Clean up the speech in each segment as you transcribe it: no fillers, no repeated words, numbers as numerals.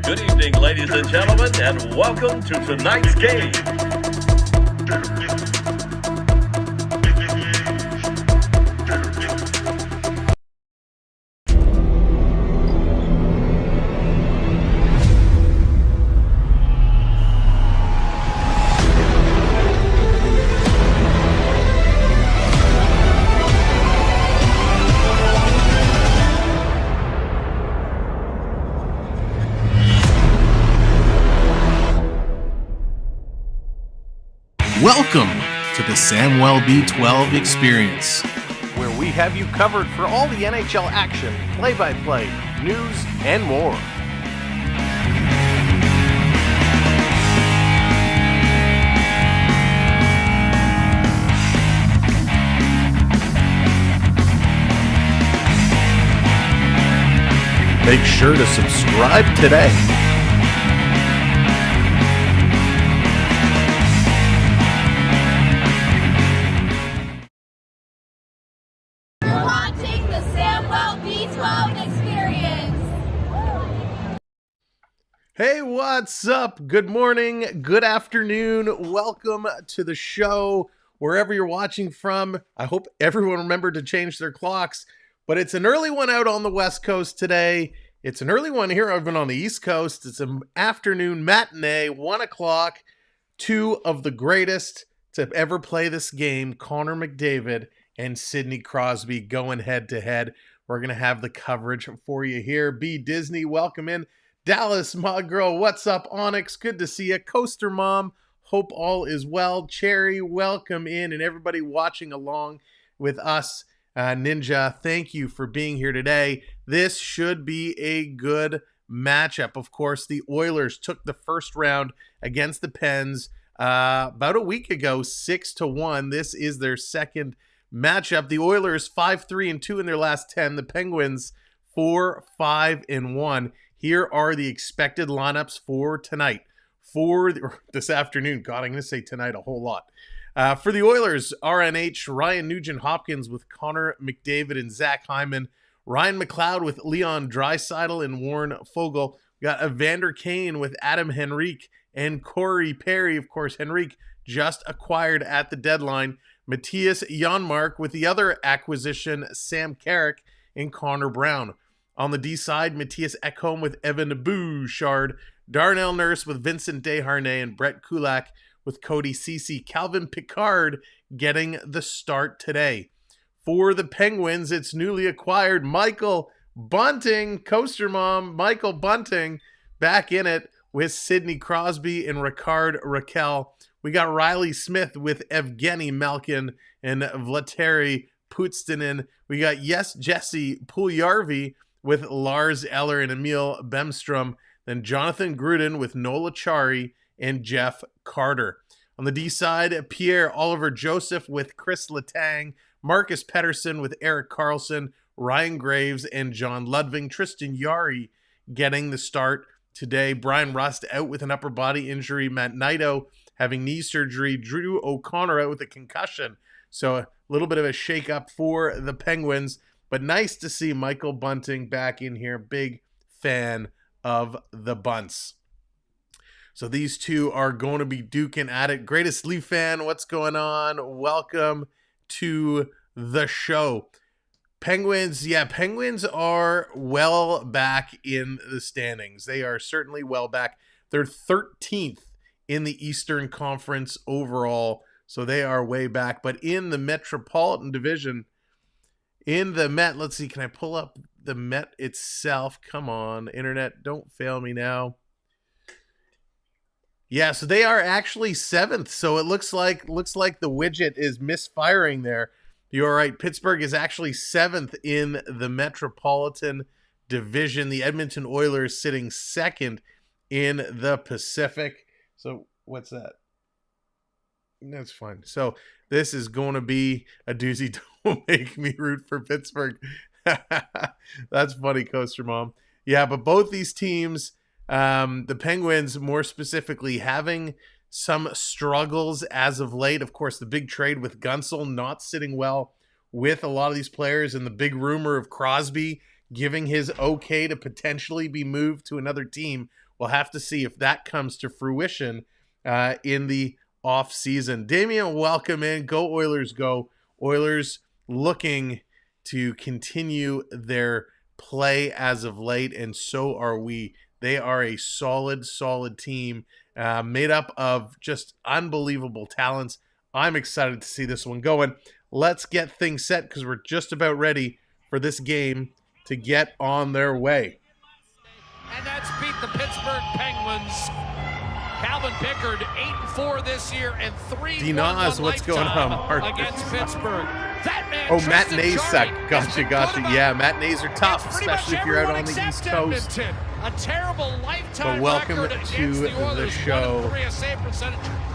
Good evening, ladies and gentlemen, and welcome to tonight's game. Welcome to the Samwelb B12 experience, where we have you covered for all the NHL action, play-by-play, news, and more. Make sure to subscribe today. Hey, what's up? Good morning, good afternoon. Welcome to the show, wherever you're watching from. I hope everyone remembered to change their clocks, but it's an early one out on the West Coast today. It's an early one here even on the East Coast. It's an afternoon matinee, 1 o'clock. Two of the greatest to ever play this game, Connor McDavid and Sidney Crosby, going head to head. We're going to have the coverage for you here. B. Disney, welcome in. Dallas, my girl, what's up? Onyx, good to see you. Coaster Mom, hope all is well. Cherry, welcome in. And everybody watching along with us. Ninja, thank you for being here today. This should be a good matchup. Of course, the Oilers took the first round against the Pens about a week ago, 6-1. This is their second matchup. The Oilers 5-3-2 in their last 10. The Penguins 4-5-1. Here are the expected lineups for tonight, this afternoon. God, I'm going to say tonight a whole lot. For the Oilers, RNH, Ryan Nugent-Hopkins with Connor McDavid and Zach Hyman. Ryan McLeod with Leon Draisaitl and Warren Foegele. We got Evander Kane with Adam Henrique and Corey Perry. Of course, Henrique just acquired at the deadline. Matthias Janmark with the other acquisition, Sam Carrick and Connor Brown. On the D side, Matthias Ekholm with Evan Bouchard, Darnell Nurse with Vincent Desharnais, and Brett Kulak with Cody Ceci. Calvin Pickard getting the start today. For the Penguins, it's newly acquired Michael Bunting, Coaster Mom, Michael Bunting, back in it with Sidney Crosby and Ricard Raquel. We got Riley Smith with Evgeny Malkin and Vlateri Putstinin. We got Jesse Puljarvi with Lars Eller and Emil Bemstrom. Then Jonathan Gruden with Nola Chari and Jeff Carter. On the D side, Pierre Oliver Joseph with Chris Letang, Marcus Pettersson with Eric Carlson, Ryan Graves, and John Ludvig. Tristan Yari getting the start today. Brian Rust out with an upper body injury. Matt Naito having knee surgery. Drew O'Connor out with a concussion. So a little bit of a shake-up for the Penguins. But nice to see Michael Bunting back in here. Big fan of the Bunts. So these two are going to be duking at it. Greatest Leaf fan, what's going on? Welcome to the show. Penguins are well back in the standings. They are certainly well back. They're 13th in the Eastern Conference overall, so they are way back. But in the Metropolitan Division, in the Met, let's see, can I pull up the Met itself? Come on, internet, don't fail me now. Yeah, so they are actually 7th. So it looks like the widget is misfiring there. You're right. Pittsburgh is actually 7th in the Metropolitan Division. The Edmonton Oilers sitting 2nd in the Pacific. So what's that? That's fine. So this is going to be a doozy. Don't make me root for Pittsburgh. That's funny, Coaster Mom. Yeah, but both these teams, the Penguins more specifically, having some struggles as of late. Of course, the big trade with Gunsel not sitting well with a lot of these players, and the big rumor of Crosby giving his okay to potentially be moved to another team. We'll have to see if that comes to fruition in the off season. Damian, welcome in. Go Oilers, go. Oilers looking to continue their play as of late, and so are we. They are a solid team made up of just unbelievable talents. I'm excited to see this one going. Let's get things set because we're just about ready for this game to get on their way. And that's beat the Pittsburgh Penguins. Calvin Pickard, 8-4 this year and 3-1 what's going on, Mark? Against Pittsburgh. That man, oh, matinés suck. Gotcha. Yeah, matinees are tough, especially if you're out on the East Coast. A terrible lifetime but welcome to the show.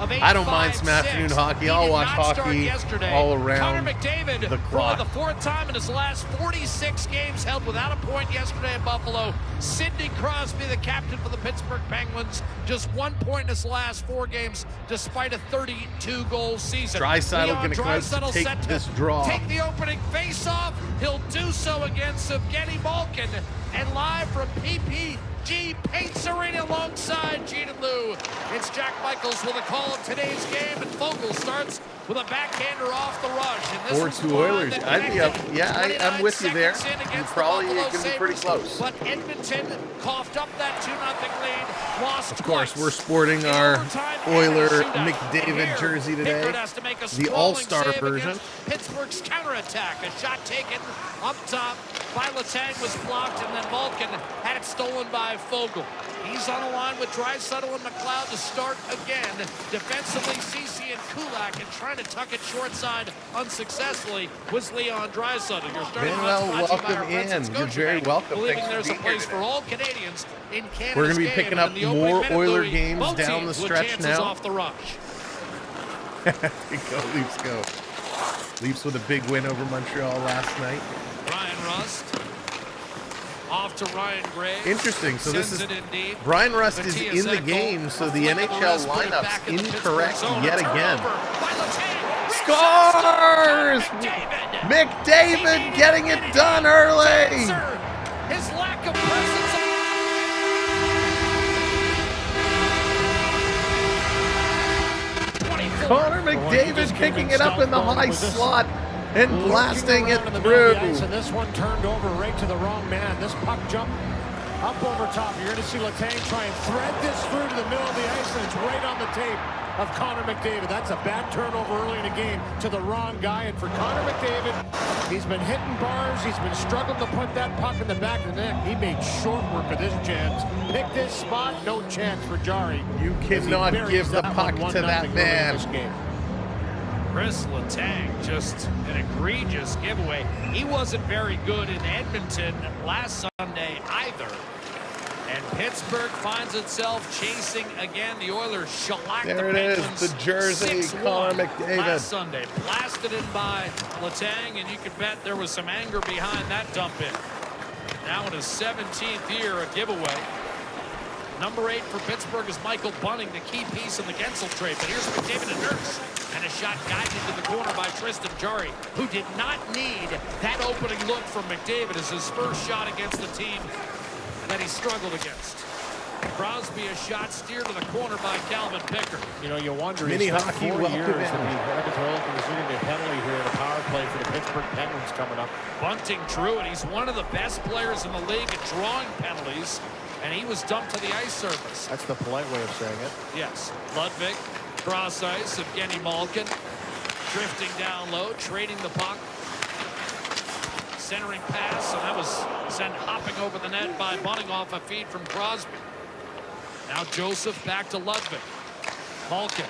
I don't mind some afternoon hockey. I'll watch hockey all around McDavid, the clock. For the 4th time in his last 46 games, held without a point yesterday in Buffalo. Sidney Crosby, the captain for the Pittsburgh Penguins, just 1 point in his last 4 games, despite a 32-goal season. Draisaitl going to come out to take this draw. Take the opening face-off. He'll do so against Evgeny Malkin. And live from PPG Paints Arena alongside Gene and Lou, it's Jack Michaels with a call of today's game, and Vogel starts with a backhander off the rush. And 4-2 Oilers. I'm with you there. You're probably going to be pretty close. But Edmonton coughed up that 2-0 lead, lost Of course, twice. we're sporting our Oiler McDavid jersey today, the All-Star version. Pittsburgh's counterattack, a shot taken up top by Letang was blocked, and then Malkin had it stolen by Vogel. He's on a line with Draisaitl and McLeod to start again. Defensively, Ceci and Kulak, and trying to tuck it short side unsuccessfully was Leon Draisaitl. You're starting welcome in. You're very welcome. Believing there's a place for all Canadians in Canada's We're going to be picking up more Oiler games down the stretch now. Off the rush. Go Leafs, go. Leafs with a big win over Montreal last night. Ryan Rust. Off to Ryan Graves. Interesting. So this is Brian Rust is in the game, so the NHL lineup's incorrect yet again. Scores! McDavid getting it done early. His lack of presence. Connor McDavid picking it up in the high slot. and blasting it through. And this one turned over right to the wrong man. This puck jumped up over top. You're going to see Letang try and thread this through to the middle of the ice, and it's right on the tape of Connor McDavid. That's a bad turnover early in the game to the wrong guy. And for Connor McDavid, he's been hitting bars. He's been struggling to put that puck in the back of the net. He made short work of this chance. Pick this spot, no chance for Jari. You cannot give the puck to that man. Chris Letang, just an egregious giveaway. He wasn't very good in Edmonton last Sunday either. And Pittsburgh finds itself chasing again. The Oilers shellacked the Penguins. The jersey, Connor McDavid. Last Sunday, blasted in by Letang, and you could bet there was some anger behind that dump in. Now in his 17th year, a giveaway. Number 8 for Pittsburgh is Michael Bunting, the key piece in the Gensel trade. But here's McDavid and Nurse. And a shot guided to the corner by Tristan Jarry, who did not need that opening look from McDavid as his first shot against the team that he struggled against. Crosby, a shot steered to the corner by Calvin Pickard. You know, you wonder, Mini he's hockey, 4 welcome years in. and the Edmonton Oilers considering a penalty here in a power play for the Pittsburgh Penguins coming up. Bunting drew it. He's one of the best players in the league at drawing penalties, and he was dumped to the ice surface. That's the polite way of saying it. Yes, Ludwig, cross ice, Evgeny Malkin, drifting down low, trading the puck. Centering pass, and that was sent hopping over the net by Bunting off a feed from Crosby. Now Joseph back to Ludwig. Malkin.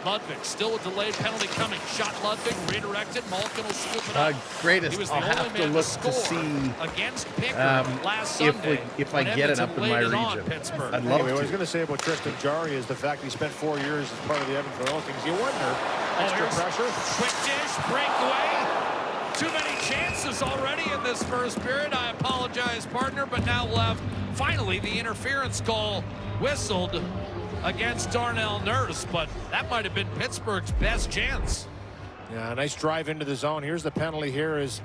Ludwig, still a delayed penalty coming. Shot Ludwig, redirected. Malkin will scoop it up. Greatest. He was the I'll have only to man look score to see against Pickard last Sunday. if I get it up in my region. Pittsburgh. I'd love Anyway, what I was to. going to say about Tristan Jarry is the fact he spent 4 years as part of the Edmonton Oilers. You wonder, extra pressure. Quick dish, breakaway. Too many chances already in this first period. I apologize, partner, but now we'll have finally the interference call whistled against Darnell Nurse, but that might have been Pittsburgh's best chance. Yeah, a nice drive into the zone. Here's the penalty here is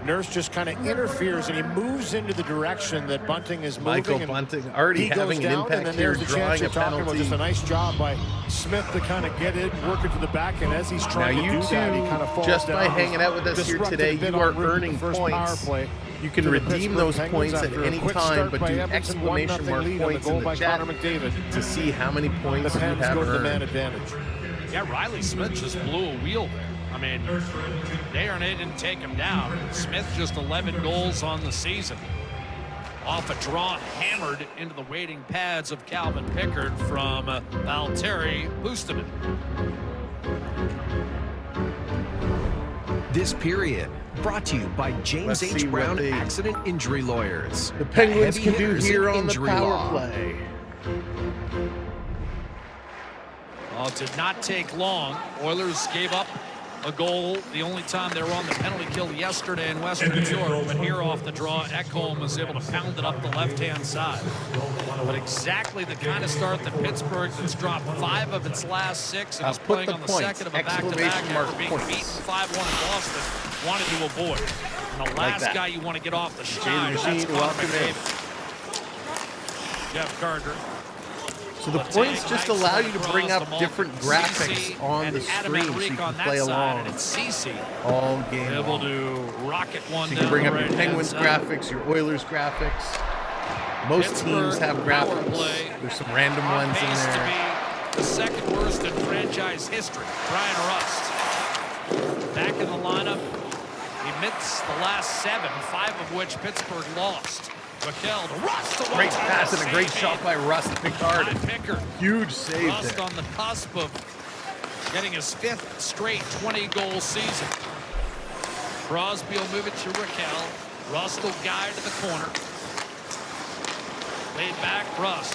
Nurse just kind of interferes and he moves into the direction that Bunting is moving. Michael Bunting already having an impact and then here, there's the drawing chance a you're talking about. penalty. Just a nice job by Smith to kind of get it, work it to the back, and as he's trying now to you do that, he kind of falls just down. by hanging out with us here today, you are earning points. You can redeem those points at any time, but do exclamation mark points in the chat to see how many points you have earned. Yeah, Riley Smith just blew a wheel there. I mean, they didn't take him down. Smith just 11 goals on the season. Off a draw, hammered into the waiting pads of Calvin Pickard from Valtteri Puustinen. This period brought to you by James H. Brown Accident Injury Lawyers. The Penguins Heavy can do hitters here in on the injury power law. play. Well, it did not take long. Oilers gave up a goal the only time they were on the penalty kill yesterday in Western New York. But here off the draw, Ecamm was able to pound it up the left-hand side. But exactly the kind of start that Pittsburgh that's dropped 5 of its last 6 and is Put playing the on the points, second of a back-to-back exclamation mark after being points. beaten 5-1 in Boston, wanted to avoid. And the last that. guy you want to get off the schneid, that's Machine, Connor welcome in. McDavid. Jeff Carter. So the points just allow you to bring up different graphics on the screen so you can play along and it's CC all game able long. to rocket one So you down can bring the up your right-hand Penguins side. graphics, your Oilers graphics. Most teams have Pittsburgh power graphics. play. There's some random On ones in pace there. to be the second worst in franchise history. Brian Rust back in the lineup. He missed the last 7, 5 of which Pittsburgh lost. Raquel to Rust. To Great one-time pass and a great save shot by Rust Pickard. by Pickard. Huge save Rust there. on the cusp of getting his 5th straight 20-goal season. Crosby will move it to Raquel. Rust will guide to the corner. Laid back, Rust.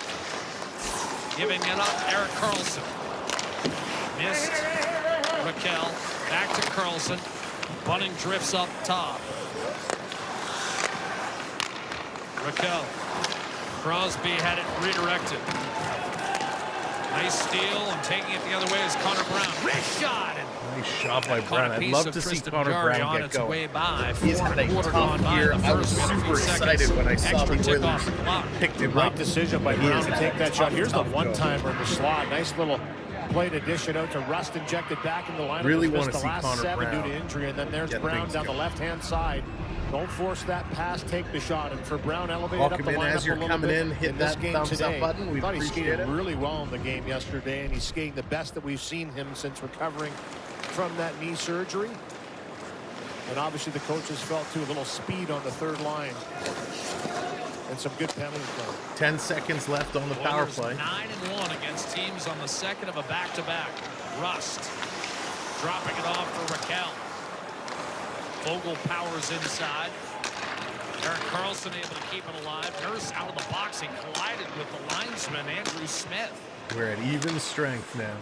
Giving it up, Erik Karlsson. Missed. Raquel. Back to Karlsson. Bunting drifts up top. Raquel. Crosby had it redirected. Nice steal, and taking it the other way is Connor Brown. Wrist shot! And Nice shot by caught Brown. a I'd piece love of to see Tristan Connor Jarry Brown on get its way going. by. He's had a tough year. I was super excited when I saw the Oilers picked him Right up. decision by He Brown is to having take that a shot. tough, Here's the tough one-timer in the slot. Nice little play to dish it out to Rust, injected back in the lineup. Really want want to see last Connor Brown due to injury, and then there's Brown down the left-hand side. Don't force that pass, take the shot. And for Brown, elevated up the lineup as you're coming in, hit that thumbs up button. We thought he skated it. really well in the game yesterday, and he's skating the best that we've seen him since recovering from that knee surgery. And obviously the coaches felt too a little speed on the third line. And some good penalties. 10 seconds left on the power play. 9-1 against teams on the second of a back-to-back. Rust dropping it off for Raquel. Vogel powers inside. Erik Karlsson able to keep it alive. Nurse out of the box and collided with the linesman, Andrew Smith. We're at even strength now.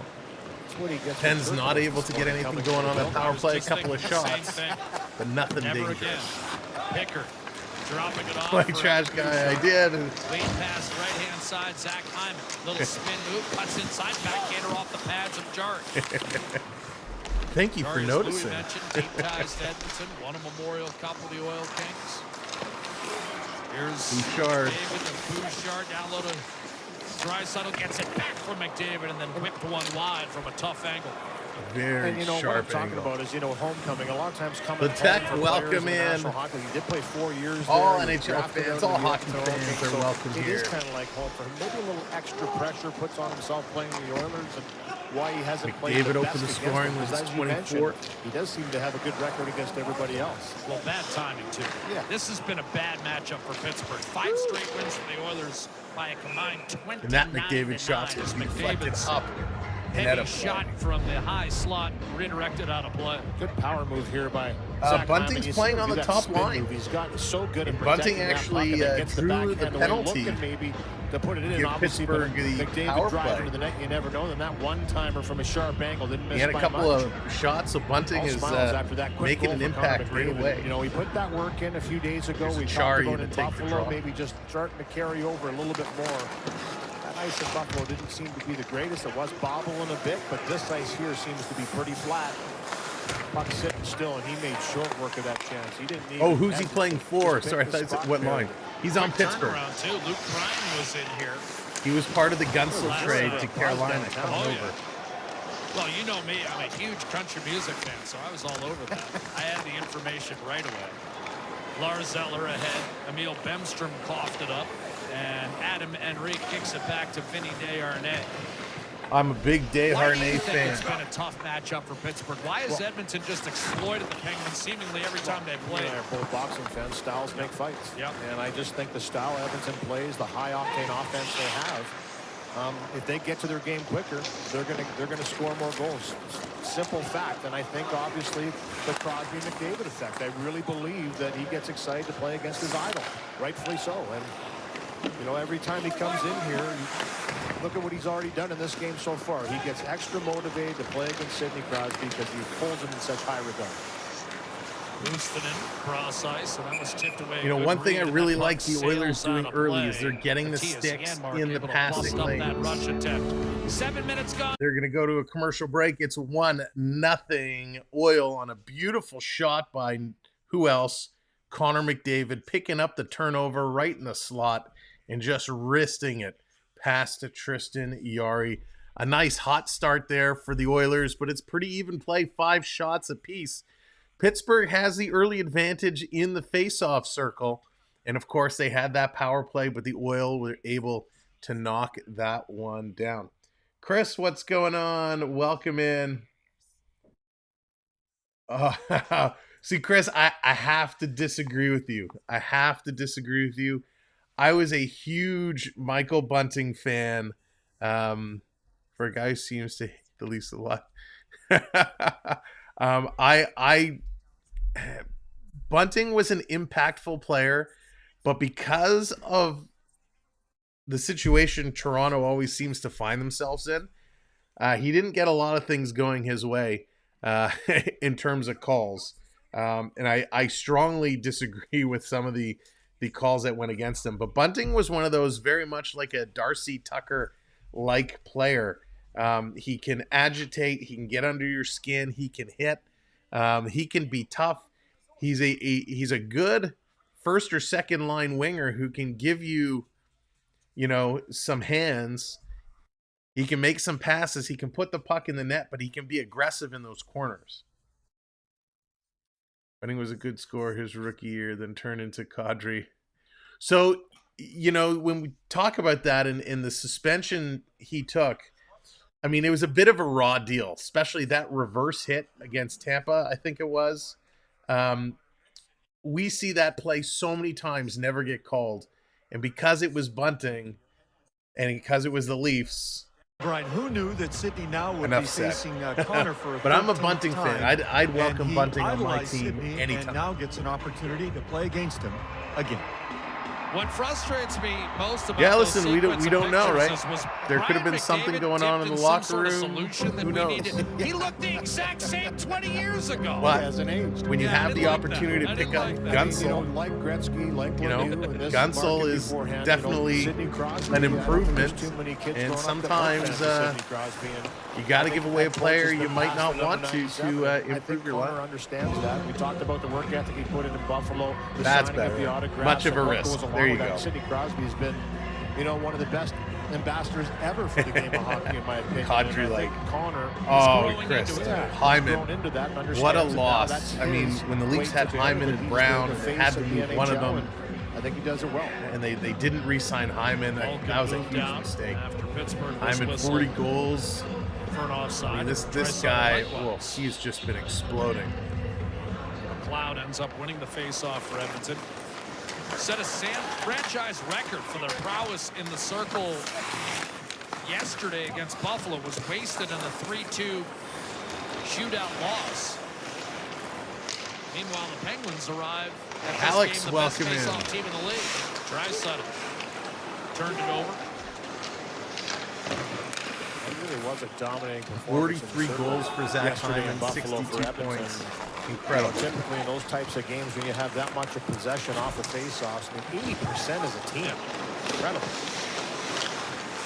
Penn's not able to get anything going on that power play. A couple of shots, but nothing dangerous. Picker dropping it off. Play trash guy, I did. Lead pass right-hand side, Zach Hyman. Little spin move, cuts inside, backhander off the pads of Jart. Thank you for noticing. Deep ties to Edmonton, won a Memorial Cup with the Oil Kings. Here's Bouchard. David and Bouchard down low to Draisaitl, gets it back from McDavid and then whipped one wide from a tough angle. Very and you know sharp what I'm talking angle. about is, you know, homecoming. A lot of times coming The Tech, home for welcome in. Hockey. He did play 4 years all there. NHL fans, all hockey fans are welcome it here. It is kind of like home for him. Maybe a little extra pressure puts on himself playing the Oilers, and why he hasn't played McDavid the opened best the scoring with against them, his 24th. He does seem to have a good record against everybody else. Well, bad timing too. Yeah. This has been a bad matchup for Pittsburgh. 5 straight wins for the Oilers by a combined 29. And that McDavid shot was deflected up. Heavy shot from the high slot, redirected out of play. Good power move here by Bunting's playing on the top line. He's gotten so good at Bunting actually drew the penalty maybe to put it in. Give Obviously, Pittsburgh the power McDavid drive play. into the net. You never know. Then that one-timer from a sharp angle didn't miss. He had a by couple much. of shots, so Bunting All is after that quick making goal an for impact Connor right McDavid. away. You know, he put that work in a few days ago. There's We Chari talked about in to take the Buffalo, draw. maybe just starting to carry over a little bit more. That ice in Buffalo didn't seem to be the greatest. It was bobbling a bit, but this ice here seems to be pretty flat. Puck sitting still, and he made short work of that chance. He didn't. Oh, who's he playing for? Sorry, I thought you said what line? He's on Pittsburgh. Turnaround too. Luke Bryan was in here. He was part of the Gunsel trade to Carolina coming over. Yeah. Well, you know me. I'm a huge country music fan, so I was all over that. I had the information right away. Lars Zeller ahead. Emil Bemstrom coughed it up. And Adam Henrique kicks it back to Vinny Desharnais. I'm a big Desharnais fan. It's been a tough matchup for Pittsburgh. Why has Edmonton just exploited the Penguins seemingly every time they play? They're both boxing fans. Styles make fights. Yep. And I just think the style Edmonton plays, the high-octane offense they have, if they get to their game quicker, they're gonna score more goals. Simple fact. And I think obviously the Crosby McDavid effect. I really believe that he gets excited to play against his idol, rightfully so. And you know, every time he comes in here, look at what he's already done in this game so far. He gets extra motivated to play against Sidney Crosby because he holds him in such high regard. Lustanen, cross ice, and that was tipped away. You know, one thing I really like the Oilers doing early is they're getting the sticks in the passing lanes. 7 minutes gone. They're going to go to a commercial break. It's 1-0 Oil on a beautiful shot by who else? Connor McDavid picking up the turnover right in the slot and just wristing it past to Tristan Jarry. A nice hot start there for the Oilers, but it's pretty even play, 5 shots apiece. Pittsburgh has the early advantage in the face-off circle, and of course they had that power play, but the Oil were able to knock that one down. Chris, what's going on? Welcome in. See, Chris, I have to disagree with you. I was a huge Michael Bunting fan, for a guy who seems to hate the least a lot. Bunting was an impactful player, but because of the situation Toronto always seems to find themselves in, he didn't get a lot of things going his way in terms of calls. And I strongly disagree with some of the calls that went against him. But Bunting was one of those very much like a Darcy Tucker-like player. He can agitate. He can get under your skin. He can hit. He can be tough. He's a good first or second line winger who can give you, you know, some hands He can make some passes. He can put the puck in the net, but he can be aggressive in those corners. Benning was a good scorer his rookie year, then turned into Kadri. So, you know, when we talk about that in the suspension he took, I mean, it was a bit of a raw deal, especially that reverse hit against Tampa, I think it was. We see that play so many times never get called. And because it was bunting and because it was the Leafs, Brian, who knew that Sidney now would enough be said. facing Connor for a But I'm a 13th bunting fan. time, I'd welcome and he bunting on my idolized team Sidney anytime. And now gets an opportunity to play against him again. What frustrates me most about listen, we don't know, right? There could have been Brian something McDavid going on in the dipped locker some sort of room. solution that Who we knows? needed. He looked the exact same 20 years ago. But He hasn't aged. when you Yeah, I have the didn't like opportunity that. to I pick up didn't like that. Gunsel, Like Gretzky, like you know, Lemieux in this Gunsel market is beforehand, definitely Sidney Crosby, an I don't think improvement, there's too many kids and going up the sometimes, front end for Sidney Crosby, and you got to I give think away a that player coach has you been might past not the number want 97. to I improve think your Connor life. understands that. We talked about the work ethic he put in Buffalo. The That's signing of better. the autographs, Much of a and what risk. goes along There you with that. go. Sidney Crosby has been, you know, one of the best ambassadors ever for the game of hockey, in my opinion. Kadri, And I like, think Connor oh, growing Chris, into it. Yeah, he's Hyman. grown into that and What a understands it now. loss. That's I mean, his when the Leafs way had to Hyman bear, and he's Brown, been the they had face to of the move one of NHL, them. and I think he does it well. And they didn't re-sign Hyman. Malkin That was a moved huge down mistake. After Pittsburgh Hyman, whistle 40 goals. for an offside. I mean, this Draisaitl guy, likewise. well, he's just been exploding. McLeod ends up winning the face-off for Edmonton. Set a franchise record for their prowess in the circle yesterday against Buffalo. Was wasted in a 3-2 shootout loss. Meanwhile, the Penguins arrive at this Alex, game, the welcome best in. face-off team in the league. Draisaitl turned it over. It really was a dominating performance. 43 goals for Zach yesterday in Hyman, Buffalo 62 for Edmonton. points. You know, Incredible. typically in those types of games, when you have that much of possession off the face-offs, I mean, 80% as a team. Incredible.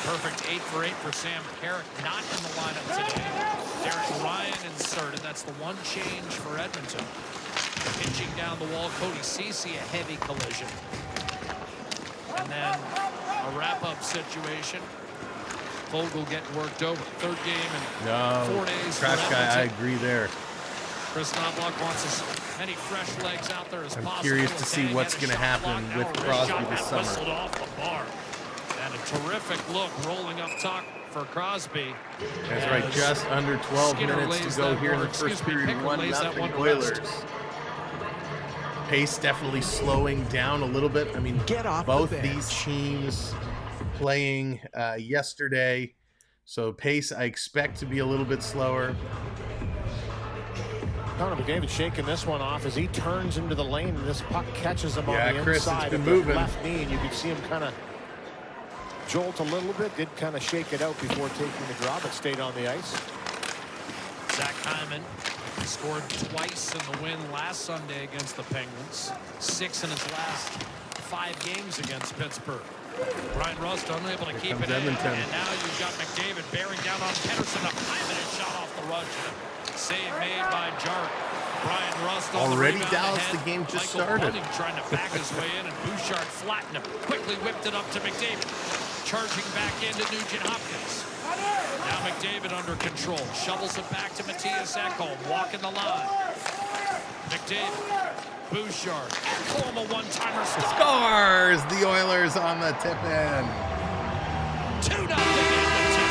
Perfect 8 for 8 for Sam Carrick, not in the lineup today. Derek Ryan inserted. That's the one change for Edmonton. Pitching down the wall, Cody Ceci, a heavy collision. And then a wrap-up situation. Vogel getting worked over. Third game in 4 days. Trash for guy, I Edmonton. agree there. Chris Knobloch wants as many fresh legs out there as I'm possible. curious to see Letang what's had a gonna shot happen blocked. with Now a Crosby shot this that summer. whistled off the bar. And a terrific look rolling up top for Crosby. That's right, As just under 12 Skinner minutes lays to go that here in the one- first excuse me, period. Pickard 1 lays that nothing one to Oilers. rest. Pace definitely slowing down a little bit. I mean, Get off the both bench. these teams playing yesterday, so pace I expect to be a little bit slower. Connor McDavid shaking this one off as he turns into the lane, and this puck catches him Yeah, on the Chris, it's inside been of moving. the left knee, and you can see him kind of jolt a little bit, did kind of shake it out before taking the draw, but stayed on the ice. Zach Hyman scored twice in the win last Sunday against the Penguins. 6 in his last 5 games against Pittsburgh. Brian Rust unable to keep comes it in. Edmonton. And now you've got McDavid bearing down on Pedersen. A 5-minute shot off the rush. Save made by Jarrett. Brian Rust on Already the rebound Dallas, ahead. the game just Michael started. Bunting trying to back his way in, and Bouchard flattened him. Quickly whipped it up to McDavid. Charging back into Nugent Hopkins. Now McDavid under control. Shovels it back to Matthias Ekholm. Walking the line. McDavid. Bouchard. Ekholm a one-timer stop. Scores the Oilers on the tip in. 2-0 Edmonton.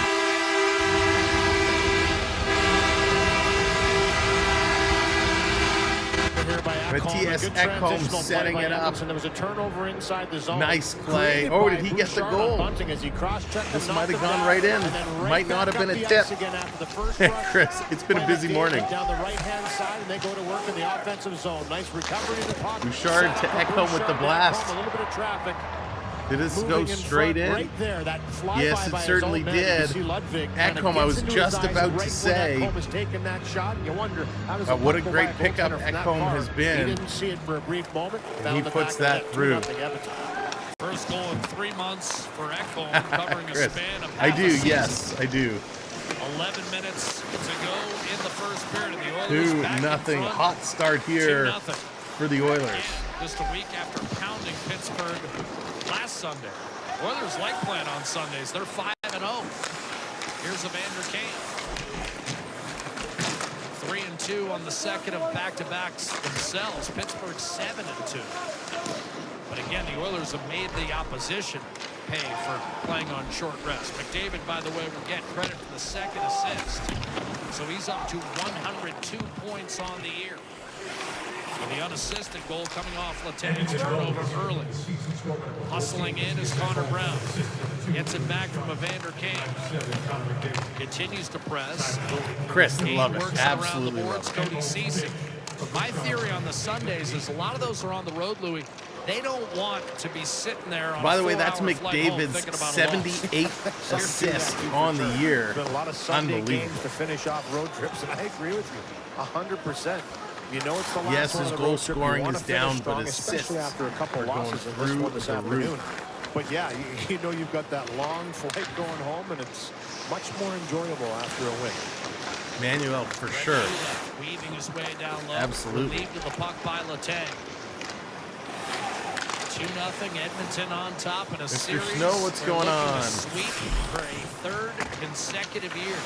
Here by Ekholm. Matthias A good Ekholm transitional play setting by it up. Edmonton. There was a turnover inside the zone. Nice play. Created Oh, by did he get the Bouchard goal? on Bunting as he cross-checked This him, might have knocked him gone down, right in. and then right Might not back have been up a the ice tip. again after the first rush Chris, it's been a by busy McDavid morning. Down the right-hand side, and they go to work in the offensive zone. Nice recovery to the puck. Bouchard to Ekholm with the blast. A little bit of traffic. Did this Moving go in straight front, in? Right there, that flyby Yes, it by his certainly own man. You did. can see Ludwig kinda Ekholm, I gets was into just his eyes about to right when say. Ekholm is taking that shot. You wonder how does What a puck go great by pickup goaltender from that Ekholm far? has been. He didn't see it for a brief moment. And Found he the puts back of that net, through. 2-0 Edmonton. First goal in 3 months for Ekholm, covering a Chris, span of I half do, a season. yes, I do. 11 minutes to go in the first period, and the Oilers back in 2-0. front. Hot start here 2-0. for the Oilers. And just a week after pounding Pittsburgh last Sunday. Oilers like playing on Sundays. They're 5-0. Here's Evander Kane. 3-2 on the second of back-to-backs themselves. Pittsburgh 7-2. But again, the Oilers have made the opposition pay for playing on short rest. McDavid, by the way, will get credit for the second assist. So he's up to 102 points on the year. And the unassisted goal coming off Letang's turnover early. Hustling in is Connor Brown. Gets it back from Evander Kane. Continues to press. Chris, Kane love it. works Absolutely around the love boards. it. Cody Ceci. My theory on the Sundays is a lot of those are on the road, Louis. They don't want to be sitting there on By the way, a that's 4-hour flight home McDavid's thinking about a loss. 78th assist on the year. Been a lot of Sunday Unbelievable. games to finish off road trips, and I agree with you 100%. You know it's the last Yes, one his on the goal road trip. You scoring wanna is finish down, strong, but assists especially after a couple are going losses in this through one this the afternoon. roof. But yeah, you know you've got that long flight going home, and it's much more enjoyable after a win. Manuel, for sure. Weaving his way down low. Absolutely. Relieved of the puck by Letang. 2-0 Edmonton on top in a Mr. series. Snow, what's They're going looking on? to sweep for a third consecutive year.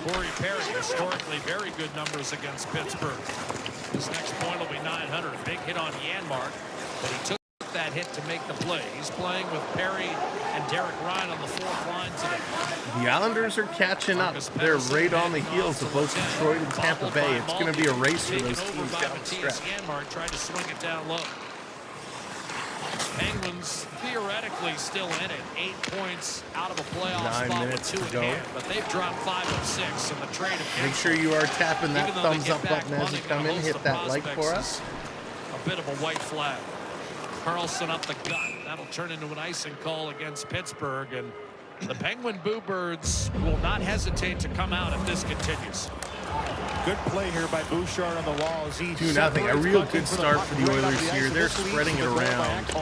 Corey Perry, historically very good numbers against Pittsburgh. His next point will be 900. Big hit on Janmark, but he took that hit to make the play. He's playing with Perry and Derek Ryan on the fourth line today. The Islanders are catching up. They're right on the heels of both Detroit and Tampa Bay. It's going to be a race for those teams down the stretch. Janmark tried to swing it down low. Penguins theoretically still in it. 8 points out of a playoff 9 spot minutes with 2 to in go. hand, but they've dropped 5 of 6 in the trade of Make sure you are tapping that Even though they thumbs get up back button as you money, come in. most Hit of that like prospects for is us. A bit of a white flag. Carlson up the gut. That'll turn into an icing call against Pittsburgh, and the Penguin Boo-Birds will not hesitate to come out if this continues. Good play here by Bouchard on the wall as he 2-0. A real good start for the Oilers here. They're spreading it around.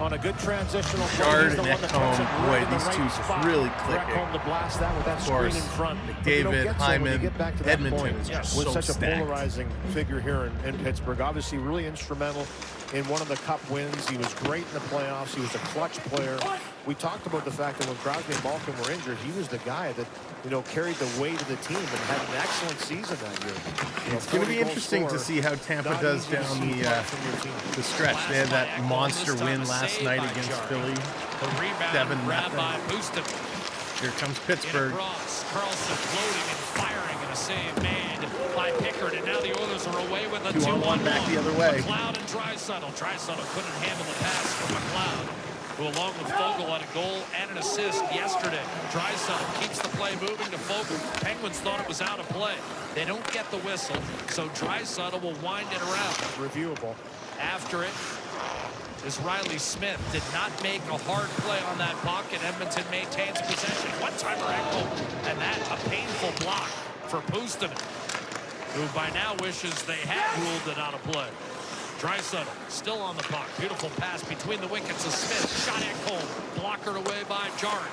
On a good transitional Bouchard play. and Ecamm, boy, these two just really clicking. Ekholm to blast that with that Of screen course, in front. But you don't McDavid, get so when you Hyman, get back to that Edmonton point is just with so such a stacked. polarizing figure here in Pittsburgh. Obviously, really instrumental in one of the cup wins. He was great in the playoffs. He was a clutch player. We talked about the fact that when Crosby and Malkin were injured, he was the guy that carried the weight of the team and had an excellent season that year. It's going to be interesting to see how Tampa does down the stretch. They had that monster win last night against Philly. The rebound 7-0. grabbed by Booston. Here comes Pittsburgh. Carlson floating and firing, and a save made by Pickard, and now the Oilers are away with a 2-on-1 back the other way. McLeod and Draisaitl. Draisaitl couldn't handle the pass from McLeod, who along with Fogle had a goal and an assist yesterday. Draisaitl keeps the play moving to Fogle. Penguins thought it was out of play. They don't get the whistle, so Draisaitl will wind it around. Reviewable. After it is Riley Smith. Did not make a hard play on that puck, and Edmonton maintains possession. One-timer Ekholm, and that a painful block for Booston, who by now wishes they had ruled it out of play. Draisaitl still on the puck. Beautiful pass between the wickets of Smith. Shot Ekholm, blockered away by Jarry.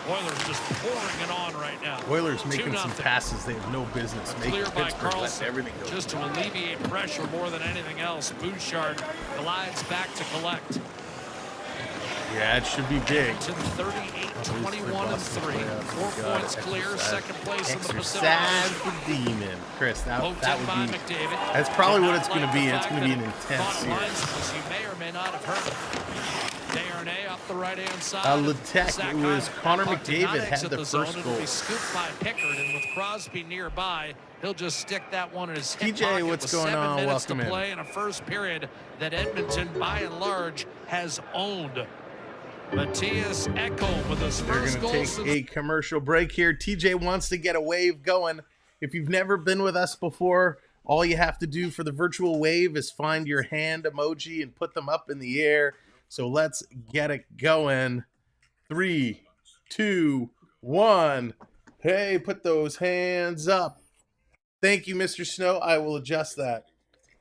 Oilers just pouring it on right now. Oilers making 2-0. some passes they have no business making. Clear by Pittsburgh lets Carlson, everything go. just to alleviate pressure more than anything else. Bouchard glides back to collect. Yeah, it should be big. 38, 21, and 3. 4 points clear, second place in the Pacific. Exercise the demon. Chris, that Poked would in by be... McDavid. That's probably Did what not it's going to like be. the It's fact going to be an that intense caught series. lines, you may or may not have heard it. Desharnais up the right-hand side. Letech, Zach it was Hyman. Connor Puck did not McDavid had exit the zone. first It'll goal. be scooped by Pickard, and with Crosby nearby, he'll just stick that one in his hip TJ, pocket what's with going 7 on? minutes Welcome to in. play in a first period that Edmonton, by and large, has owned. Matthias Ekholm with his They're first going goal to take a commercial break here. TJ wants to get a wave going. If you've never been with us before, all you have to do for the virtual wave is find your hand emoji and put them up in the air. So let's get it going. 3, 2, 1. Hey, put those hands up. Thank you, Mr. Snow. I will adjust that.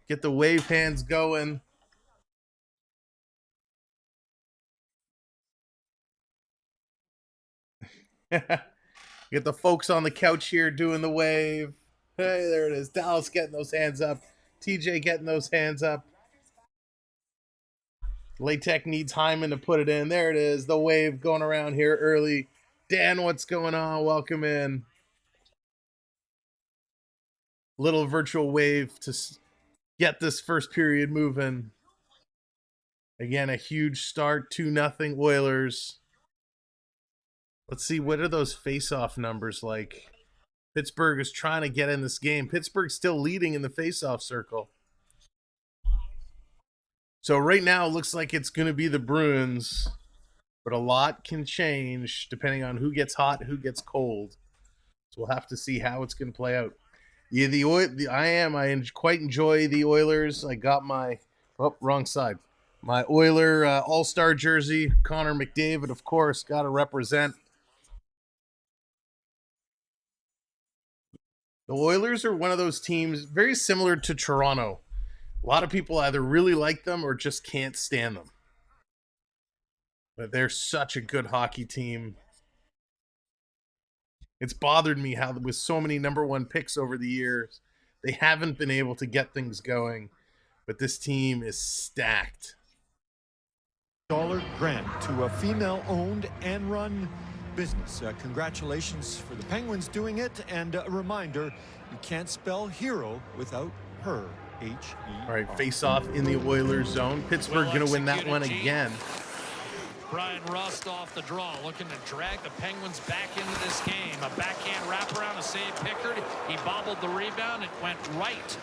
Get the wave hands going. Get the folks on the couch here doing the wave. Hey, there it is. Dallas getting those hands up. TJ getting those hands up. Latech needs Hyman to put it in. There it is. The wave going around here early. Dan, what's going on? Welcome in. Little virtual wave to get this first period moving. Again, a huge start, 2-0 Oilers. Let's see, what are those face-off numbers like? Pittsburgh is trying to get in this game. Pittsburgh's still leading in the face-off circle. So right now, it looks like it's going to be the Bruins, but a lot can change depending on who gets hot, who gets cold. So we'll have to see how it's going to play out. Yeah, I quite enjoy the Oilers. I got my wrong side. My Oiler All-Star jersey. Connor McDavid, of course, got to represent. The Oilers are one of those teams very similar to Toronto. A lot of people either really like them or just can't stand them. But they're such a good hockey team. It's bothered me how with so many #1 picks over the years, they haven't been able to get things going. But this team is stacked. $1 grant to a female-owned and run business. Congratulations for the Penguins doing it. And a reminder, you can't spell hero without her. H-E-R. All right, face-off in the Oilers zone. Pittsburgh going to win that one again. Brian Rust off the draw, looking to drag the Penguins back into this game. A backhand wraparound, a save Pickard. He bobbled the rebound. It went right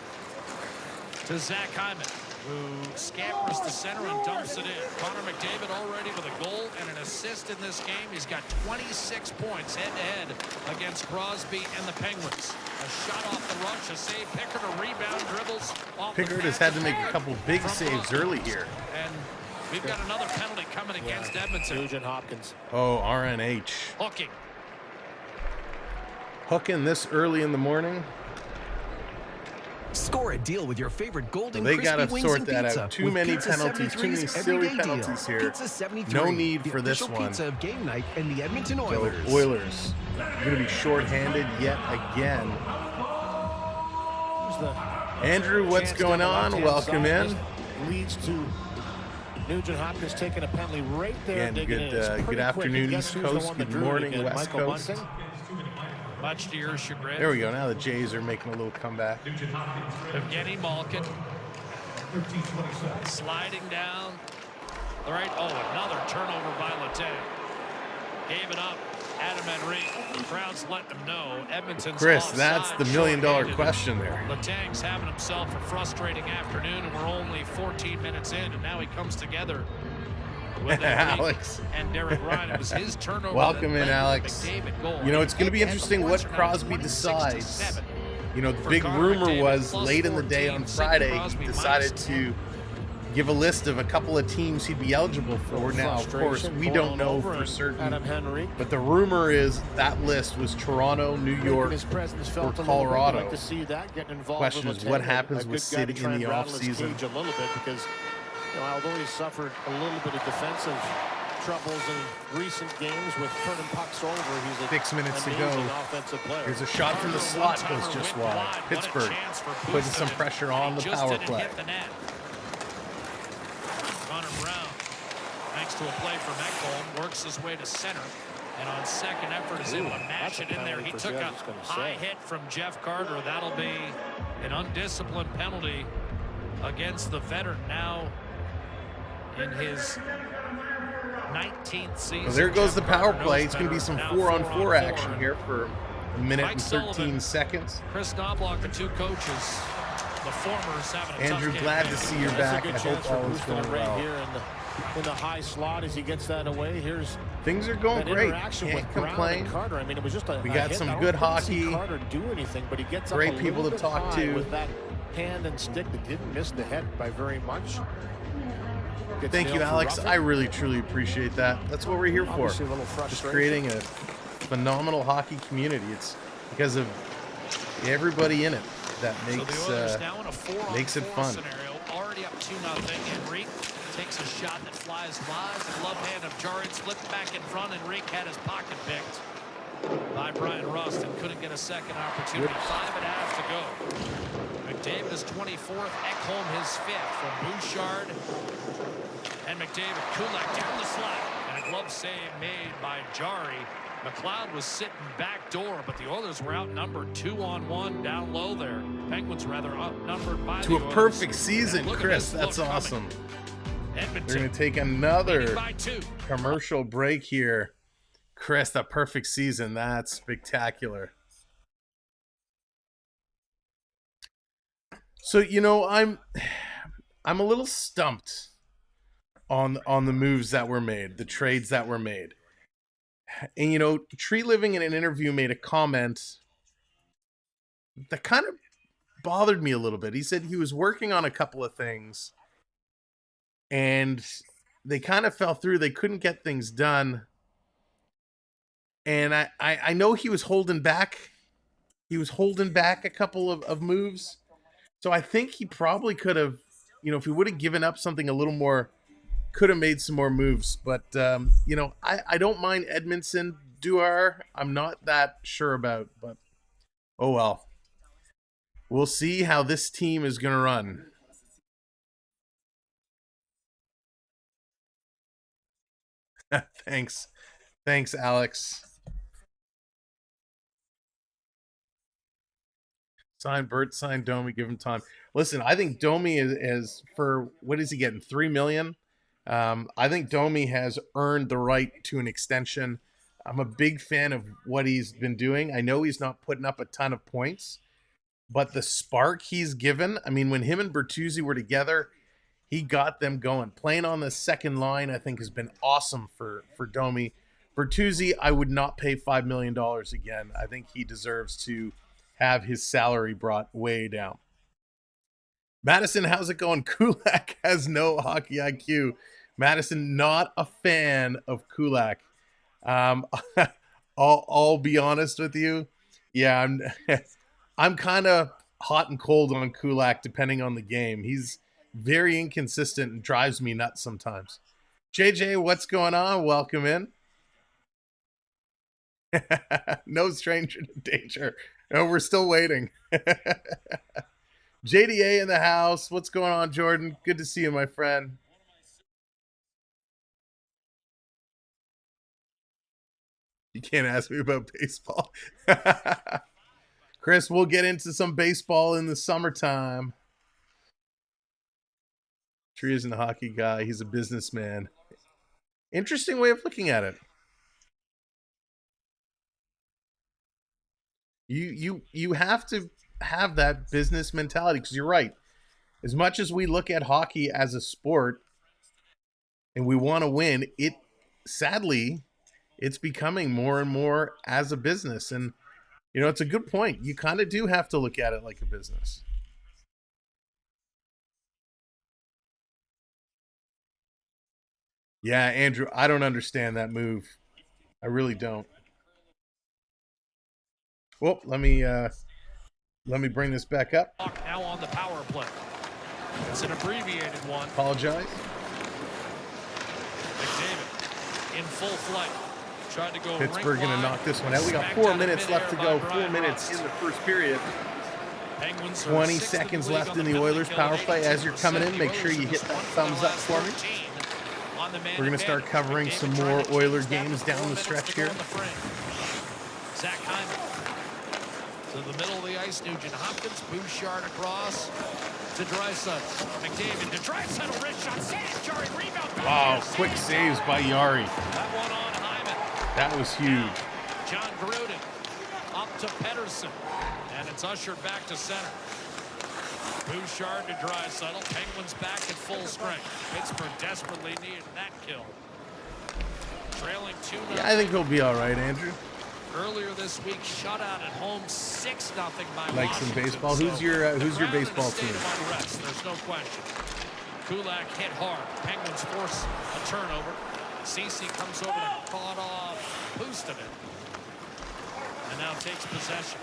to Zach Hyman, who scampers the center and dumps it in. Connor McDavid already with a goal and an assist in this game. He's got 26 points head-to-head against Crosby and the Penguins. A shot off the rush, a save. Pickard, a rebound, dribbles off. Pickard has had to make a couple big saves early here. And we've got another penalty coming against Edmonton. Nugent Hopkins. Oh, RNH. Hooking. Hooking this early in the morning. Score a deal with your favorite golden They crispy got to wings sort and that pizza out. Too with many Pizza penalties, too many 73's silly everyday penalties deal. here. Pizza 73, No need the for this official one. pizza of game night and the Edmonton So Oilers. Oilers going to be shorthanded yet again. Andrew, what's going on? Welcome in. Leads to Nugent Hopkins taking a penalty right there. Again, good afternoon, East Coast. Good morning, West Coast. Much to your chagrin. There we go. Now the Jays are making a little comeback. Evgeny Malkin sliding down. All right. Oh, another turnover by Letang. Gave it up. Adam Henrique. The crowd's letting him know. Edmonton's Chris, offside, that's the million-dollar shorthanded. question there. Letang's having himself a frustrating afternoon, and we're only 14 minutes in, and now he comes together with Alex and Derek Ryan. It was his turnover. Welcome that in, led to the Alex. McDavid goal. You know, it's going to be And interesting the what Hornets now Crosby 26 to decides. 7. You know, the For big Connor rumor McDavid, was plus late in the day 14, on Sidney Friday, Crosby he decided minus to give a list of a couple of teams he'd be eligible for. Now, of course, we don't know for certain. Adam Henrique. But the rumor is that list was Toronto, New York, His presence felt or a little bit. Colorado. Like to see that getting involved. Question with is Letang, what a happens good with guy to City try in and the rattle his offseason. cage a little bit because, you know, although he suffered a little bit of defensive troubles in recent games with turning pucks over, he's a 6 minutes to go. amazing offensive player. Here's a shot from the slot, goes just wide. Pittsburgh putting some pressure on the power play. Connor Brown, thanks to a play from Ecamm, works his way to center. And on second effort is able to match it in there. He took a high hit from Jeff Carter. That'll be an undisciplined penalty against the veteran now in his 19th season. Well, there goes Jeff the power Carter play. knows It's going to be better. some Now 4-on-4 action here for a minute Mike and 13 Sullivan, seconds. Chris Knobloch, the two coaches. The former's having a Andrew, tough glad game. to see you That's back. a I good chance hope for all is boosting going it right well. here in the high slot as he gets that away. Here's Things are going that great. interaction Can't with Brown complain. and Carter. I mean, it was just a We got hit. some I good didn't see hockey. Carter do anything, but he gets up Great a people little to bit talk high to. with that hand and stick that didn't miss the head by very much. Gets Thank you, nailed for Alex. roughing. I really, truly appreciate that. That's what we're here for. Obviously a little Just frustration. creating a phenomenal hockey community. It's because of everybody in it that So makes the Oilers now in a 4-on-4 makes it fun. scenario, already up 2-0. Henrique takes a shot that flies wide. The glove hand of Jarry slipped back in front. Henrique had his pocket picked by Brian Rust and couldn't get a second opportunity. 5.5 to go. McDavid is 24th. Ecamm his 5th from Bouchard and McDavid. Kulak down the slot and a glove save made by Jarry. McLeod was sitting back door, but the Oilers were outnumbered 2-on-1 down low there. Penguins rather outnumbered by to a perfect season, Chris. That's awesome. Edmonton, we're going to take another commercial break here. Chris, that perfect season. That's spectacular. So, you know, I'm a little stumped on the moves that were made, the trades that were made. And, you know, Tree Living in an interview made a comment that kind of bothered me a little bit. He said he was working on a couple of things and they kind of fell through. They couldn't get things done. And I know he was holding back. He was holding back a couple of moves. So I think he probably could have, you know, if he would have given up something a little more, could have made some more moves. But, you know, I don't mind Edmondson Duar. I'm not that sure about, but oh well. We'll see how this team is going to run. Thanks. Thanks, Alex. Sign Bert, sign Domi, give him time. Listen, I think Domi is for, what is he getting, $3 million? I think Domi has earned the right to an extension. I'm a big fan of what he's been doing. I know he's not putting up a ton of points, but the spark he's given, I mean, when him and Bertuzzi were together, he got them going. Playing on the second line, I think, has been awesome for Domi. Bertuzzi, I would not pay $5 million again. I think he deserves to have his salary brought way down. Madison, how's it going? Kulak has no hockey IQ. Madison, not a fan of Kulak. I'll be honest with you. Yeah, I'm kind of hot and cold on Kulak depending on the game. He's very inconsistent and drives me nuts sometimes. JJ, what's going on? Welcome in. No stranger to danger. No, we're still waiting. JDA in the house. What's going on, Jordan? Good to see you, my friend. You can't ask me about baseball. Chris, we'll get into some baseball in the summertime. Tree isn't a hockey guy. He's a businessman. Interesting way of looking at it. You have to have that business mentality, because you're right. As much as we look at hockey as a sport and we want to win, sadly it's becoming more and more as a business. And you know, it's a good point. You kind of do have to look at it like a business. Yeah, Andrew, I don't understand that move. I really don't. Well, let me bring this back up. Now on the power play. It's an abbreviated one. Apologize. McDavid in full flight. Tried to go Pittsburgh going to knock this one out. We got 4 minutes left to go. 4 minutes in the first period. 20 seconds left in the Oilers power play. As you're coming in, make sure you hit that thumbs up for me. We're going to start covering some more Oiler games down the stretch here. Zach Hyman to the middle of the ice. Nugent Hopkins, Bouchard across to Draisaitl. McDavid to Draisaitl. Wrist shot. Save. Jarry rebound. Wow, quick saves by Yari. That one on Hyman. That was huge. John Gruden up to Pedersen, and it's ushered back to center. Bouchard to Draisaitl. Penguins back at full strength. Pittsburgh desperately needed that kill. Trailing 2-0. Yeah, I think he'll be all right, Andrew. Earlier this week, shutout at home, 6-0 by like Washington. Some baseball. Who's your baseball team? Unrest, there's no question. Kulak hit hard. Penguins force a turnover. Ceci comes over and caught off Pustonen, and now takes possession.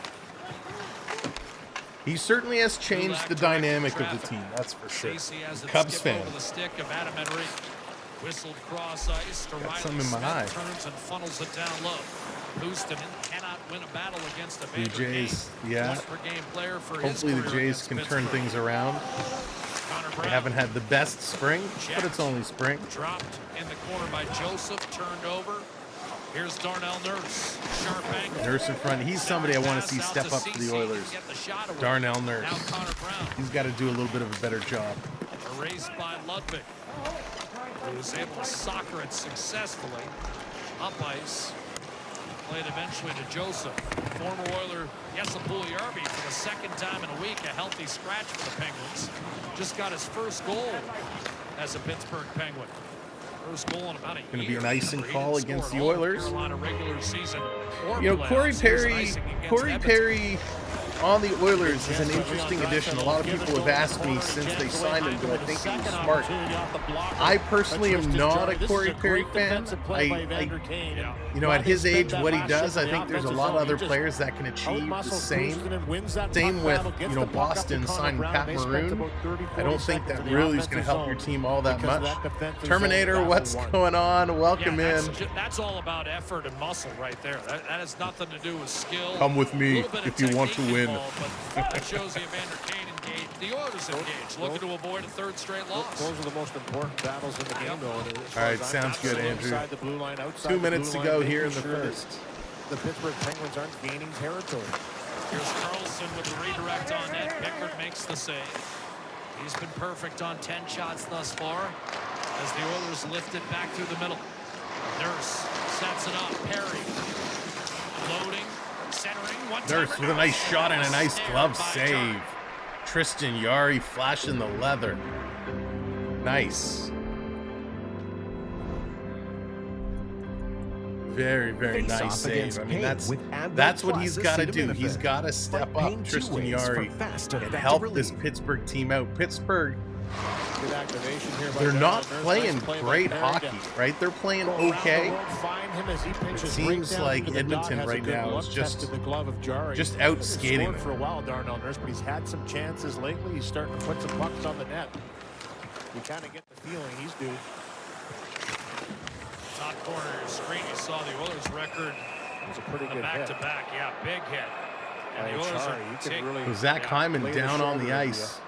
He certainly has changed the dynamic of the team. That's for sure. Cubs fan. Over the stick of Adam Henry. Whistled cross ice to Got Riley some in my eye. Turns and funnels it down low. Pustonen cannot win a battle against a Vander Jays, Kane. yeah. Point per game player for Hopefully his the career Jays can against turn Pittsburgh. things around. They haven't had the best spring, but it's only spring. Dropped in the corner by Joseph, turned over. Here's Darnell Nurse. Sharp angle. Nurse in front. He's somebody I want to see step up for the Oilers. Darnell Nurse. He's got to do a little bit of a better job. Erased by Ludwig, who was able to soccer it successfully. Up ice. Played eventually to Joseph. Former Oiler Jesse Puljujärvi for the second time in a week. A healthy scratch for the Penguins. Just got his first goal as a Pittsburgh Penguin. First goal in about a year. Going to be an icing call against the Oilers. Regular season You know, Corey Perry on the Oilers is an interesting addition. A lot of people have asked me since they signed him, do I think he's smart? I personally am not a Corey Perry fan. You know, at his age, what he does, I think there's a lot of other players that can achieve the same. Same with, you know, Boston signing Pat Maroon. I don't think that really is going to help your team all that much. Terminator, what's going on? Welcome in. That's all about effort and muscle right there. That has nothing to do with skill. Come with me if you want to win. But that shows you Evander Kane engaged. The Oilers engaged, looking to avoid a third straight loss. Those are the most important battles in the game, though. All right, sounds good, Andrew. 2 minutes to go here in the first. The Pittsburgh Penguins aren't gaining territory. Here's Carlson with the redirect on net. Pickard makes the save. He's been perfect on 10 shots thus far as the Oilers lift it back through the middle. Nurse sets it up. Perry loading. Nurse with a nice shot and a nice glove save. Tristan Jarry flashing the leather. Nice. Very, very nice save. I mean, that's what he's got to do. He's got to step up, Tristan Jarry, and help this Pittsburgh team out. Pittsburgh, they're not playing great hockey, right? They're playing okay. It seems like Edmonton right now is just out skating for a while, Darnell Nurse, but he's had some chances lately. He's starting to put some pucks on the net. You kind of get the feeling he's due. Top corner of your screen, you saw the Oilers record. It was a pretty good back-to-back, yeah, big hit. And the Oilers are so Zach Hyman down on the ice.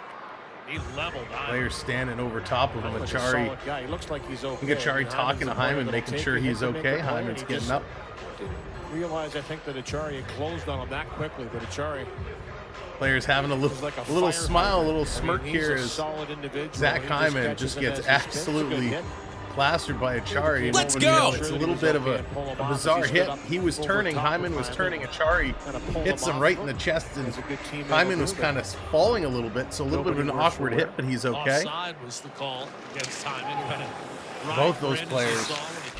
He leveled Players standing over top of him. Achari. He looks like he's okay. Achari talking to Hyman, making sure he's okay. Hyman's getting up. Realize, I think that Achari had closed on him that quickly, but Achari. Players having a little smile, a little smirk here as Zach Hyman just gets absolutely plastered by Achari. Let's go! It's a little bit of a bizarre hit. He was turning, Hyman was turning, Achari hits him right in the chest, and Hyman was kind of falling a little bit, so a little bit of an awkward hit, but he's okay. Offside was the call against Hyman. Both those players,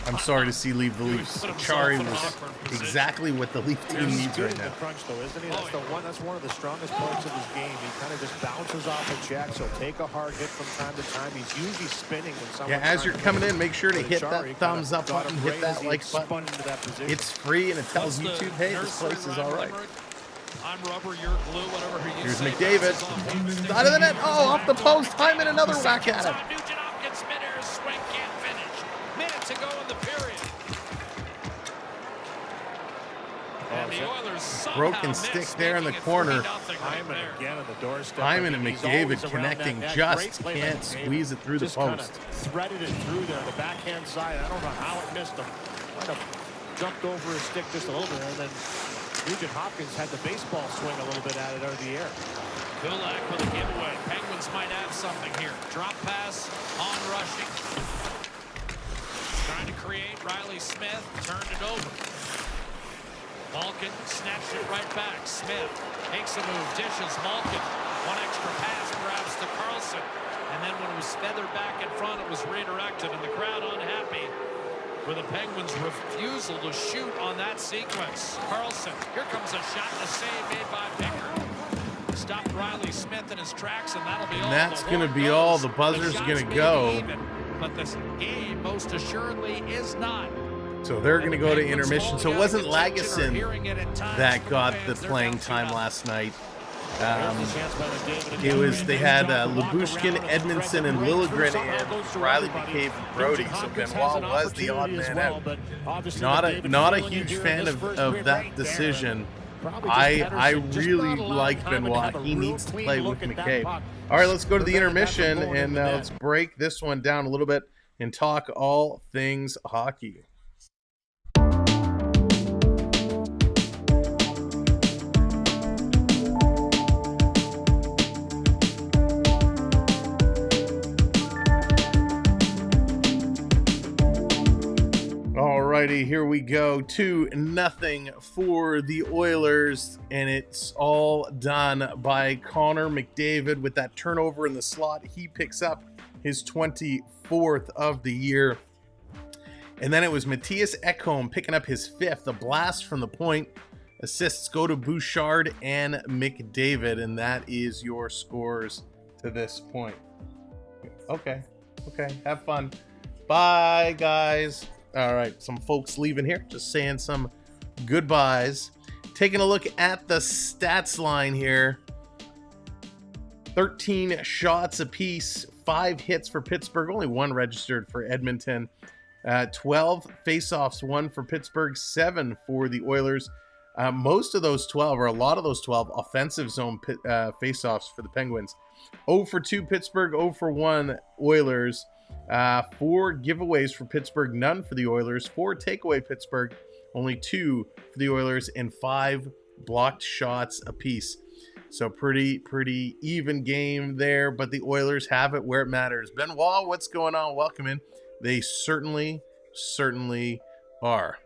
I'm sorry to see leave the Leafs. Achari was exactly what the Leaf team needs right now. That's one of the strongest parts of his game. He kind of just bounces off a check, so take a hard hit from time to time. He's usually spinning when someone. Yeah, as you're coming in, make sure to hit that thumbs up button, hit that like button. It's free and it tells YouTube, hey, this place is all right. I'm rubber, you're glue, whatever you Here's say. McDavid. Side of the net. Oh, off the post. Hyman another whack at him. Nugent Hopkins mid-air swing, can't finish. Minute to go in the period. And the Oilers broken stick there in the corner. Hyman again on the doorstep. Hyman and McDavid connecting, just can't squeeze it through the post. Threaded it through there, the backhand side. I don't know how it missed him. Might have jumped over his stick just a little bit, and then Nugent Hopkins had the baseball swing a little bit at it out of the air. Kulak with a giveaway. Penguins might have something here. Drop pass on rushing. Trying to create. Riley Smith turned it over. Malkin snatched it right back. Smith takes a move, dishes Malkin. One extra pass perhaps to Carlson. And then when it was feathered back in front, it was redirected, and the crowd unhappy with the Penguins' refusal to shoot on that sequence. Carlson, here comes a shot and a save made by Pickard. Stopped Riley Smith in his tracks, and that'll be all. And that's going to be all. The buzzer's going to go. Even, but this game most assuredly is not. So they're going to go to intermission. So it wasn't Lagesson that got the playing time last night. It was, they had Lyubushkin, Edmondson, and Liljegren, and Riley McCabe and Brody. So Benoit was the odd man out. Not a huge fan of that decision. I really like Benoit. He needs to play with McCabe. All right, let's go to the intermission, and let's break this one down a little bit and talk all things hockey. righty, here we go. 2-0 for the Oilers, and it's all done by Connor McDavid with that turnover in the slot. He picks up his 24th of the year. And then it was Mattias Ekholm picking up his 5th, a blast from the point. Assists go to Bouchard and McDavid, and that is your scores to this point. Okay, have fun. Bye, guys. All right, some folks leaving here, just saying some goodbyes. Taking a look at the stats line here. 13 shots apiece, 5 hits for Pittsburgh, only 1 registered for Edmonton. 12 faceoffs, 1 for Pittsburgh, 7 for the Oilers. Most of those 12, or a lot of those 12, offensive zone faceoffs for the Penguins. 0 for 2 Pittsburgh, 0 for 1 Oilers. 4 giveaways for Pittsburgh, none for the Oilers. 4 takeaway Pittsburgh, only 2 for the Oilers, and 5 blocked shots apiece. So pretty even game there, but the Oilers have it where it matters. Benoit, what's going on? Welcome in. They certainly are.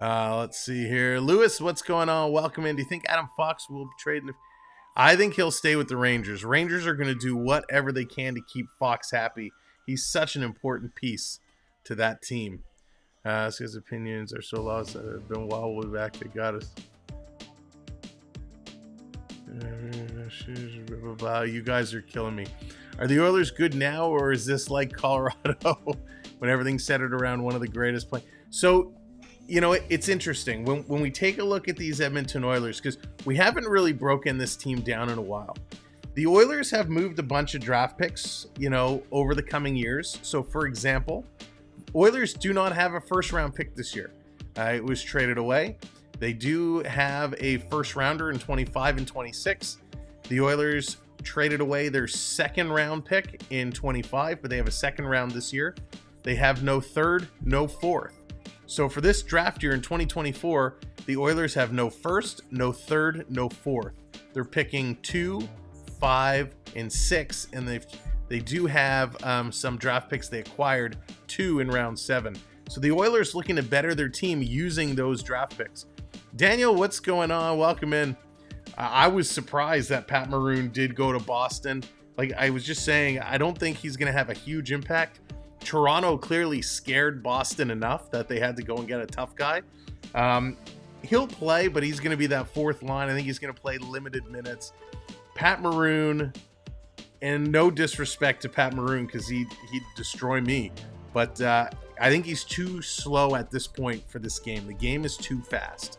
Let's see here. Lewis, what's going on? Welcome in. Do you think Adam Fox will be trading? I think he'll stay with the Rangers. Rangers are going to do whatever they can to keep Fox happy. He's such an important piece to that team. His opinions are so lost that have been well way back. They got us. You guys are killing me. Are the Oilers good now, or is this like Colorado when everything's centered around one of the greatest players? So, you know, it's interesting when we take a look at these Edmonton Oilers, because we haven't really broken this team down in a while. The Oilers have moved a bunch of draft picks, you know, over the coming years. So, for example, Oilers do not have a first-round pick this year. It was traded away. They do have a first-rounder in 25 and 26. The Oilers traded away their second-round pick in 25, but they have a second round this year. They have no third, no fourth. So for this draft year in 2024, the Oilers have no first, no third, no fourth. They're picking 2, 5, and 6, and they do have some draft picks they acquired, 2 in round 7. So the Oilers looking to better their team using those draft picks. Daniel, what's going on? Welcome in. I was surprised that Pat Maroon did go to Boston. Like I was just saying, I don't think he's going to have a huge impact. Toronto clearly scared Boston enough that they had to go and get a tough guy. He'll play, but he's going to be that fourth line. I think he's going to play limited minutes. Pat Maroon, and no disrespect to Pat Maroon because he'd destroy me, but I think he's too slow at this point for this game. The game is too fast.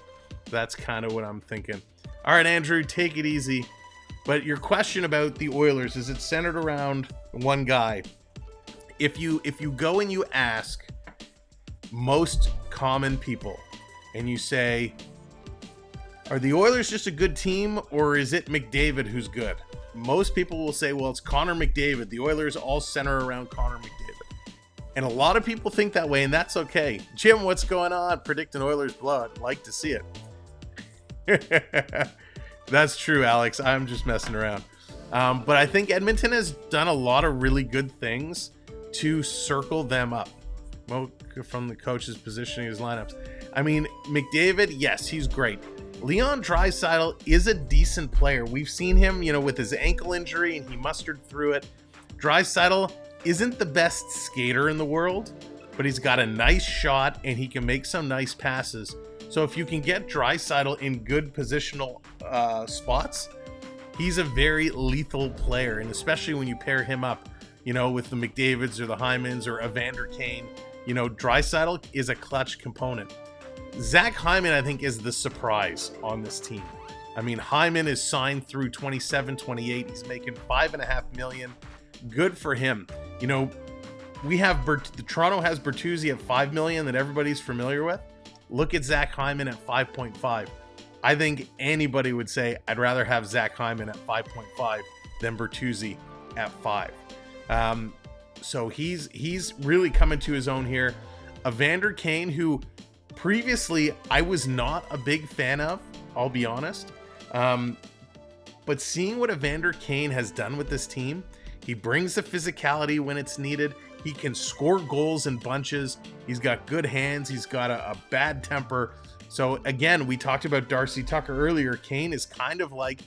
That's kind of what I'm thinking. All right, Andrew, take it easy. But your question about the Oilers, is it centered around one guy? If you go and you ask most common people and you say, are the Oilers just a good team, or is it McDavid who's good? Most people will say, well, it's Connor McDavid. The Oilers all center around Connor McDavid. And a lot of people think that way, and that's okay. Jim, what's going on? Predicting Oilers blood. Like to see it. That's true, Alex. I'm just messing around. But I think Edmonton has done a lot of really good things to circle them up. Well, from the coach's positioning his lineups. I mean, McDavid, yes, he's great. Leon Draisaitl is a decent player. We've seen him, with his ankle injury, and he mustered through it. Draisaitl isn't the best skater in the world, but he's got a nice shot, and he can make some nice passes. So if you can get Draisaitl in good positional spots, he's a very lethal player, and especially when you pair him up, with the McDavids or the Hymans or Evander Kane, Draisaitl is a clutch component. Zach Hyman, I think, is the surprise on this team. I mean, Hyman is signed through 27-28. He's making $5.5 million. Good for him. We have Toronto has Bertuzzi at $5 million that everybody's familiar with. Look at Zach Hyman at 5.5. I think anybody would say I'd rather have Zach Hyman at 5.5 than Bertuzzi at 5. So he's really coming to his own here. Evander Kane, who previously I was not a big fan of, I'll be honest. But seeing what Evander Kane has done with this team, he brings the physicality when it's needed. He can score goals in bunches. He's got good hands. He's got a bad temper. So again, we talked about Darcy Tucker earlier. Kane is kind of like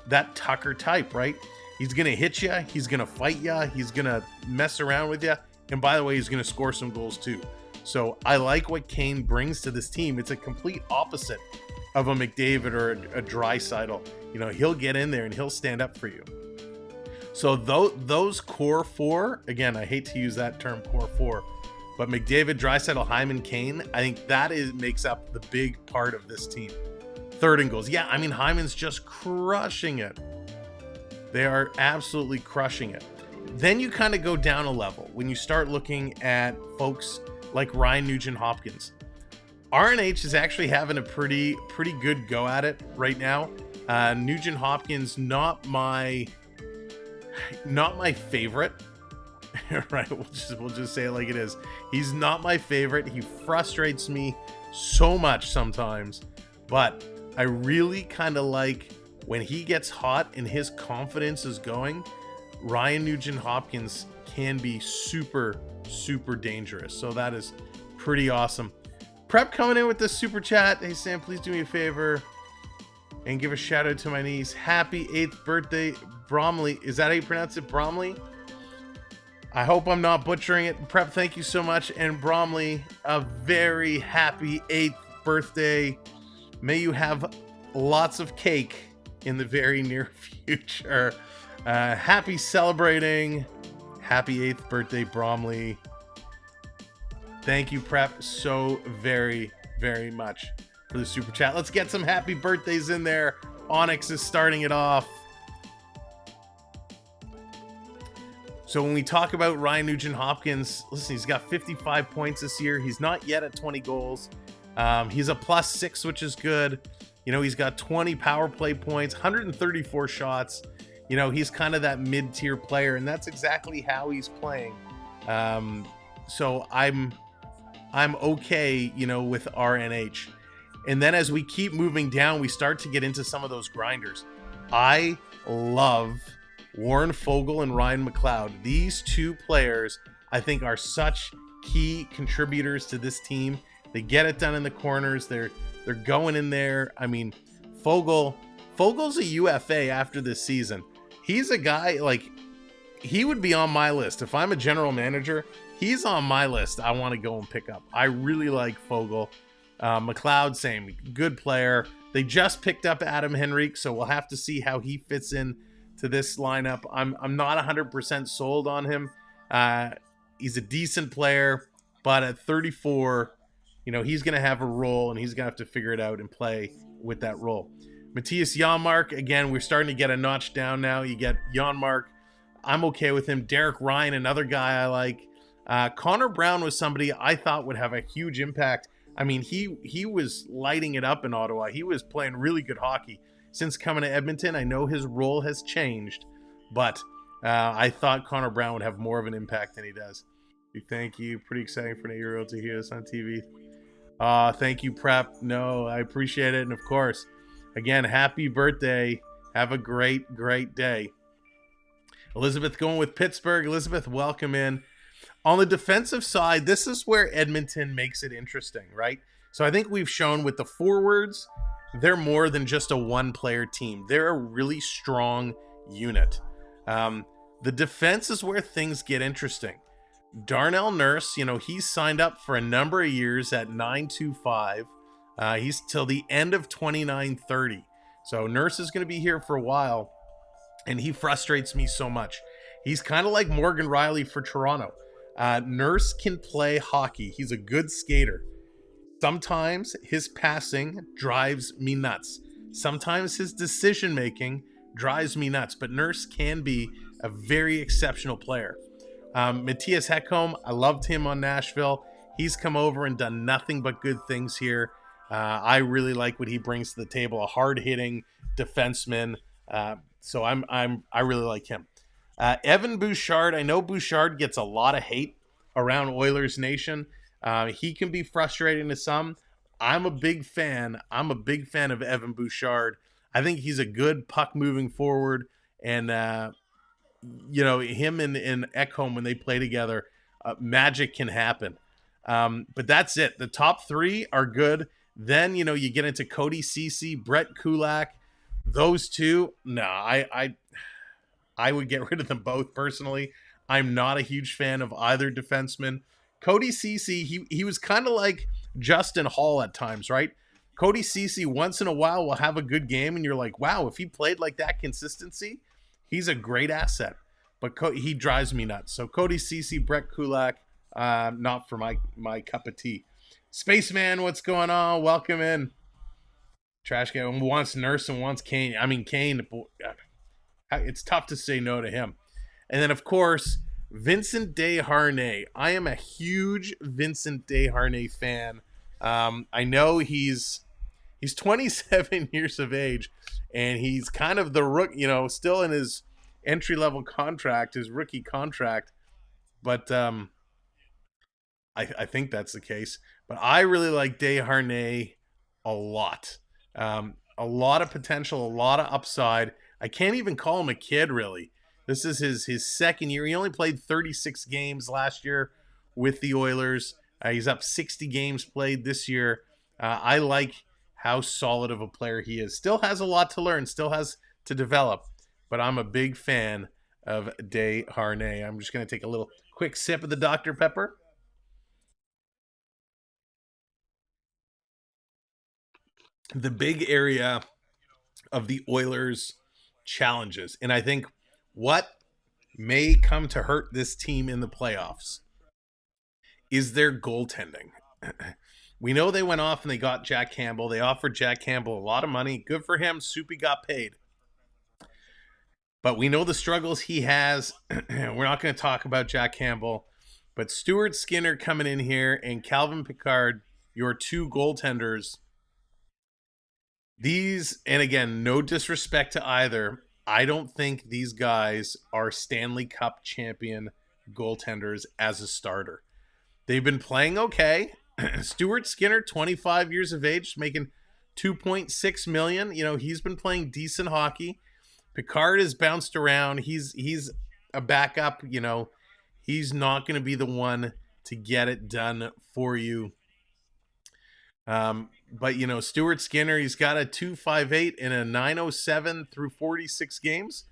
that Tucker type, right? He's going to hit you. He's going to fight you. He's going to mess around with you. And by the way, he's going to score some goals too. So I like what Kane brings to this team. It's a complete opposite of a McDavid or a Draisaitl. You know, he'll get in there and he'll stand up for you. So those core four, again, I hate to use that term, core four, but McDavid, Draisaitl, Hyman, Kane, I think that makes up the big part of this team. Third in goals. Yeah, I mean, Hyman's just crushing it. They are absolutely crushing it. Then you kind of go down a level when you start looking at folks like Ryan Nugent-Hopkins. RNH is actually having a pretty good go at it right now. Nugent-Hopkins, not my favorite. Right, we'll just say it like it is. He's not my favorite. He frustrates me so much sometimes, but I really kind of like when he gets hot and his confidence is going. Ryan Nugent-Hopkins can be super dangerous. So that is pretty awesome. Prep coming in with the super chat. Hey Sam, please do me a favor and give a shout out to my niece. Happy 8th birthday, Bromley. Is that how you pronounce it, Bromley? I hope I'm not butchering it. Prep, thank you so much. And Bromley, a very happy 8th birthday. May you have lots of cake in the very near future. Happy celebrating. Happy 8th birthday, Bromley. Thank you, Prep, so very much for the super chat. Let's get some happy birthdays in there. Onyx is starting it off. So when we talk about Ryan Nugent-Hopkins, listen, he's got 55 points this year. He's not yet at 20 goals. He's a +6, which is good. You know, he's got 20 power play points, 134 shots. You know, he's kind of that mid-tier player, and that's exactly how he's playing. So I'm okay, you know, with RNH. And then as we keep moving down, we start to get into some of those grinders. I love Warren Foegele and Ryan McLeod. These two players, I think, are such key contributors to this team. They get it done in the corners. They're going in there. I mean, Fogel's a UFA after this season. He's a guy, like, he would be on my list. If I'm a general manager, he's on my list. I want to go and pick up. I really like Foegele. McLeod, same. Good player. They just picked up Adam Henrique, so we'll have to see how he fits in to this lineup. I'm not 100% sold on him. He's a decent player, but at 34, you know, he's going to have a role, and he's going to have to figure it out and play with that role. Matthias Janmark, again, we're starting to get a notch down now. You get Janmark. I'm okay with him. Derek Ryan, another guy I like. Connor Brown was somebody I thought would have a huge impact. I mean, he was lighting it up in Ottawa. He was playing really good hockey. Since coming to Edmonton, I know his role has changed, but I thought Connor Brown would have more of an impact than he does. Thank you. Pretty exciting for an 8-year-old to hear this on TV. Thank you, Prep. No, I appreciate it. And of course, again, happy birthday. Have a great day. Elizabeth going with Pittsburgh. Elizabeth, welcome in. On the defensive side, this is where Edmonton makes it interesting, right? So I think we've shown with the forwards, they're more than just a one-player team. They're a really strong unit. The defense is where things get interesting. Darnell Nurse, you know, he's signed up for a number of years at 9.25. He's till the end of 29.30. So Nurse is going to be here for a while, and he frustrates me so much. He's kind of like Morgan Rielly for Toronto. Nurse can play hockey. He's a good skater. Sometimes his passing drives me nuts. Sometimes his decision-making drives me nuts. But Nurse can be a very exceptional player. Matthias Ekholm, I loved him on Nashville. He's come over and done nothing but good things here. I really like what he brings to the table. A hard-hitting defenseman. So I really like him. Evan Bouchard, I know Bouchard gets a lot of hate around Oilers Nation. He can be frustrating to some. I'm a big fan of Evan Bouchard. I think he's a good puck moving forward, and you know, him and Ekholm, when they play together, magic can happen. But that's it. The top three are good. Then, you get into Cody Ceci, Brett Kulak. Those two, no, I would get rid of them both personally. I'm not a huge fan of either defenseman. Cody Ceci, he was kind of like Justin Hall at times, right? Cody Ceci once in a while will have a good game, and you're like, wow, if he played like that consistency, he's a great asset. But he drives me nuts. So Cody Ceci, Brett Kulak, not for my cup of tea. Spaceman, what's going on? Welcome in. Trash can wants Nurse and wants Kane. I mean, Kane, it's tough to say no to him. And then, of course, Vincent Desharnais. I am a huge Vincent Desharnais fan. I know he's 27 years of age, and he's kind of the rook, still in his entry-level contract, his rookie contract. But I think that's the case. But I really like Desharnais a lot. A lot of potential, a lot of upside. I can't even call him a kid, really. This is his second year. He only played 36 games last year with the Oilers. He's up 60 games played this year. I like how solid of a player he is. Still has a lot to learn, still has to develop, but I'm a big fan of Desharnais. I'm just going to take a little quick sip of the Dr. Pepper. The big area of the Oilers' challenges, and I think what may come to hurt this team in the playoffs is their goaltending. We know they went off and they got Jack Campbell. They offered Jack Campbell a lot of money. Good for him. Soupy got paid. But we know the struggles he has. We're not going to talk about Jack Campbell. But Stuart Skinner coming in here and Calvin Pickard, your two goaltenders. These, and again, no disrespect to either, I don't think these guys are Stanley Cup champion goaltenders as a starter. They've been playing okay. Stuart Skinner, 25 years of age, making $2.6 million. He's been playing decent hockey. Pickard has bounced around. He's a backup. He's not going to be the one to get it done for you. But Stuart Skinner, he's got a 2.58 and a 9.07 through 46 games.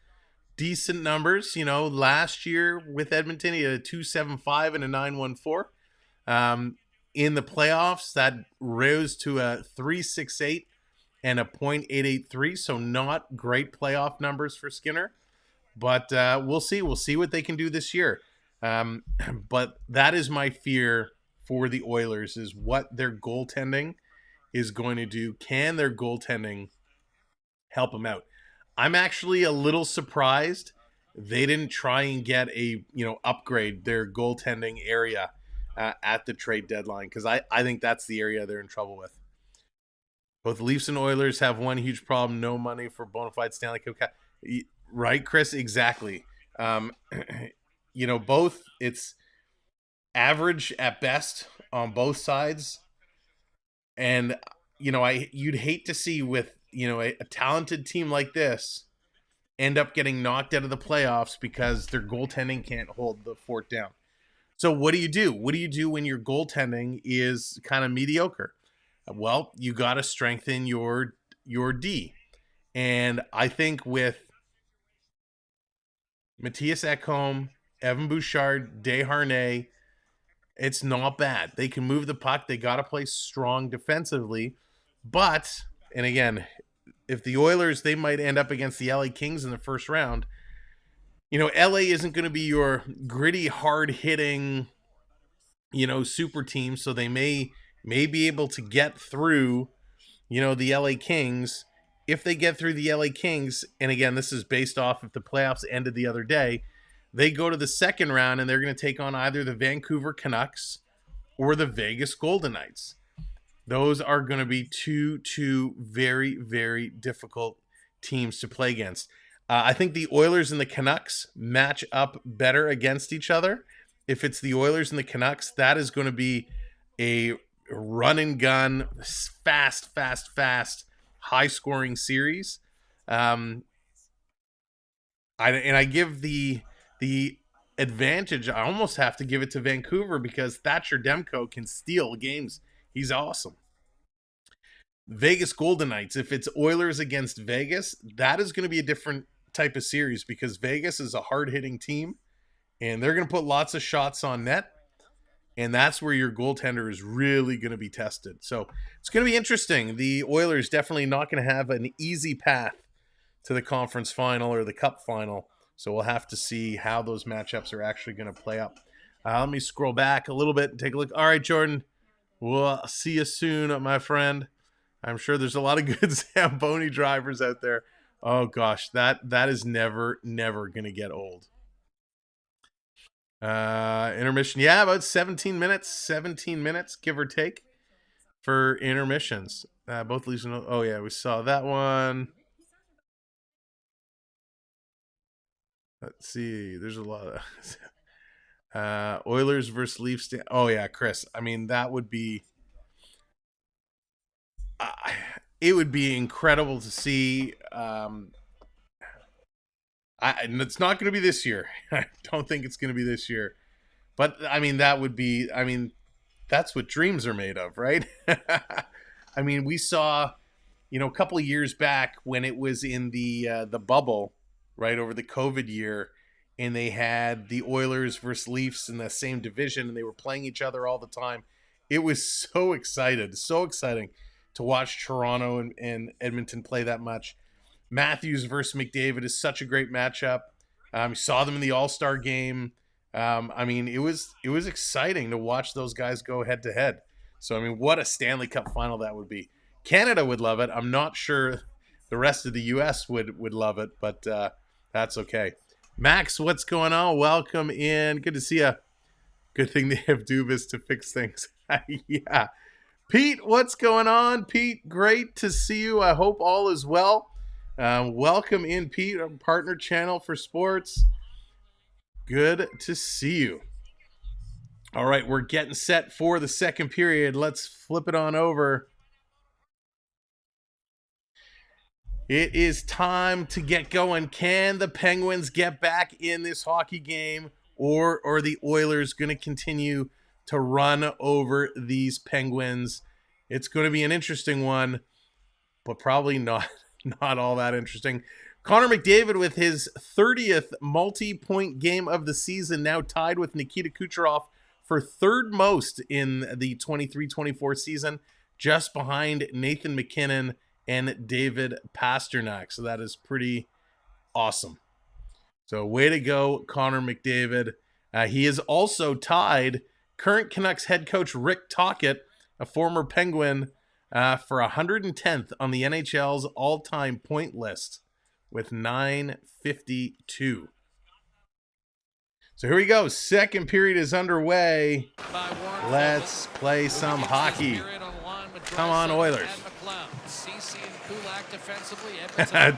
Decent numbers. Last year with Edmonton, he had a 2.75 and a 9.14. In the playoffs, that rose to a 3.68 and a .883. So not great playoff numbers for Skinner. But we'll see. We'll see what they can do this year. But that is my fear for the Oilers, is what their goaltending is going to do. Can their goaltending help them out? I'm actually a little surprised they didn't try and get upgrade their goaltending area at the trade deadline, because I think that's the area they're in trouble with. Both Leafs and Oilers have one huge problem: no money for bona fide Stanley Cup. Right, Chris? Exactly. Both, it's average at best on both sides. And, you'd hate to see with, a talented team like this end up getting knocked out of the playoffs because their goaltending can't hold the fort down. So what do you do? What do you do when your goaltending is kind of mediocre? Well, you got to strengthen your D. And I think with Matthias Ekholm, Evan Bouchard, Desharnais, it's not bad. They can move the puck. They got to play strong defensively. But, and again, if the Oilers, they might end up against the LA Kings in the first round. LA isn't going to be your gritty, hard-hitting, super team. So they may be able to get through, the LA Kings. If they get through the LA Kings, and again, this is based off if the playoffs ended the other day, they go to the second round and they're going to take on either the Vancouver Canucks or the Vegas Golden Knights. Those are going to be two very, very difficult teams to play against. I think the Oilers and the Canucks match up better against each other. If it's the Oilers and the Canucks, that is going to be a run and gun, fast, high-scoring series. I give the advantage, I almost have to give it to Vancouver because Thatcher Demko can steal games. He's awesome. Vegas Golden Knights, if it's Oilers against Vegas, that is going to be a different type of series because Vegas is a hard-hitting team, and they're going to put lots of shots on net, and that's where your goaltender is really going to be tested. So it's going to be interesting. The Oilers definitely not going to have an easy path to the conference final or the cup final, so we'll have to see how those matchups are actually going to play up. Let me scroll back a little bit and take a look. All right, Jordan, we'll see you soon, my friend. I'm sure there's a lot of good Zamboni drivers out there. Oh, gosh, that is never going to get old. Intermission, yeah, about 17 minutes, give or take, for intermissions. Both leaves. Oh, yeah, we saw that one. Let's see. There's a lot of Oilers versus Leafs. Oh, yeah, Chris. I mean, that would be... it would be incredible to see. It's not going to be this year. I don't think it's going to be this year. But, I mean, that would be... I mean, that's what dreams are made of, right? I mean, we saw, a couple of years back when it was in the bubble, right, over the COVID year, and they had the Oilers versus Leafs in the same division, and they were playing each other all the time. It was so exciting to watch Toronto and Edmonton play that much. Matthews versus McDavid is such a great matchup. You saw them in the All-Star game. I mean, it was exciting to watch those guys go head to head. So, I mean, what a Stanley Cup final that would be. Canada would love it. I'm not sure the rest of the U.S. would love it, but that's okay. Max, what's going on? Welcome in. Good to see you. Good thing they have Dubas to fix things. Yeah. Pete, what's going on? Pete, great to see you. I hope all is well. Welcome in, Pete, our partner channel for sports. Good to see you. All right, we're getting set for the second period. Let's flip it on over. It is time to get going. Can the Penguins get back in this hockey game, or are the Oilers going to continue to run over these Penguins? It's going to be an interesting one, but probably not all that interesting. Connor McDavid with his 30th multi-point game of the season, now tied with Nikita Kucherov for third most in the 23-24 season, just behind Nathan McKinnon and David Pasternak. So that is pretty awesome. So way to go, Connor McDavid. He is also tied current Canucks head coach Rick Tocchet, a former Penguin, for 110th on the NHL's all-time point list with 952. So here we go. Second period is underway. Let's play some hockey. Come on, Oilers.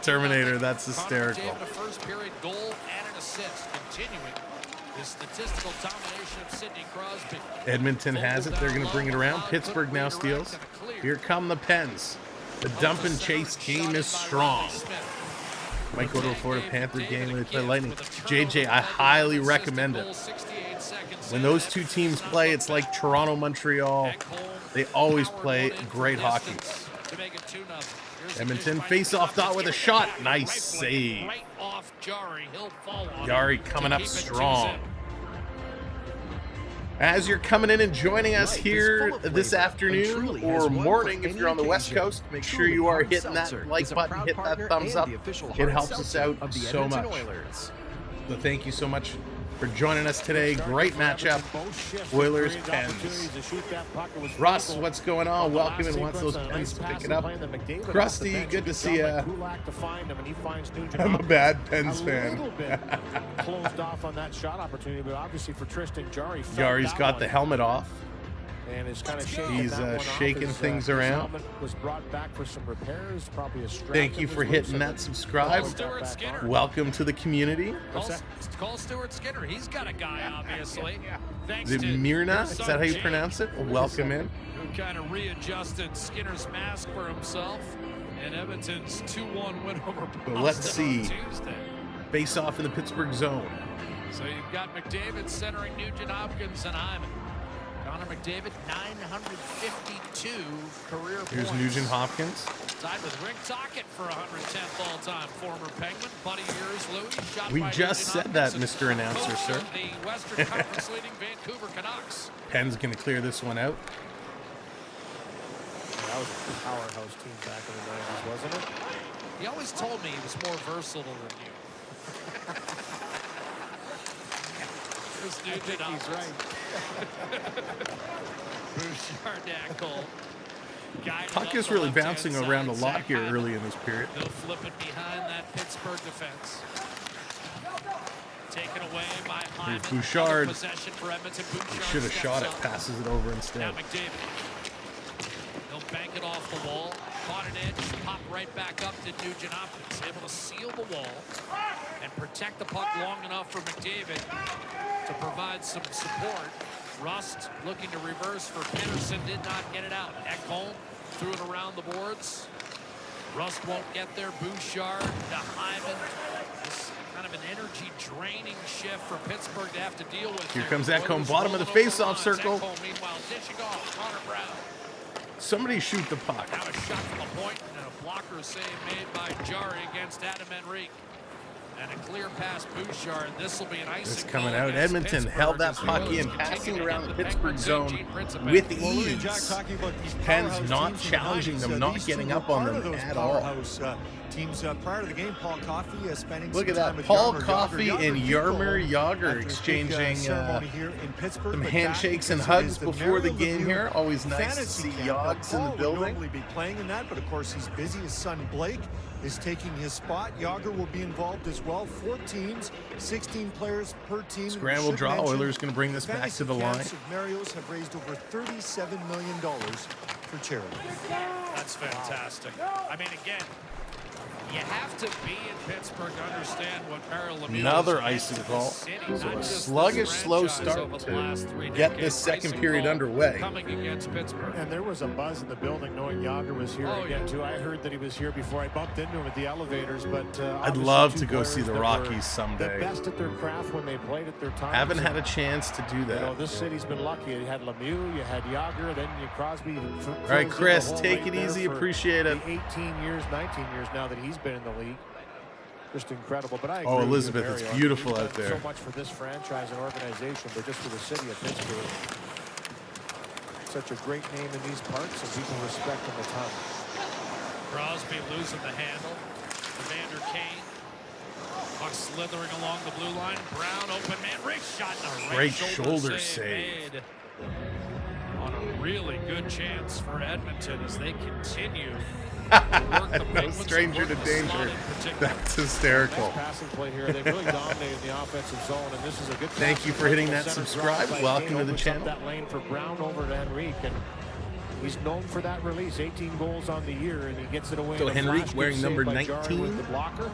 Terminator, that's hysterical. First period goal and an assist, continuing the statistical domination of Sidney Crosby. Edmonton has it. They're going to bring it around. Pittsburgh now steals. Here come the Pens. The dump and chase game is strong. Might go to a Florida Panther game when they play Lightning. JJ, I highly recommend it. When those two teams play, it's like Toronto, Montreal. They always play great hockey. Edmonton face-off dot with a shot. Nice save. Yari coming up strong. As you're coming in and joining us here this afternoon or morning, if you're on the West Coast, make sure you are hitting that like button, hit that thumbs up. It helps us out so much. So thank you so much for joining us today. Great matchup. Oilers, Pens. Russ, what's going on? Welcome and wants those Pens to pick it up. Crusty, good to see you. I'm a bad Pens fan. Closed off on that shot opportunity, but obviously for Tristan Jarry. Jarry's got the helmet off. And it's kind of he's shaking things around. Was brought back for some repairs, probably a thank you for hitting that subscribe. Welcome to the community. Call Stuart Skinner. He's got a guy, obviously. Is it Myrna? Is that how you pronounce it? Welcome in. Who kind of readjusted Skinner's mask for himself in Edmonton's 2-1 win over Boston. Let's see. On Tuesday. Face off in the Pittsburgh zone. So you've got McDavid centering Nugent Hopkins and Hyman. Connor McDavid, 952 career points. Here's Nugent Hopkins. Tied with Rick Tocchet for 110th all-time. Former Penguin, Buddy Ears, Louis. Shot We by just Nugent said that, Hopkins, Mr. Announcer, coach sir. of the Western Conference leading Vancouver Canucks. Penn's going to clear this one out. That was a powerhouse team back in the 90s, wasn't it? He always told me he was more versatile than you. Here's Nugent Hopkins. He's right. Bouchard tackle. Puck is really bouncing around a lot here early in this period. They'll flip it behind that Pittsburgh defense. Taken away by Hyman. Here's Bouchard. Possession for Edmonton. Bouchard Should have shot it. steps up. Passes it over instead. Now McDavid. He'll bank it off the wall. Caught an edge. Pop right back up to Nugent Hopkins. Able to seal the wall and protect the puck long enough for McDavid to provide some support. Rust looking to reverse for Peterson, did not get it out. Ecamm threw it around the boards. Rust won't get there. Bouchard to Hyman. This kind of an energy draining shift for Pittsburgh to have to deal with. Here comes Ecamm, bottom of the face-off circle. Ecamm, meanwhile, dishing off Connor Brown. Somebody shoot the puck. Now a shot from the point and a blocker save made by Jari against Adam Henrique. And a clear pass Bouchard. This will be an icing. It's coming goal out. against Edmonton Pittsburgh held that as the puck Oilers in, continue passing to around hit the the Pittsburgh Penguins' zone 18 principal. with Well, Louis and Jack ease. talking about these Penn's powerhouse not teams in the challenging 90s. them, not These getting two up were on part them of those at all. powerhouse teams. Prior to the game, Paul Coffey spending Look some at that. time with Paul Jaromir Coffey Jagr. and Jagr did go Jaromir home Jagr after his big, exchanging ceremony here in Pittsburgh, some but handshakes and that hugs is the before the Mario game Lemieux here. Always nice to fantasy see camp. Now, Yogs in Paul the would building. normally be playing in that, but of course he's busy. His son Blake is taking his spot. Jagr will be involved as well. 4 teams, 16 players per team. Scramble Should draw. mention, Oilers going to bring this back fantasy to the line. camps of Mario's have raised over $37 million for charity. That's fantastic. I mean, again, you have to be in Pittsburgh to understand what Mario Lemieux Another is icing meant to call. the city, So not a just this sluggish, slow franchise start over the to last 3 get decades. this second Icing period call underway. Coming against Pittsburgh. And there was a buzz in the building knowing Jagr was here again, too. I heard that he was here before I bumped into him at the elevators, but I'd love to go see the Rockies someday. The best at their craft when they played at their time. Haven't had a chance to do You know, that. this city's been lucky. You had Lemieux, you had Jagr, then you Crosby. All right, Chris, take it easy. Appreciate it. 18 years, 19 years now that he's been in the league. Just incredible. But I agree Oh, with you, Elizabeth, it's Mario. beautiful He's out done there. So much for this franchise and organization, but just for the city of Pittsburgh. Such a great name in these parts, and people respect him a ton. Crosby losing the handle. Evander Kane. Puck slithering along the blue line. Brown open man. Great shot. And a Great shoulder save. made on a really good chance for Edmonton as they continue to work the No Penguins. stranger and to work the slot danger. in particular. That's hysterical. Nice passing play here. They've really dominated the offensive zone, and this is a good. Thank you for hitting that center subscribe. drive by Welcome Kane, to the opens channel. up that lane for Brown over to Henrique, and he's known for that release. 18 goals on the year, and he gets it away. So in a Henrique flash. Good wearing save number by Jari 19. with the blocker.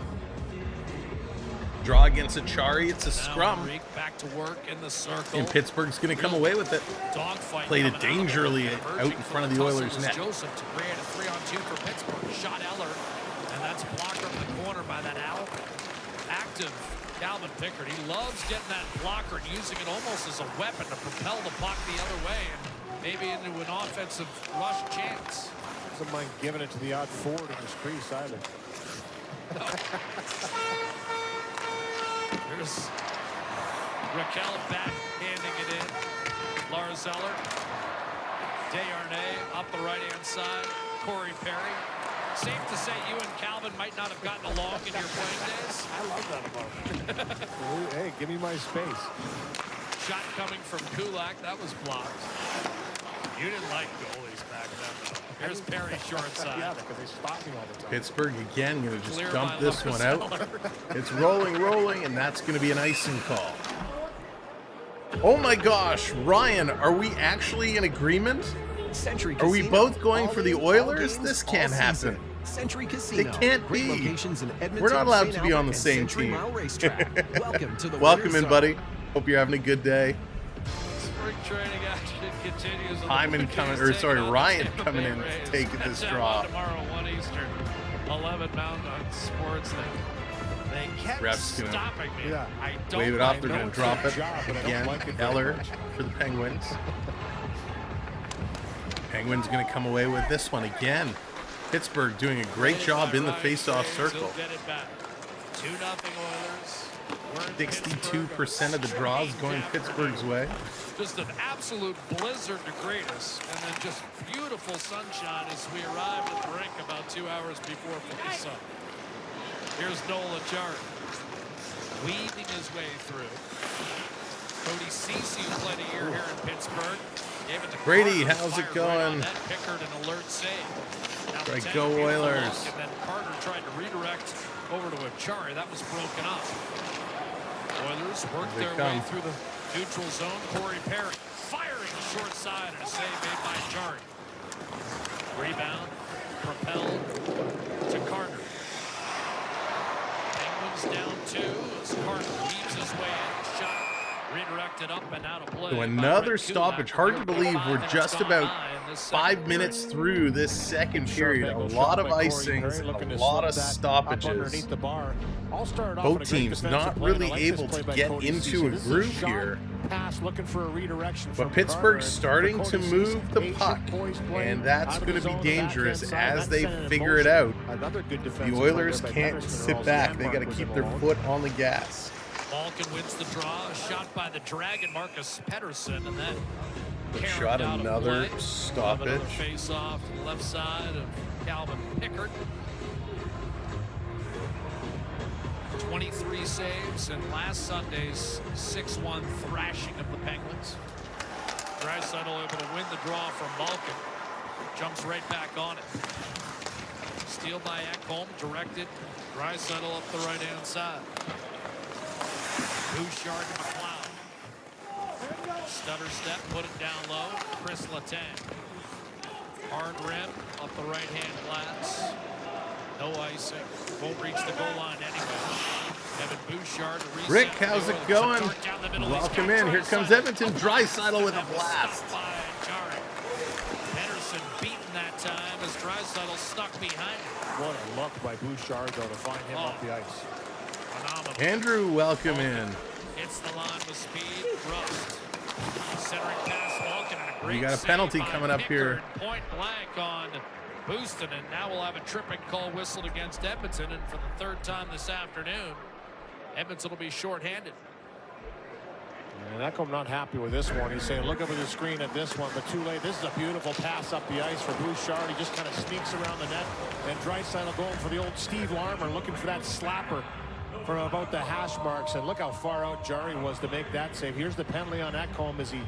Draw against Achari. It's a Now scrum. Henrique back to work in the circle. And Pittsburgh's going to come away with it. Dogfight Played it coming out. dangerously Emerging out in from front of the tussle Oilers' was net. Joseph to create a 3-on-2 for Pittsburgh. Shot Eller, and that's blocked up the corner by that active Calvin Pickard. He loves getting that blocker and using it almost as a weapon to propel the puck the other way and maybe into an offensive rush chance. Doesn't mind giving it to the odd forward in his crease either. Here's Raquel backhanding it in. Lars Eller. Desharnais up the right-hand side. Corey Perry. Safe to say you and Calvin might not have gotten along in your playing days. I love that about him. Hey, give me my space. Shot coming from Kulak. That was blocked. You didn't like goalies back then, though. Here's Perry short side. Yeah, because they stop me all the time. Pittsburgh again going to just Clear dump by this Lars one out. Eller. It's rolling, and that's going to be an icing call. Oh my gosh, Ryan, are we actually in agreement? Century Are we Casino. both going All for the in, all Oilers? games, This all can't season. happen. Century Casino. It can't Great be. locations in Edmonton, We're not allowed St. to be on the Albert, same and Century team. Mile Racetrack. Welcome to the Welcome winner's in, zone. buddy. Hope you're having a good day. Spring training action continues. Hyman coming, or sorry, Ryan coming in to take this draw. Tomorrow, 1 Eastern, 11 Mountain on Sportsnet. They kept Ref's gonna stopping me. Yeah. I don't wave it off. like They're going to it's drop their it job, but I don't again. like it very Eller much. for the Penguins. Penguins going to come away with this one again. Pittsburgh doing a great job in the face-off circle. 2-0 Oilers. We're in 62% of the draws going Pittsburgh's way. Just an absolute blizzard to greet us, and then just beautiful sunshine as we arrived at the rink about 2 hours before face up. Here's Nola Chart weaving his way through. Cody Ceci, who played a year here in Pittsburgh, gave it to Brady, Carter, how's it fired going? Right on that. Pickard an alert save. Now Right, the go 10 feet Oilers. along, and then Carter tried to redirect over to Achari. That was broken up. Oilers worked Here their they way come. through the neutral zone. Corey Perry firing short side and a save made by Achari. Rebound propelled to Carter. Penguins down 2 as Carter weaves his way in. Shot redirected up and out of play. So by another Rick stoppage. Kulak. Hard to believe 5 we're minutes just gone about by in this 5 second minutes period. through this second period. A lot of icings, a lot of stoppages. The bar. I'll start off Both in a great teams defensive not play, and really I like this able play to by get Cody into Ceci. a This is groove shot here. Pass looking for a redirection But from Pittsburgh's Carter, starting and to Cody move Ceci, the patient, puck, poised play, and that's out of going the to be zone, the dangerous backhand side. as That's they sending in figure it motion. out. Another good The defensive Oilers play by can't Pettersson, sit or back. They Janmark got to was keep in their alone. foot on the gas. Malkin wins the draw. A shot by the Dragon, Marcus Pettersson, and then Good carried shot, out of another play. stoppage. Another face-off to the left side of Calvin Pickard. 23 saves in last Sunday's 6-1 thrashing of the Penguins. Draisaitl able to win the draw from Malkin. Jumps right back on it. Steal by Ecamm, directed. Draisaitl up the right-hand side. Bouchard to McLeod. Stutter step, put it down low. Chris Letang. Hard rim up the right-hand glass. No icing. Won't reach the goal line anyway. Evan Bouchard to reset. Rick, how's it going? Welcome in. Here comes Edmonton. Draisaitl with a blast. Henderson beaten that time as Draisaitl stuck behind him. What a look by Bouchard, though, to find him up the ice. Phenomenal. Andrew, welcome in. Hits the line with speed. Rust. Centering pass, Malkin, and a great We got a save penalty by coming up here. Pickard, point blank on Booston, and now we'll have a tripping call whistled against Edmonton, and for the third time this afternoon, Edmonton will be shorthanded. And Ecamm not happy with this one. He's saying, look up at the screen at this one, but too late. This is a beautiful pass up the ice for Bouchard. He just kind of sneaks around the net, and Draisaitl going for the old Steve Larmer, looking for that slapper from about the hash marks, and look how far out Jarry was to make that save. Here's the penalty on Ecamm as he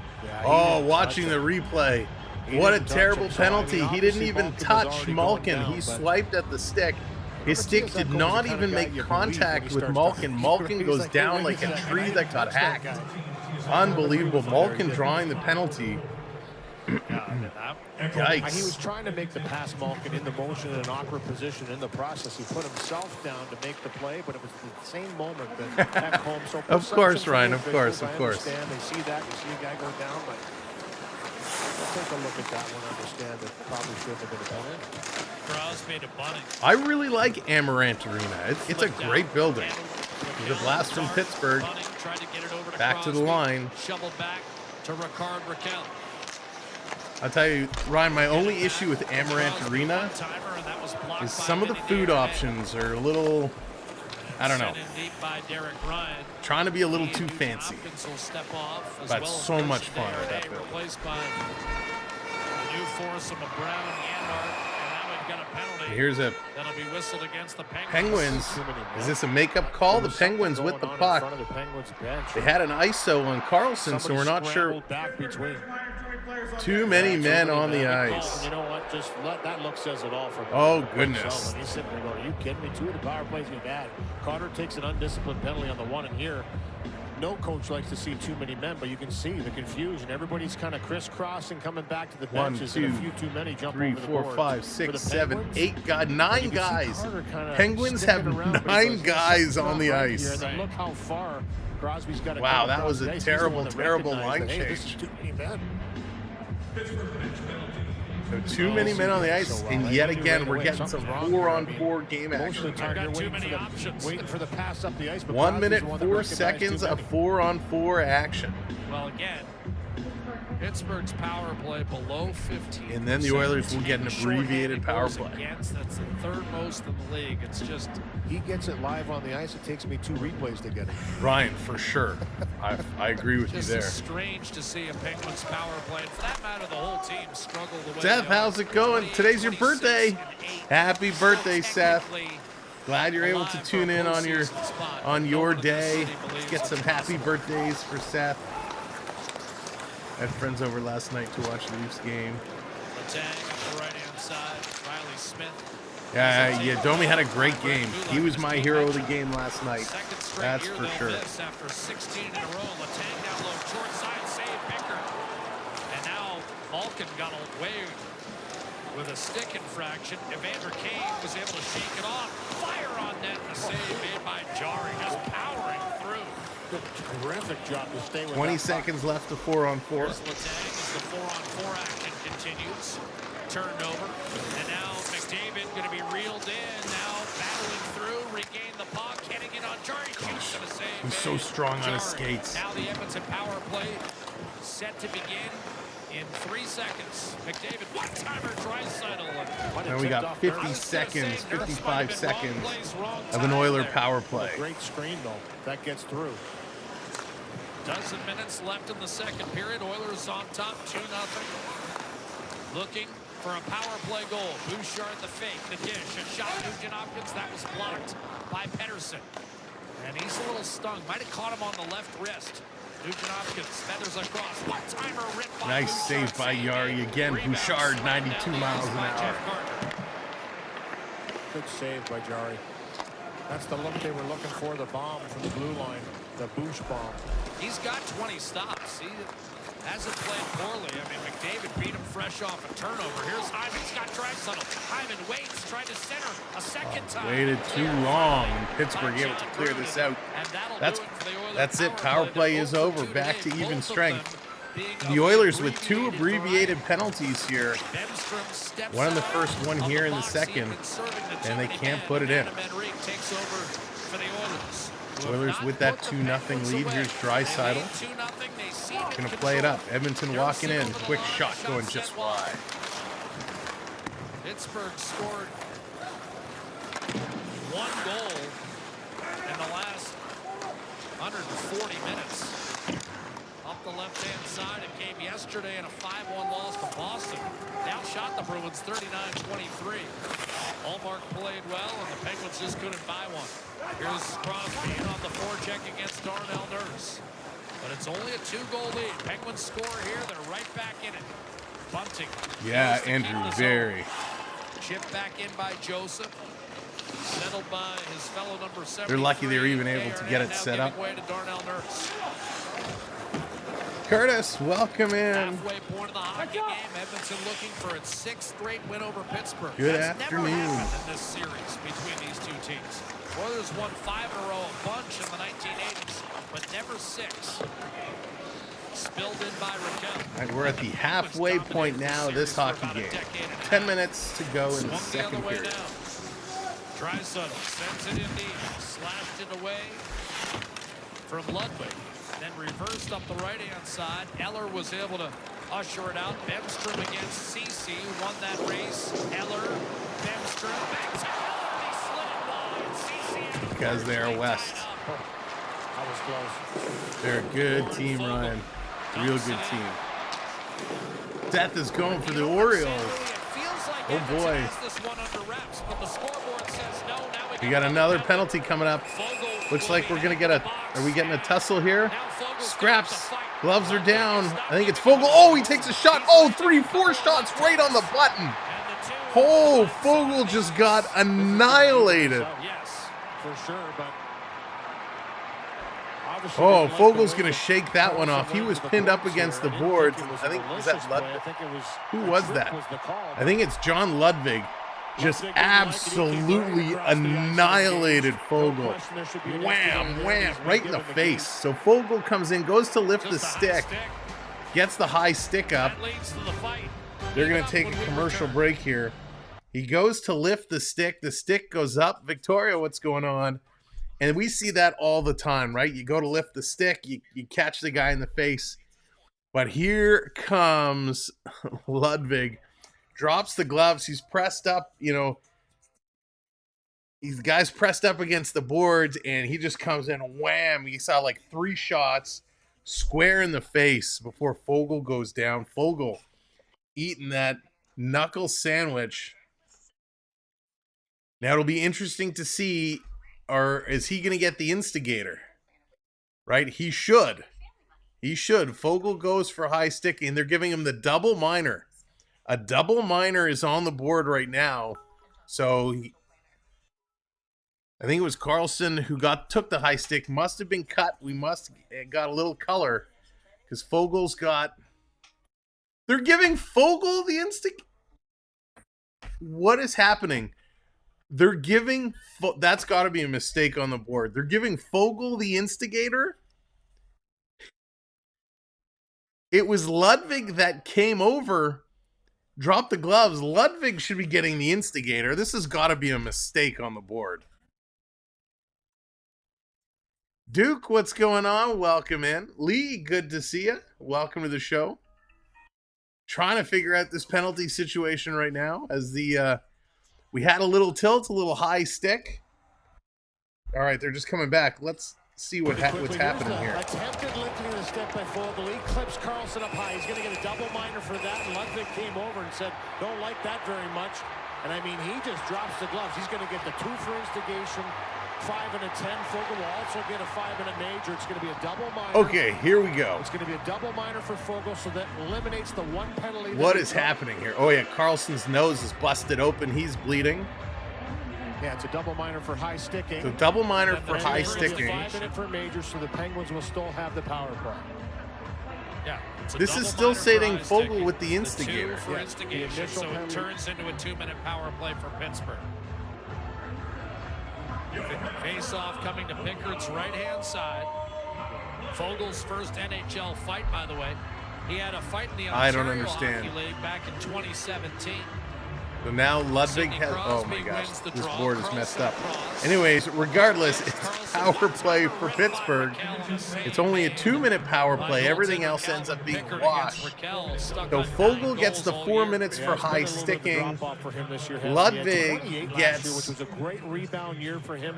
Oh, didn't watching touch the it. replay. He What a didn't touch terrible him, so, I mean, penalty. He didn't obviously even Malkin was touch already going Malkin. down, He but- swiped at the stick. His stick did Eccom's not the kind even of guy make you believe contact when he with starts Malkin. talking. Malkin He's goes like, down "Wait, like a he's that tree guy. that got Touch that hacked. guy." Unbelievable. Malkin drawing the penalty. He was Yikes. trying to make the pass, Malkin, in the motion in an awkward position. In the process, he put himself down to make the play, but it was the same moment that Ecamm. So Of course, perception Ryan, for of the course, officials, of I course. understand. They see that, you see a guy go down, but let's take a look at that one. Understand that probably shouldn't have been a penalty. Crosby to Bunting. I really like Amarant Arena. It's a great building. There's a blast from Pittsburgh. Bunting tried to get it over to Back to the Crosby. line. Shoveled back to Ricard Raquel. I'll tell you, Ryan, my only issue with Amarant Arena is some of the food options are a little, I don't know, trying to be a little too fancy. But so much fun at that building. Replaced by the new foursome of Brown, Yanmark, and now we've got a penalty. Here's a That'll be whistled against the Penguins. Is this a makeup call? The Penguins with the puck. They had an ISO on Carlson, so we're not sure. Back between. Too many men on the ice. You know what? Just let that look says it all for. Oh, Rick goodness. Sullivan. He's sitting there going, "Are you kidding me? 2 of the power plays we've had." Carter takes an undisciplined penalty on the one, and here, no coach likes to see too many men, but you can see the confusion. Everybody's kind of crisscrossing, coming back to the 1, benches, 2, and a few too many jump 3, over the 4, boards. 5, For 6, the 7, Penguins, 8 guys, you 9 can see guys. Carter kinda Penguins have sticking around, but 9 he's like, guys "It's on the not right here." ice. And then look how far Crosby's got to Wow, come that across was a the ice. He's the terrible, one that terrible recognized line that, hey, this change. is too many men. So too many men on the ice, and yet again, we're getting some 4-on-4 game Most of action. the time, you're waiting for the pass up the ice. But 1 minute, Crosby's the one that 4 recognized seconds too of many. 4-on-4 action. Well, again, Pittsburgh's power play below 15. And then the Oilers will get an abbreviated power play. Against, that's the third most in the league. It's just He gets it live on the ice. It takes me 2 replays to get it. Ryan, for sure. I agree with you just there. strange to see a Penguins power play. And for that matter, the whole team struggle the way Seth, they are. how's it going? Today's your 26 birthday. and 8. Happy birthday, So Seth. technically Glad you're able to alive tune for a in on your postseason spot. your Nobody in the day. city Let's believes get some it's happy possible. birthdays for Seth. I had friends over last night to watch the Leafs game. Letang up the right-hand side. Riley Smith. Yeah, Domi had a great game. He was my hero of the game last night. Second straight That's year for they'll sure. miss after 16 in a row. Letang down low, short side, save Picker. And now Malkin got away with a stick infraction. Evander Kane was able to shake it off. Fire on net, and a save made by Jari, just powering through. Terrific job to stay with 20 that puck. seconds left to 4-on-4. Here's Letang as the 4-on-4 action continues. Turned over, and now McDavid going to be reeled in. Now battling through, regain the puck, heading in on Jari. Shoots and a save. He's so made. strong on his Jari. skates. Now the Edmonton power play set to begin in 3 seconds. McDavid, one-timer, Draisaitl. Now we got 50 seconds, 55 seconds of an Oiler power play. Great screen, though. That gets through. Dozen minutes left in the second period. Oilers on top, 2-0. Looking for a power play goal. Bouchard the fake, the dish, a shot. Nugent Hopkins, that was blocked by Pettersson. And he's a little stung. Might have caught him on the left wrist. Nugent Hopkins feathers across. One-timer ripped by Nice Bouchard. save by Yari again. Rebound Bouchard, scored 92 down the miles ice an by hour. Jeff Carter. Good save by Jari. That's the look they were looking for, the bomb from the blue line, the Bouch bomb. He's got 20 stops. He hasn't played poorly. I mean, McDavid beat him fresh off a turnover. Here's Hyman. He's got Draisaitl. Hyman waits, tried to center a second time. Waited too long, and Pittsburgh able to clear this out. That's it. Power play is over. Back to even strength. The Oilers with 2 abbreviated penalties here. One in the first, one here in the second, and they can't put it in. Oilers with that 2-0 lead. Here's Draisaitl. Gonna play it up. Edmonton walking in. Quick shot going just wide. Pittsburgh scored 1 goal in the last 140 minutes. Up the left-hand side, it came yesterday in a 5-1 loss to Boston. They outshot the Bruins 39-23. Hallmark played well, and the Penguins just couldn't buy one. Here's Crosby in on the forecheck against Darnell Nurse. But it's only a 2-goal lead. Penguins score here, they're right back in it. Bunting. Yeah, goes to Andrew, keep the very. zone. Chipped back in by Joseph. Settled by his fellow number 73. They're lucky they were even able to get it Now set giving up. way to Darnell Nurse. Curtis, welcome in. Halfway point of the hockey game. Edmonton looking for its 6th straight win over Pittsburgh. Good That's afternoon. never happened in this series between these two teams. Oilers won 5 in a row, a bunch in the 1980s, but never 6. Spilled in by Raquel. All right, we're at the halfway point now of this hockey game. 10 minutes to go in the Swung the second other way period. down. Draisaitl sends it in deep. Slashed it away from Ludwig. Then reversed up the right-hand side. Eller was able to usher it out. Bemstrom against Cece. Won that race. Eller, Bemstrom, back to Eller. They slid it wide. Cece Because they are West. That was close. They're a good team, Ryan. Real good team. Death is going for the Orioles. Oh, boy. We got another penalty coming up. Looks like we're going to get a... Are we getting a tussle here? Scraps. Gloves are down. I think it's Fogle. Oh, he takes a shot. Oh, 3-4 shots right on the button. Oh, Fogle just got annihilated. Yes, for sure, but Oh, Fogel's going to shake that one off. He was pinned up against the boards. I think, was that Ludwig? Who was that? I think it's John Ludwig. Just absolutely annihilated Fogle. Wham, wham, right in the face. So Fogle comes in, goes to lift the stick, gets the high stick up, That leads to the fight. They're going to take a commercial break here. He goes to lift the stick. The stick goes up. Victoria, what's going on? And we see that all the time, right? You go to lift the stick, you catch the guy in the face. But here comes Ludwig. Drops the gloves. He's pressed up, you know. These guys pressed up against the boards, and he just comes in, wham. You saw like 3 shots square in the face before Fogle goes down. Fogle eating that knuckle sandwich. Now it'll be interesting to see, or is he going to get the instigator? Right? He should. He should. Fogle goes for high sticking. They're giving him the double minor. A double minor is on the board right now. So I think it was Carlson who took the high stick. Must have been cut. We must got a little color because Fogle's got. They're giving Fogle the instig. What is happening? They're giving. That's got to be a mistake on the board. They're giving Fogle the instigator. It was Ludwig that came over, dropped the gloves. Ludwig should be getting the instigator. This has got to be a mistake on the board. Duke, what's going on? Welcome in. Lee, good to see you. Welcome to the show. Trying to figure out this penalty situation right now as we had a little tilt, a little high stick. All right, they're just coming back. Let's see what's happening here. Attempted lifting of the stick by Fogle. He clips Carlson up high. He's going to get a double minor for that. And Ludwig came over and said, don't like that very much. And I mean, he just drops the gloves. He's going to get the 2 for instigation. 5 and a 10. Fogle will also get a 5 and a major. It's going to be a double minor. Okay, here we go. It's going to be a double minor for Fogle, so that eliminates the 1 penalty. What is happening here? Oh, yeah, Carlson's nose is busted open. He's bleeding. Yeah, it's a double minor for high sticking. So double minor for high sticking. 5 minute for major, so the Penguins will still have the power play. Yeah. This is still saying Fogle with the instigator. The 2 for instigation, so it turns into a 2-minute power play for Pittsburgh. Face-off coming to Pinkert's right-hand side. Fogle's first NHL fight, by the way. He had a fight in the Ontario Hockey League back in 2017. So now Ludwig has. Oh my gosh, this board is messed up. Anyways, regardless, it's power play for Pittsburgh. It's only a 2-minute power play. Everything else ends up being washed. So Fogle gets the 4 minutes for high sticking. Ludwig gets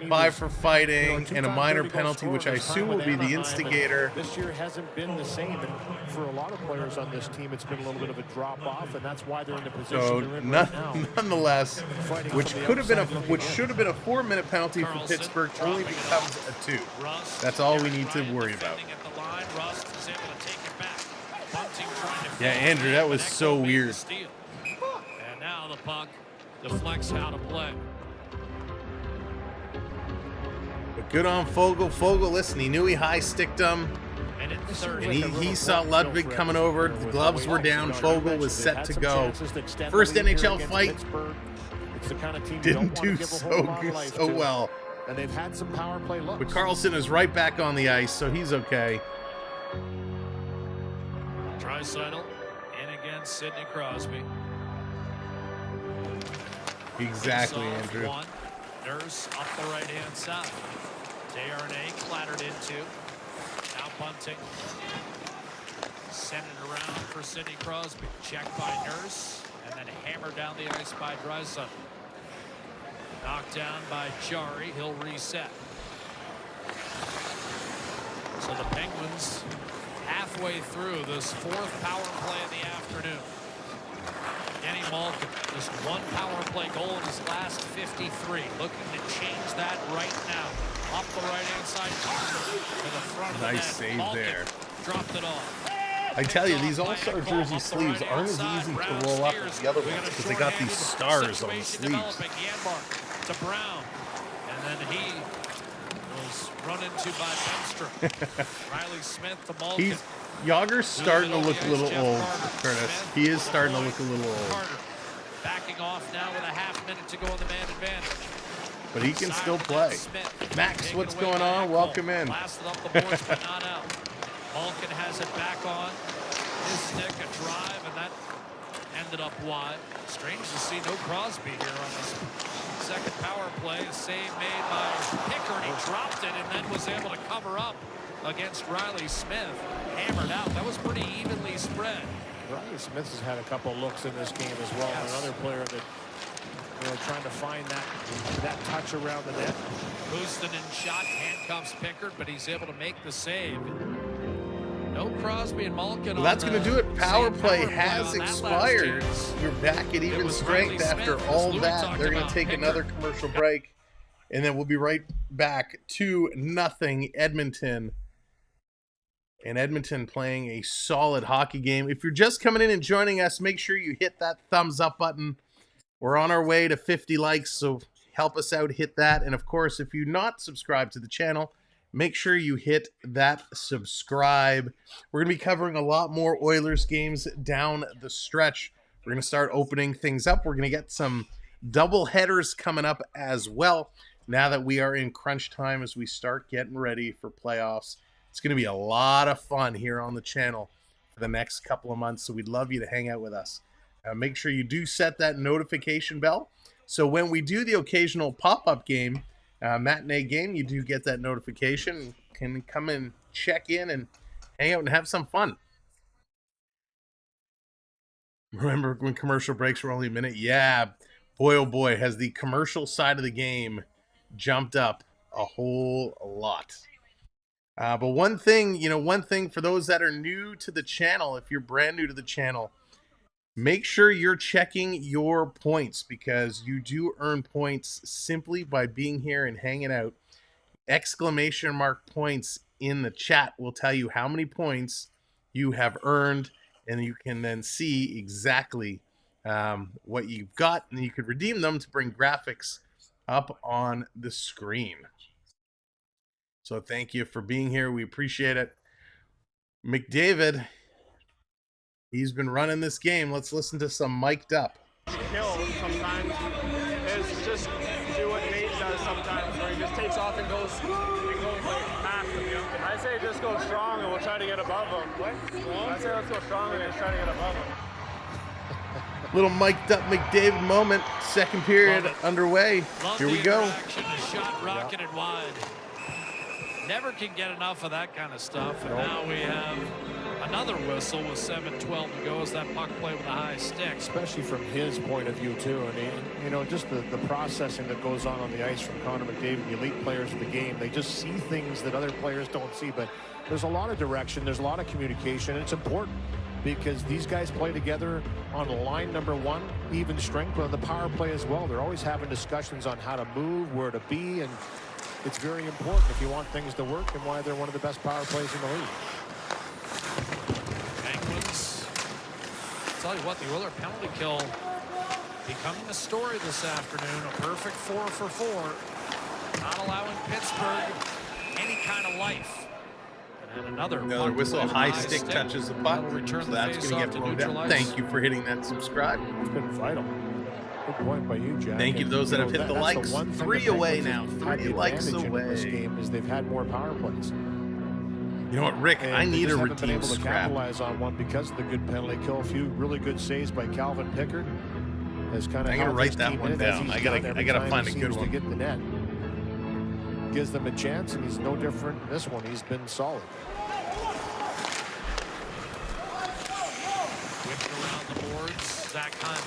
5 for fighting and a minor penalty, which I assume will be the instigator. This year hasn't been the same, and for a lot of players on this team, it's been a little bit of a drop off, and that's why they're in the position they're in right now. Nonetheless, which should have been a 4-minute penalty for Pittsburgh, only becomes a 2. That's all we need to worry about. Yeah, Andrew, that was so weird. And now the puck deflects out of play. But good on Fogle. Fogle, listen, he knew he high sticked him. And he saw Ludwig coming over. The gloves were down. Fogle was set to go. First NHL fight. Didn't do so well. And they've had some power play looks. But Carlson is right back on the ice, so he's okay. Draisaitl in against Sidney Crosby. Exactly, Andrew. Nurse up the right-hand side. Desharnais clattered into. Now Bunting. Sent it around for Sidney Crosby. Checked by Nurse. And then hammered down the ice by Draisaitl. Knocked down by Jari. He'll reset. So the Penguins halfway through this 4th power play of the afternoon. Kenny Malkin, just 1 power play goal in his last 53. Looking to change that right now. Up the right-hand side to the front of the net. Nice save Malkin there. Dropped it off. I tell you, these All-Star jersey sleeves aren't as easy to roll up as the other ones because they got these stars on the sleeves. To Brown, and then he was run into by Benstrom. Riley Smith to Malkin. Yager's starting to look a little old, Curtis. He is starting to look a little old. Backing off now with a half minute to go on the man advantage. But he can still play. Max, what's going on? Welcome in. Blasted up the boards, but not out. Malkin has it back on his stick, a drive, and that ended up wide. Strange to see no Crosby here on this second power play. A save made by Pickard. He dropped it and then was able to cover up against Riley Smith. Hammered out. That was pretty evenly spread. Riley Smith has had a couple looks in this game as well. Yes. Another player that, you know, trying to find that touch around the net. Houston shot, handcuffs Pickard, but he's able to make the save. No Crosby and Malkin. Well, that's going to do it. Power play has expired. You're back at even strength after all that. They're going to take another commercial break, and then we'll be right back. 2-0 Edmonton. And Edmonton playing a solid hockey game. If you're just coming in and joining us, make sure you hit that thumbs up button. We're on our way to 50 likes, so help us out, hit that. And of course, if you're not subscribed to the channel, make sure you hit that subscribe. We're going to be covering a lot more Oilers games down the stretch. We're going to start opening things up. We're going to get some double headers coming up as well, now that we are in crunch time as we start getting ready for playoffs. It's going to be a lot of fun here on the channel for the next couple of months, so we'd love you to hang out with us. Make sure you do set that notification bell, so when we do the occasional pop-up game, matinee game, you do get that notification. Can come and check in and hang out and have some fun. Remember when commercial breaks were only a minute? Yeah, boy oh boy, has the commercial side of the game jumped up a whole lot. But one thing for those that are new to the channel, if you're brand new to the channel, make sure you're checking your points, because you do earn points simply by being here and hanging out. Exclamation mark points in the chat will tell you how many points you have earned, and you can then see exactly what you've got, and you could redeem them to bring graphics up on the screen. So thank you for being here. We appreciate it. McDavid, he's been running this game. Let's listen to some mic'd up. Kill sometimes is just do what Nate does sometimes, where he just takes off and goes like past him. I say just go strong and we'll try to get above him. What? I say let's go strong and just try to get above him. Little mic'd up McDavid moment. Second period underway. Here we go. The shot rocketed wide. Never can get enough of that kind of stuff. And now we have another whistle with 7:12 to go as that puck play with a high stick. Especially from his point of view, too. And, you know, just the processing that goes on the ice from Connor McDavid, the elite players of the game. They just see things that other players don't see. But there's a lot of direction. There's a lot of communication. It's important because these guys play together on line number one, even strength, but on the power play as well. They're always having discussions on how to move, where to be, and it's very important if you want things to work, and why they're one of the best power plays in the league. Penguins, I'll tell you what, the Oilers penalty kill becoming a story this afternoon. A perfect 4 for 4, not allowing Pittsburgh any kind of life. And another whistle, high stick touches the puck, so that's going to get blown down. Thank you for hitting that subscribe. It's been vital. Good point by you, Jack. Thank you to those that have hit the likes. 3 away now. 3 likes away. In this game is they've had more power plays. You know what, Rick? I need a redeem able to scrap. Capitalize on one because of the good penalty kill. A few really good saves by Calvin Pickard. Has kind of I'm gonna write that one down. I gotta find a good one. To get the net. Gives them a chance, and he's no different in this one. He's been solid. Whipping around the boards. Zach Hunt.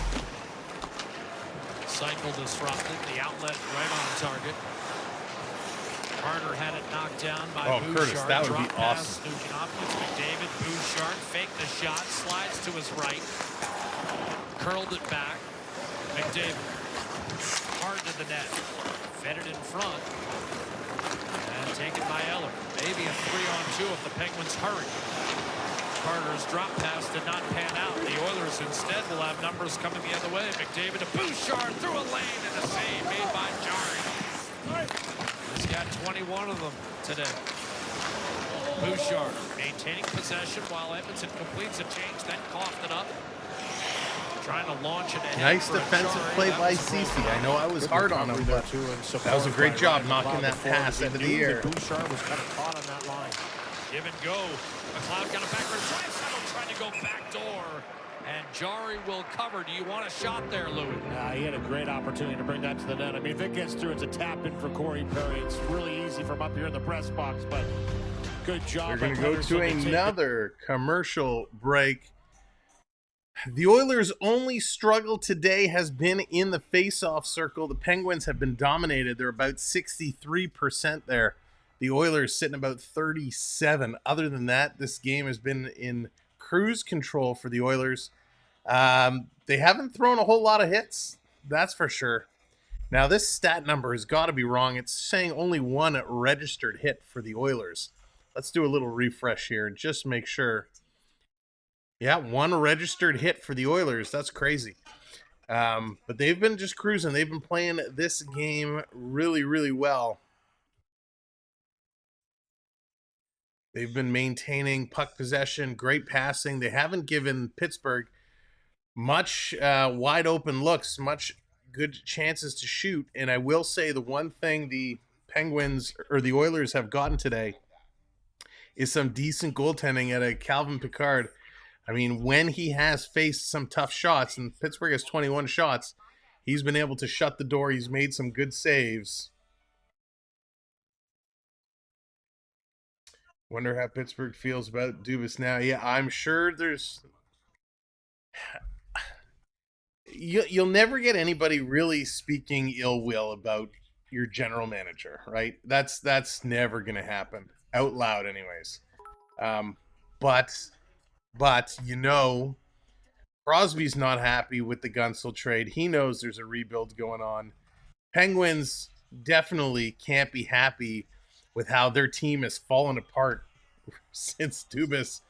Cycle disrupted. The outlet right on target. Carter had it knocked down by Bouchard. Curtis, that would be awesome. McDavid, Bouchard faked the shot, slides to his right, curled it back. McDavid hard to the net, fed it in front, and taken by Eller. Maybe a 3-on-2 if the Penguins hurry. Carter's drop pass did not pan out. The Oilers instead will have numbers coming the other way. McDavid to Bouchard through a lane, and a save made by Jarry. He's got 21 of them today. Bouchard maintaining possession while Edmonton completes a change, then coughed it up. Trying to launch it ahead. Nice defensive play by Cece. I know I was hard on him, but that was a great job knocking that pass into the air. Bouchard was kind of caught on that line. Give and go. McLeod got a backward drive. Trying to go back door. And Jari will cover. Do you want a shot there, Louis? He had a great opportunity to bring that to the net. I mean, if it gets through, it's a tap in for Corey Perry. It's really easy from up here in the press box, but good job. We're going to go to another commercial break. The Oilers' only struggle today has been in the face-off circle. The Penguins have been dominated. They're about 63% there. The Oilers sitting about 37. Other than that, this game has been in cruise control for the Oilers. They haven't thrown a whole lot of hits, that's for sure. Now, this stat number has got to be wrong. It's saying only one registered hit for the Oilers. Let's do a little refresh here and just make sure. Yeah, one registered hit for the Oilers. That's crazy. But they've been just cruising. They've been playing this game really, really well. They've been maintaining puck possession, great passing. They haven't given Pittsburgh much wide open looks, much good chances to shoot. And I will say the one thing the Penguins or the Oilers have gotten today is some decent goaltending at a Calvin Pickard. I mean, when he has faced some tough shots, and Pittsburgh has 21 shots, he's been able to shut the door. He's made some good saves. Wonder how Pittsburgh feels about Dubas now. Yeah, I'm sure there's... You'll never get anybody really speaking ill will about your general manager, right? That's never going to happen. Out loud anyways. But you know, Crosby's not happy with the Gunsel trade. He knows there's a rebuild going on. Penguins definitely can't be happy with how their team has fallen apart since Dubas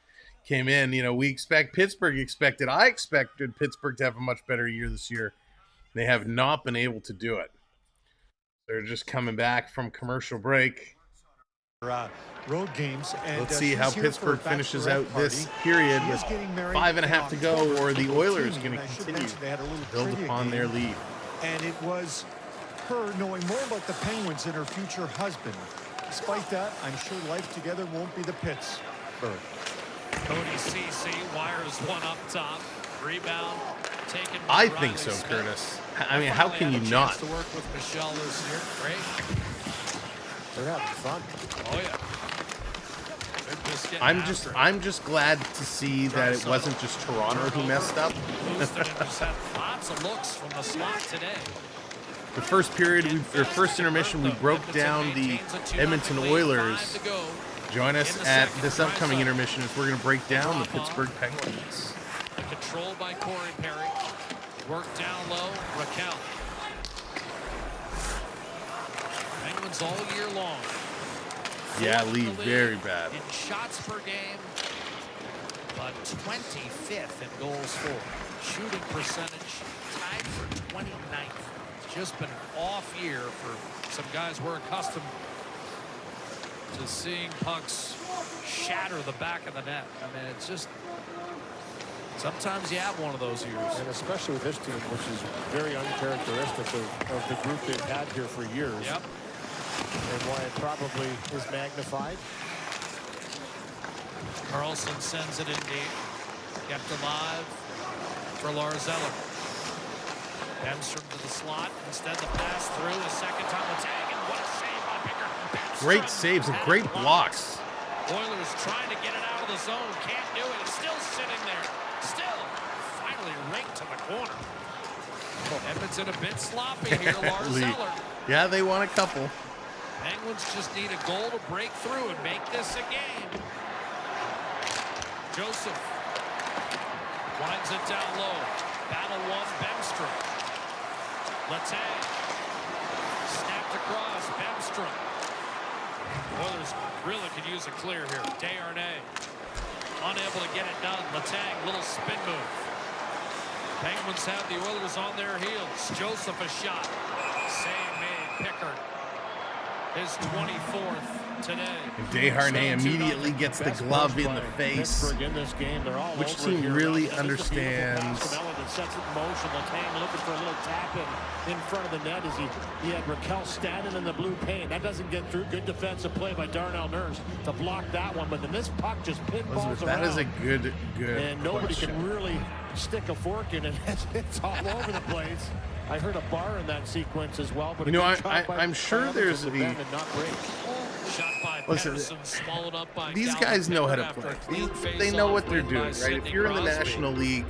came in. You know, I expected Pittsburgh to have a much better year this year. They have not been able to do it. They're just coming back from commercial break. Road games. And let's see how Pittsburgh finishes out this period with 5.5 to go, or the Oilers are going to continue to build upon their lead. And it was her knowing more about the Penguins than her future husband. Despite that, I'm sure life together won't be the Pittsburgh. Cody CC wires one up top. Rebound taken. I think so, Curtis. I mean, how can you not? To work with Michelle this year. Great. They're having fun. Oh yeah. I'm just glad to see that it wasn't just Toronto who messed up. Lots of looks from the slot today. The first period, first intermission, we broke down the Edmonton Oilers. Join us at this upcoming intermission as we're going to break down the Pittsburgh Penguins. Controlled by Corey Perry. Work down low, Raquel. Penguins all year long. Yeah, lead very bad. In shots per game, but 25th in goals for. Shooting percentage tied for 29th. It's just been an off year for some guys we're accustomed to seeing pucks shatter the back of the net. I mean, it's just sometimes you have one of those years. And especially with this team, which is very uncharacteristic of the group they've had here for years. Yep. And why it probably is magnified. Carlson sends it in deep. Kept alive for Lars Eller. Bemstrom to the slot. Instead the pass through a second time the tag. And what a save by Picker. Great saves and great blocks. Oilers trying to get it out of the zone. Can't do it. It's still sitting there. Still finally raked to the corner. Edmonton a bit sloppy here. Lars Eller. Yeah, they won a couple. Penguins just need a goal to break through and make this a game. Joseph winds it down low. Battle one, Bemstrom. Letang. Snapped across, Bemstrom. Oilers really could use a clear here. Desharnais unable to get it done. Letang, little spin move. Penguins have the Oilers on their heels. Joseph a shot. Save made, Pickard. His 24th today. Desharnais immediately gets the glove in the face. Which team really understands and sets it in motion. Letang looking for a little tap in front of the net as he had Raquel standing in the blue paint. That doesn't get through. Good defensive play by Darnell Nurse to block that one. But then this puck just pinballs around. That is a good And nobody question. can really stick a fork in it. It's all over the place. I heard a bar in that sequence as well. But you know, I'm sure there's the. Listen, these guys know how to play. They know what they're doing, right? If you're in the National League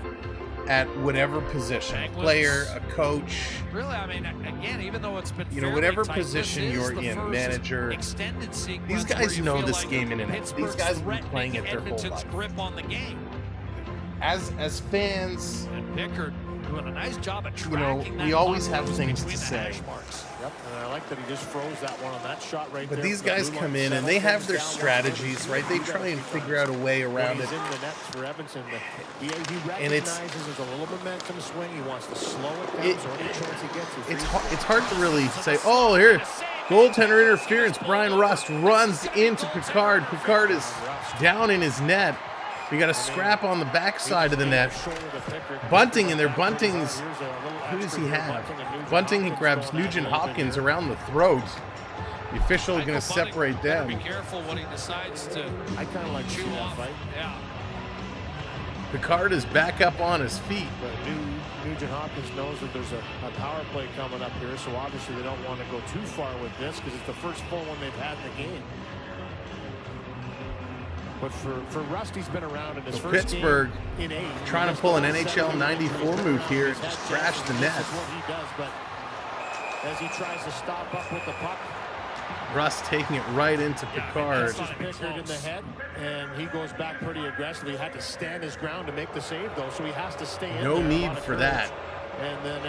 at whatever position, player, a coach, really, I mean, again, even though it's been whatever position you're in, manager, these guys know this game in and out. These guys have been playing it their whole life. Grip on the game. As fans, and Pickard doing a nice job at tracking we always have things to say. Yep, and I like that he just froze that one on that shot right there. But these guys come in and they have their strategies, right? They try and figure out a way around it. He's in the net for Edmonton. He recognizes there's a little momentum swing. He wants to slow it down, so any chance he gets. It's hard to really say, oh, here, goaltender interference. Brian Rust runs into Pickard. Pickard is down in his net. We got a scrap on the backside of the net. Bunting in there. Bunting's, who does he have? Bunting, he grabs Nugent Hopkins around the throat. The official is going to separate them. Be careful what he decides to. I kind of like to see that fight. Yeah. Picard is back up on his feet. But Nugent Hopkins knows that there's a power play coming up here, so obviously they don't want to go too far with this because it's the first full one they've had in the game. But for Rusty's been around in his first Pittsburgh game in 8. Trying to pull an NHL 94 move here and just crash the net. That's what he does, but as he tries to stop up with the puck, Russ taking it right into Pickard. Pickard in the head, and he goes back pretty aggressively. He had to stand his ground to make the save, though, so he has to stay in. No need for that.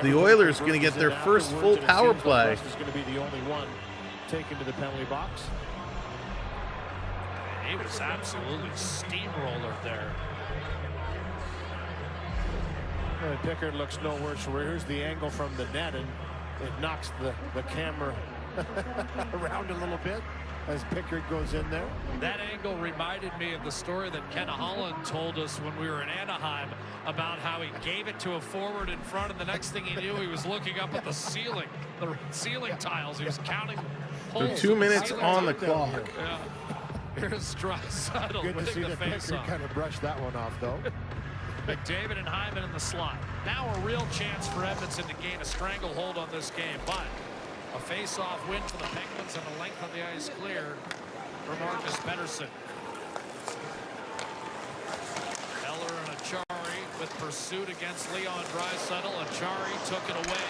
The Oilers going to get their first full power play. Russ is going to be the only one taken to the penalty box. He was absolutely steamroller there. Pickard looks no worse. Here's the angle from the net, and it knocks the camera around a little bit as Pickard goes in there. That angle reminded me of the story that Ken Holland told us when we were in Anaheim about how he gave it to a forward in front, and the next thing he knew, he was looking up at the ceiling tiles. He was counting holes. So 2 minutes on the clock. Yeah. Here's Draisaitl Good to see winning the that Pickard kind of brushed that one off, though. McDavid and Hyman in the slot. Now a real chance for Edmonton to gain a stranglehold on this game, but a face-off win for the Penguins and the length of the ice clear for Marcus Pettersson. Eller and Achari with pursuit against Leon Draisaitl. Achari took it away.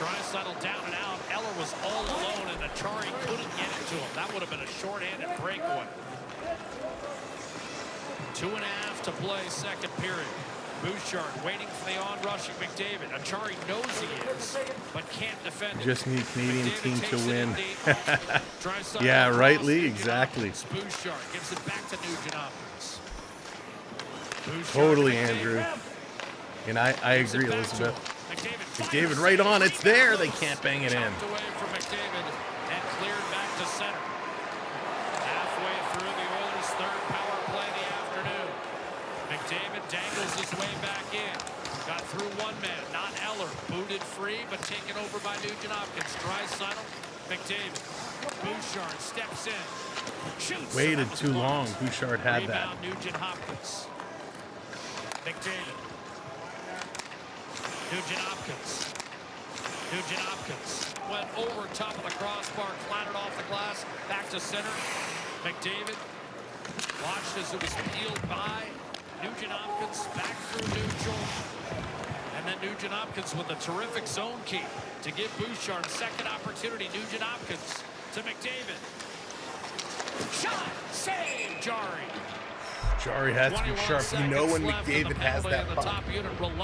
Draisaitl down and out. Eller was all alone, and Achari couldn't get it to him. That would have been a short-handed breakaway. 2.5 to play, second period. Bouchard waiting for the on-rushing McDavid. Achari knows he is, but can't defend it. Just need Canadian team to win. Yeah, right, Lee, exactly. Bouchard gives it back to Nugent Hopkins. Totally, Andrew. And I agree, Elizabeth. McDavid right on. It's there. They can't bang it in. Away from McDavid and cleared back to center. Halfway through the Oilers' third power play of the afternoon. McDavid dangles his way back in. Got through one man, not Eller. Booted free, but taken over by Nugent Hopkins. Draisaitl, McDavid. Bouchard steps in. Shoots. Waited too long. Bouchard had that. Rebound, Nugent Hopkins. McDavid. Nugent Hopkins. Nugent Hopkins went over top of the crossbar, clattered off the glass, back to center. McDavid watched as it was peeled by. Nugent Hopkins back through neutral. And then Nugent Hopkins with a terrific zone keep to give Bouchard a second opportunity. Nugent Hopkins to McDavid. Shot! Save! Jarry. Jarry has to be sharp. You know when McDavid has that puck,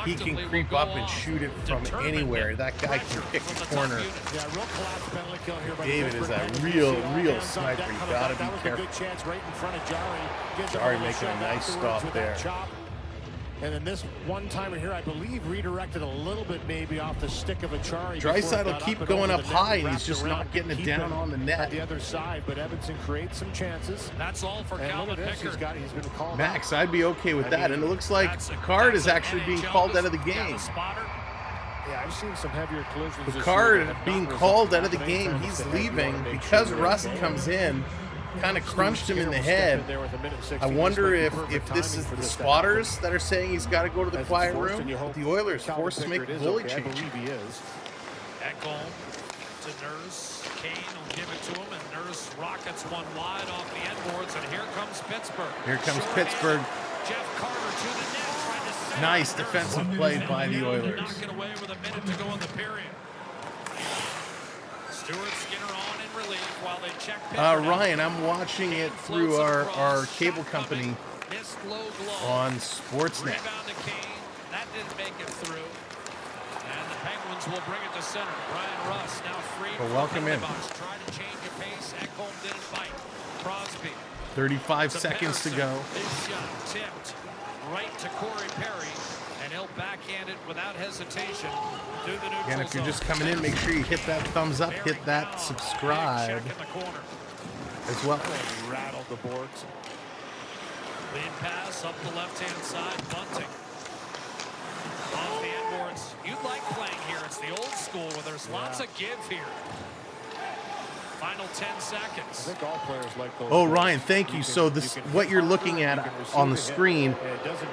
he can creep up and shoot it from anywhere. That guy can pick the corner. McDavid is a real sniper. You gotta be careful. Jarry making a nice stop there. And then this one-timer here, I believe, redirected a little bit maybe off the stick of Achari. Draisaitl will keep going up high, and he's just not getting it down on the net. At the other side, but Edmonton creates some chances. That's all for Calvin Pickard. He's been called Max, I'd be okay with that. And it looks like Pickard is actually being called out of the game. Yeah, I've seen some heavier collisions. Pickard being called out of the game. He's leaving because Rust comes in. Kind of crunched him in the head. I wonder if this is the spotters that are saying he's got to go to the quiet room. The Oilers forced to make a goalie change. Ecamm to Nurse. Kane will give it to him, and Nurse rockets one wide off the end boards, and here comes Pittsburgh. Here comes Pittsburgh. Jeff Carter to the net, trying to save Nice it. defensive play by the Oilers. Knocking away with a minute to go in the period. Stuart Skinner on in relief while they check Ryan, I'm watching it through our cable company on Sportsnet. Rebound to Kane. That didn't make it through. And the Penguins will bring it to center. Brian Russ now free. Well, welcome in. Trying to change the pace. Ecamm didn't bite. Crosby. 35 seconds to go. Big shot tipped right to Corey Perry. And he'll backhand it without hesitation through the neutral And if you're zone. just coming in, make sure you hit that thumbs up, hit that subscribe as well. Rattled the boards. Lead pass up the left-hand side. Bunting. Off the end boards. You'd like playing here. It's the old school where there's lots of give here. Final 10 seconds. I think all players like those. Oh, Ryan, thank you. So this, what you're looking at on the screen,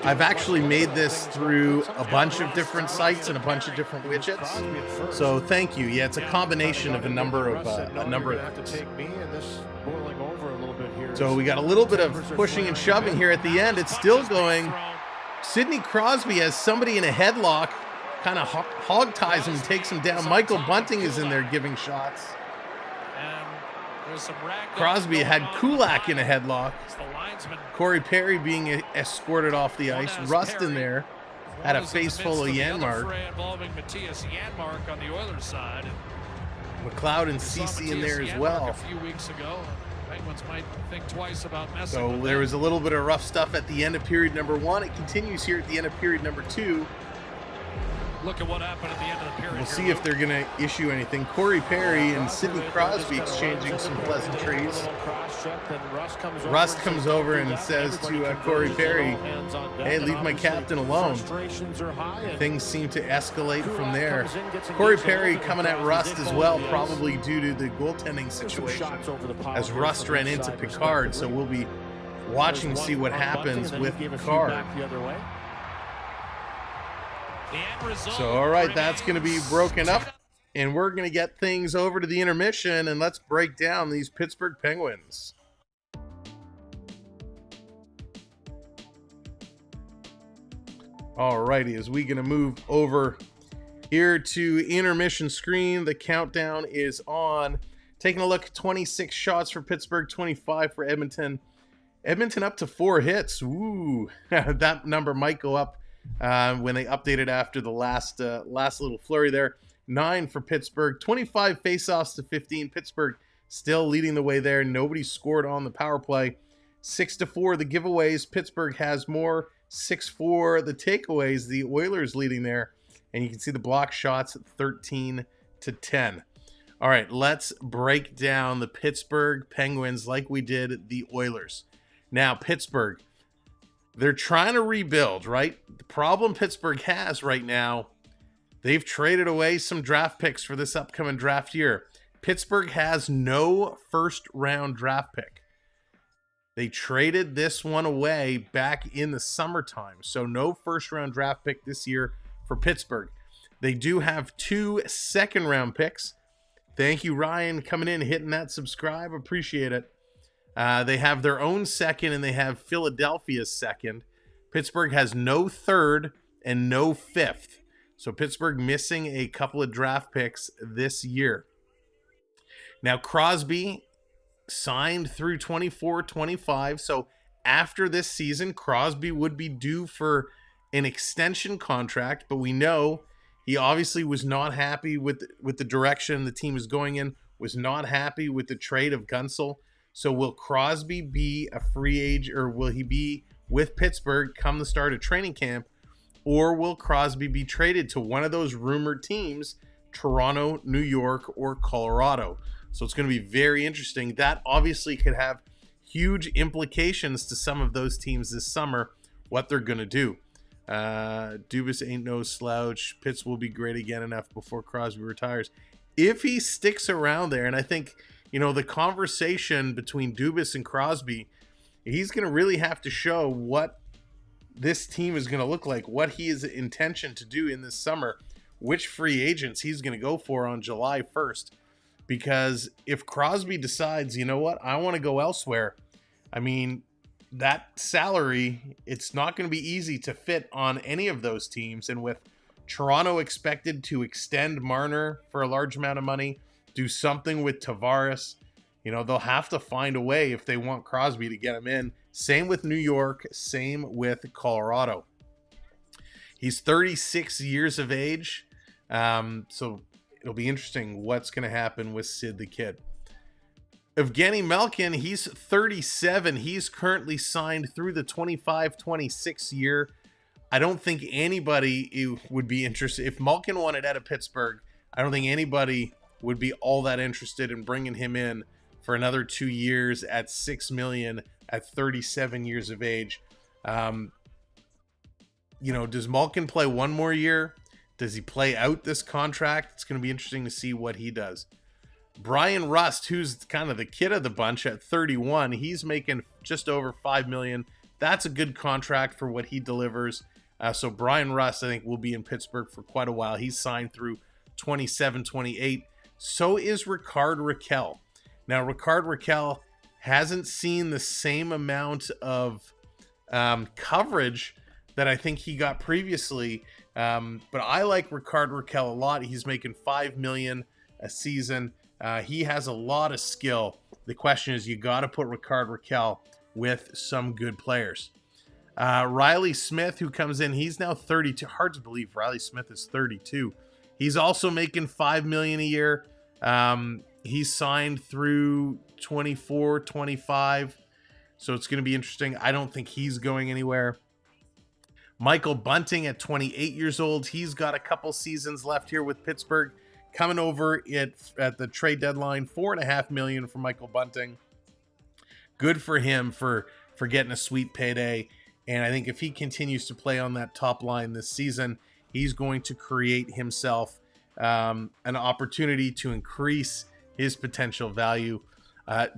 I've actually made this through a bunch of different sites and a bunch of different widgets. So thank you. Yeah, it's a combination of a number of things. So we got a little bit of pushing and shoving here at the end. It's still going. Sidney Crosby has somebody in a headlock, kind of hog ties him and takes him down. Michael Bunting is in there giving shots. Crosby had Kulak in a headlock. Corey Perry being escorted off the ice. Rust in there had a face full of Yanmark. McLeod and Cece in there as well. So there was a little bit of rough stuff at the end of period number 1. It continues here at the end of period number 2. Look at what happened at the end of the period. We'll see if they're going to issue anything. Corey Perry and Sidney Crosby exchanging some pleasantries. Rust comes over and says to Corey Perry, hey, leave my captain alone. Things seem to escalate from there. Corey Perry coming at Rust as well, probably due to the goaltending situation, as Rust ran into Pickard. So we'll be watching to see what happens with Pickard. So, all right, that's going to be broken up, and we're going to get things over to the intermission, and let's break down these Pittsburgh Penguins. All righty, as we're going to move over here to intermission screen, the countdown is on. Taking a look, 26 shots for Pittsburgh, 25 for Edmonton. Edmonton up to 4 hits. Ooh, that number might go up when they updated after the last little flurry there. 9 for Pittsburgh, 25 faceoffs to 15. Pittsburgh still leading the way there. Nobody scored on the power play. 6-4 the giveaways. Pittsburgh has more. 6-4 the takeaways. The Oilers leading there, and you can see the block shots 13-10. All right, let's break down the Pittsburgh Penguins like we did the Oilers. Now, Pittsburgh, they're trying to rebuild, right? The problem Pittsburgh has right now, they've traded away some draft picks for this upcoming draft year. Pittsburgh has no first-round draft pick. They traded this one away back in the summertime, so no first-round draft pick this year for Pittsburgh. They do have 2 second-round picks. Thank you, Ryan, coming in, hitting that subscribe. Appreciate it. They have their own second, and they have Philadelphia's second. Pittsburgh has no third and no fifth. So Pittsburgh missing a couple of draft picks this year. Now, Crosby signed through 24-25. So after this season, Crosby would be due for an extension contract. But we know he obviously was not happy with the direction the team is going in, was not happy with the trade of Gunsel. So will Crosby be a free agent, or will he be with Pittsburgh come the start of training camp, Or will Crosby be traded to one of those rumored teams, Toronto, New York, or Colorado? So it's going to be very interesting. That obviously could have huge implications to some of those teams this summer, what they're going to do. Dubas ain't no slouch. Pitts will be great again enough before Crosby retires. If he sticks around there, and I think, the conversation between Dubas and Crosby, he's going to really have to show what this team is going to look like, what he has intention to do in this summer, which free agents he's going to go for on July 1st. Because if Crosby decides, you know what, I want to go elsewhere, I mean, that salary, it's not going to be easy to fit on any of those teams. And with Toronto expected to extend Marner for a large amount of money, do something with Tavares, they'll have to find a way if they want Crosby to get him in. Same with New York, same with Colorado. He's 36 years of age, so it'll be interesting what's going to happen with Sid the Kid. Evgeny Malkin, he's 37. He's currently signed through the 25-26 year. I don't think anybody would be interested. If Malkin wanted out of Pittsburgh, I don't think anybody would be all that interested in bringing him in for another 2 years at $6 million at 37 years of age. Does Malkin play one more year? Does he play out this contract? It's going to be interesting to see what he does. Brian Rust, who's kind of the kid of the bunch at 31, he's making just over $5 million. That's a good contract for what he delivers. So Brian Rust, I think, will be in Pittsburgh for quite a while. He's signed through 27-28. So is Rickard Rakell. Now, Rickard Rakell hasn't seen the same amount of coverage that I think he got previously. But I like Rickard Rakell a lot. He's making $5 million a season. He has a lot of skill. The question is, you got to put Rickard Rakell with some good players. Riley Smith, who comes in, he's now 32. Hard to believe Riley Smith is 32. He's also making $5 million a year. He's signed through 24-25. So it's going to be interesting. I don't think he's going anywhere. Michael Bunting at 28 years old. He's got a couple seasons left here with Pittsburgh. Coming over at the trade deadline, $4.5 million for Michael Bunting. Good for him for getting a sweet payday. And I think if he continues to play on that top line this season, he's going to create himself an opportunity to increase his potential value.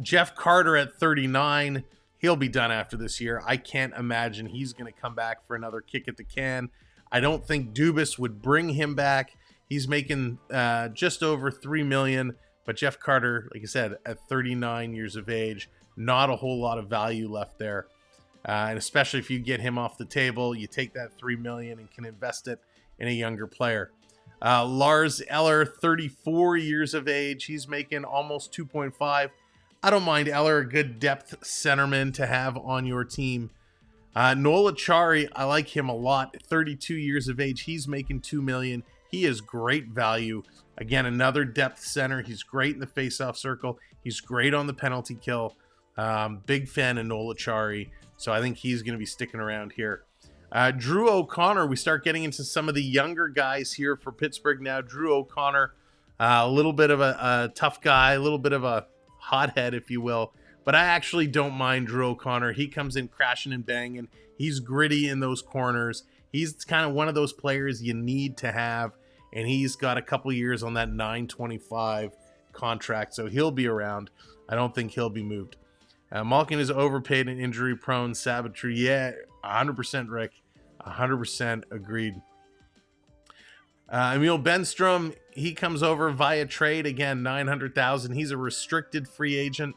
Jeff Carter at 39, he'll be done after this year. I can't imagine he's going to come back for another kick at the can. I don't think Dubas would bring him back. He's making just over $3 million, but Jeff Carter, like I said, at 39 years of age, not a whole lot of value left there. And especially if you get him off the table, you take that $3 million and can invest it in a younger player. Lars Eller, 34 years of age. He's making almost 2.5. I don't mind Eller, a good depth centerman to have on your team. Noel Acciari, I like him a lot. 32 years of age. He's making $2 million. He is great value. Again, another depth center. He's great in the faceoff circle. He's great on the penalty kill. Big fan of Noel Acciari. So I think he's going to be sticking around here. Drew O'Connor, we start getting into some of the younger guys here for Pittsburgh now. Drew O'Connor, a little bit of a tough guy, a little bit of a hothead, if you will. But I actually don't mind Drew O'Connor. He comes in crashing and banging. He's gritty in those corners. He's kind of one of those players you need to have. And he's got a couple years on that $9.25 contract. So he'll be around. I don't think he'll be moved. Malkin is overpaid and injury prone. Sabitry, yeah, 100% Rick. 100% agreed. Emil Benstrom, he comes over via trade. Again, $900,000. He's a restricted free agent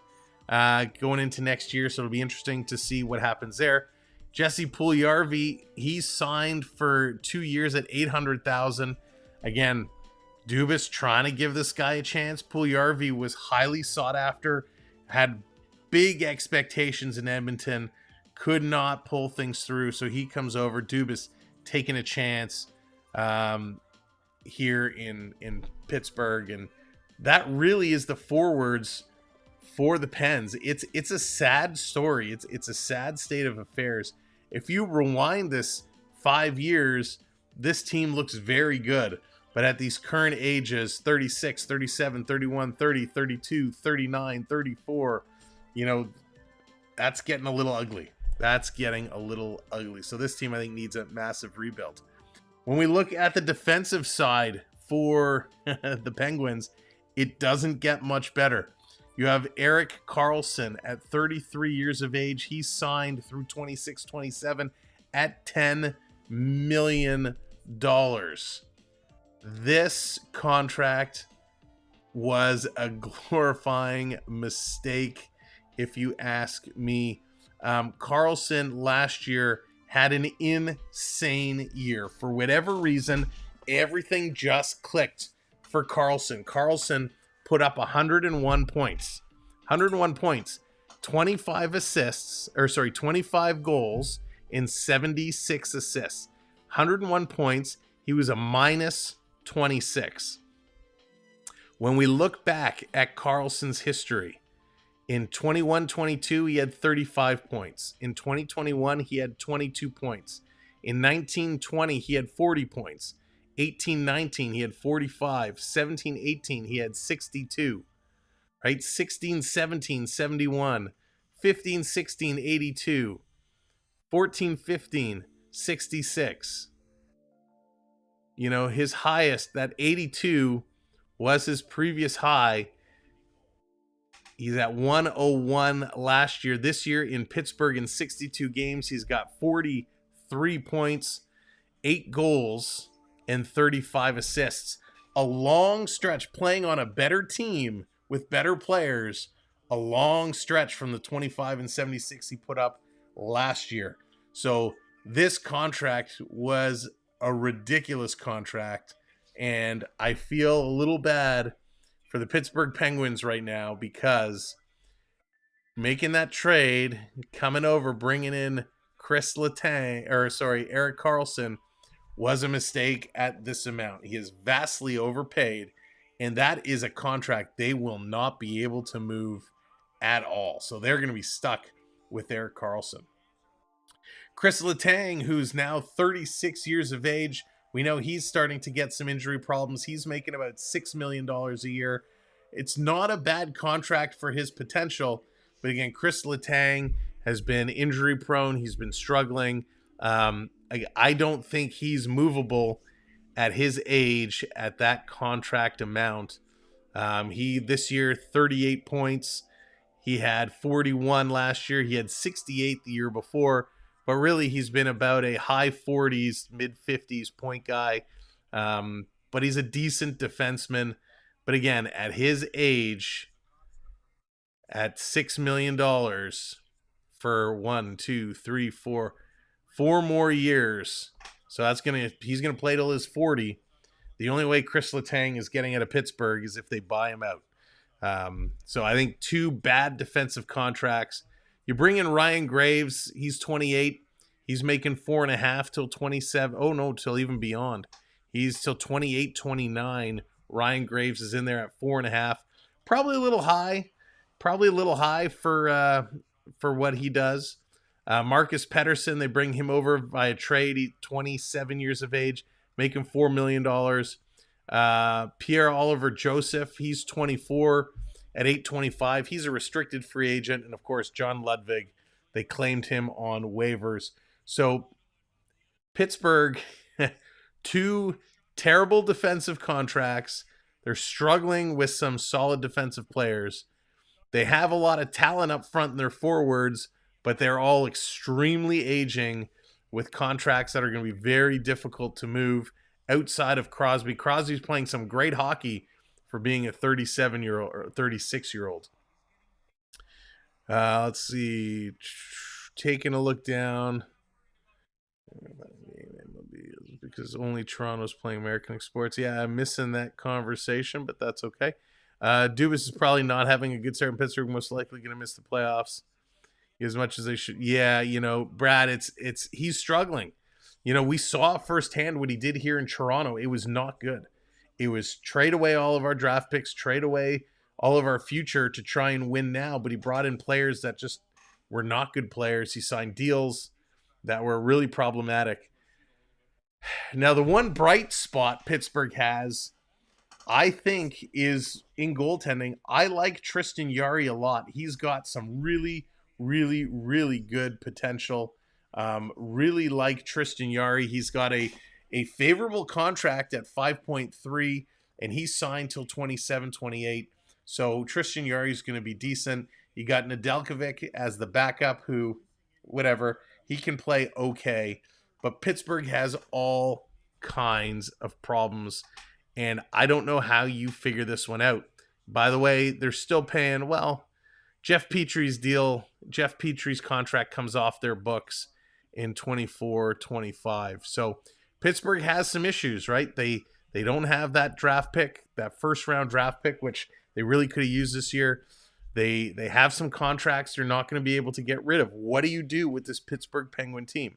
going into next year. So it'll be interesting to see what happens there. Jesse Puljujarvi, he's signed for 2 years at $800,000. Again, Dubas trying to give this guy a chance. Puljujarvi was highly sought after, had big expectations in Edmonton, could not pull things through, so he comes over. Dubas taking a chance here in Pittsburgh, and that really is the forwards for the Pens. It's a sad story. It's a sad state of affairs. If you rewind this 5 years, this team looks very good. But at these current ages, 36, 37, 31, 30, 32, 39, 34, that's getting a little ugly. So this team, I think, needs a massive rebuild. When we look at the defensive side for the Penguins, it doesn't get much better. You have Erik Karlsson at 33 years of age. He's signed through 26-27 at $10 million. This contract was a glorifying mistake, if you ask me. Karlsson last year had an insane year. For whatever reason, everything just clicked for Karlsson. Karlsson put up 101 points. 25 assists, 25 goals and 76 assists. 101 points. He was a minus 26. When we look back at Karlsson's history, in 21-22, he had 35 points. In 2021, he had 22 points. In 19-20, he had 40 points. 18-19, he had 45. 17-18, he had 62. Right? 16-17, 71. 15-16, 82. 14-15, 66. His highest, that 82, was his previous high. He's at 101 last year. This year in Pittsburgh, in 62 games, he's got 43 points, 8 goals, and 35 assists. A long stretch playing on a better team with better players. A long stretch from the 25 and 76 he put up last year. So this contract was a ridiculous contract, and I feel a little bad for the Pittsburgh Penguins right now, because making that trade, coming over, bringing in Erik Karlsson, was a mistake at this amount. He is vastly overpaid, and that is a contract they will not be able to move at all. So they're going to be stuck with Erik Karlsson. Chris Letang, who's now 36 years of age, we know he's starting to get some injury problems. He's making about $6 million a year. It's not a bad contract for his potential. But again, Chris Letang has been injury prone. He's been struggling. I don't think he's movable at his age at that contract amount. This year, 38 points. He had 41 last year. He had 68 the year before. But really, he's been about a high 40s, mid 50s point guy. But he's a decent defenseman. But again, at his age, at $6 million for 4 more years. So he's gonna play till his 40. The only way Chris Letang is getting out of Pittsburgh is if they buy him out. So I think 2 bad defensive contracts. You bring in Ryan Graves. He's 28. He's making 4.5 till 27. Oh no, till even beyond. He's till 28, 29. Ryan Graves is in there at 4.5. Probably a little high. For what he does. Marcus Pettersson, they bring him over via trade. He's 27 years of age, making $4 million. Pierre-Olivier Joseph, he's 24 at $8.25. He's a restricted free agent. And, of course, John Ludwig, they claimed him on waivers. So, Pittsburgh, 2 terrible defensive contracts. They're struggling with some solid defensive players. They have a lot of talent up front in their forwards, but they're all extremely aging with contracts that are going to be very difficult to move outside of Crosby. Crosby's playing some great hockey for being a 37-year-old or 36-year-old. Let's see. Taking a look down. Because only Toronto's playing American sports. Yeah, I'm missing that conversation, but that's okay. Dubas is probably not having a good start in Pittsburgh. Most likely going to miss the playoffs as much as they should. Yeah, Brad, he's struggling. We saw firsthand what he did here in Toronto. It was not good. It was trade away all of our draft picks, trade away all of our future to try and win now. But he brought in players that just were not good players. He signed deals that were really problematic. Now, the one bright spot Pittsburgh has, I think, is in goaltending. I like Tristan Jarry a lot. He's got some really, really, really good potential. Really like Tristan Jarry. He's got a favorable contract at 5.3, and he's signed till 27, 28. So Tristan Jarry is going to be decent. You got Nedeljkovic as the backup who, whatever, he can play okay. But Pittsburgh has all kinds of problems, and I don't know how you figure this one out. By the way, they're still paying, well, Jeff Petry's contract comes off their books in 24-25. So Pittsburgh has some issues, right? They don't have that draft pick, that first-round draft pick, which they really could have used this year. They have some contracts they're not going to be able to get rid of. What do you do with this Pittsburgh Penguin team?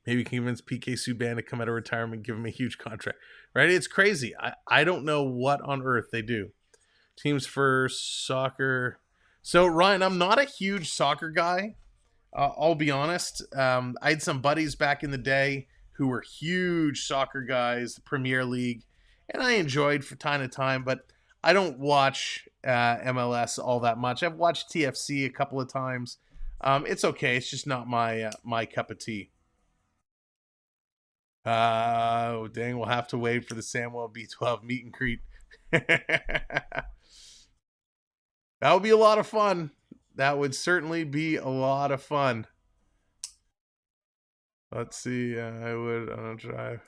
Maybe convince PK Subban to come out of retirement, give him a huge contract, right? It's crazy. I don't know what on earth they do. Teams for soccer. So, Ryan, I'm not a huge soccer guy. I'll be honest. I had some buddies back in the day who were huge soccer guys, the Premier League, and I enjoyed from time to time, but I don't watch MLS all that much. I've watched TFC a couple of times. It's okay. It's just not my cup of tea. Oh, dang, we'll have to wait for the Samwelb B12 meet and greet. That would be a lot of fun. That would certainly be a lot of fun. Let's see. I would on a drive.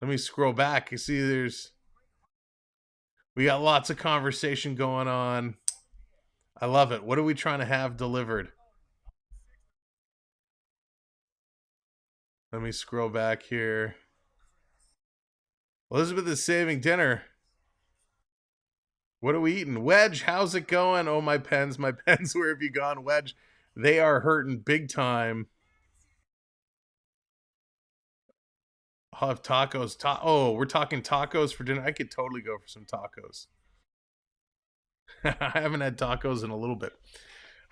Let me scroll back. You see we got lots of conversation going on. I love it. What are we trying to have delivered? Let me scroll back here. Elizabeth is saving dinner. What are we eating? Wedge, how's it going? Oh, my pens. Where have you gone, Wedge? They are hurting big time. I'll have tacos. We're talking tacos for dinner. I could totally go for some tacos. I haven't had tacos in a little bit.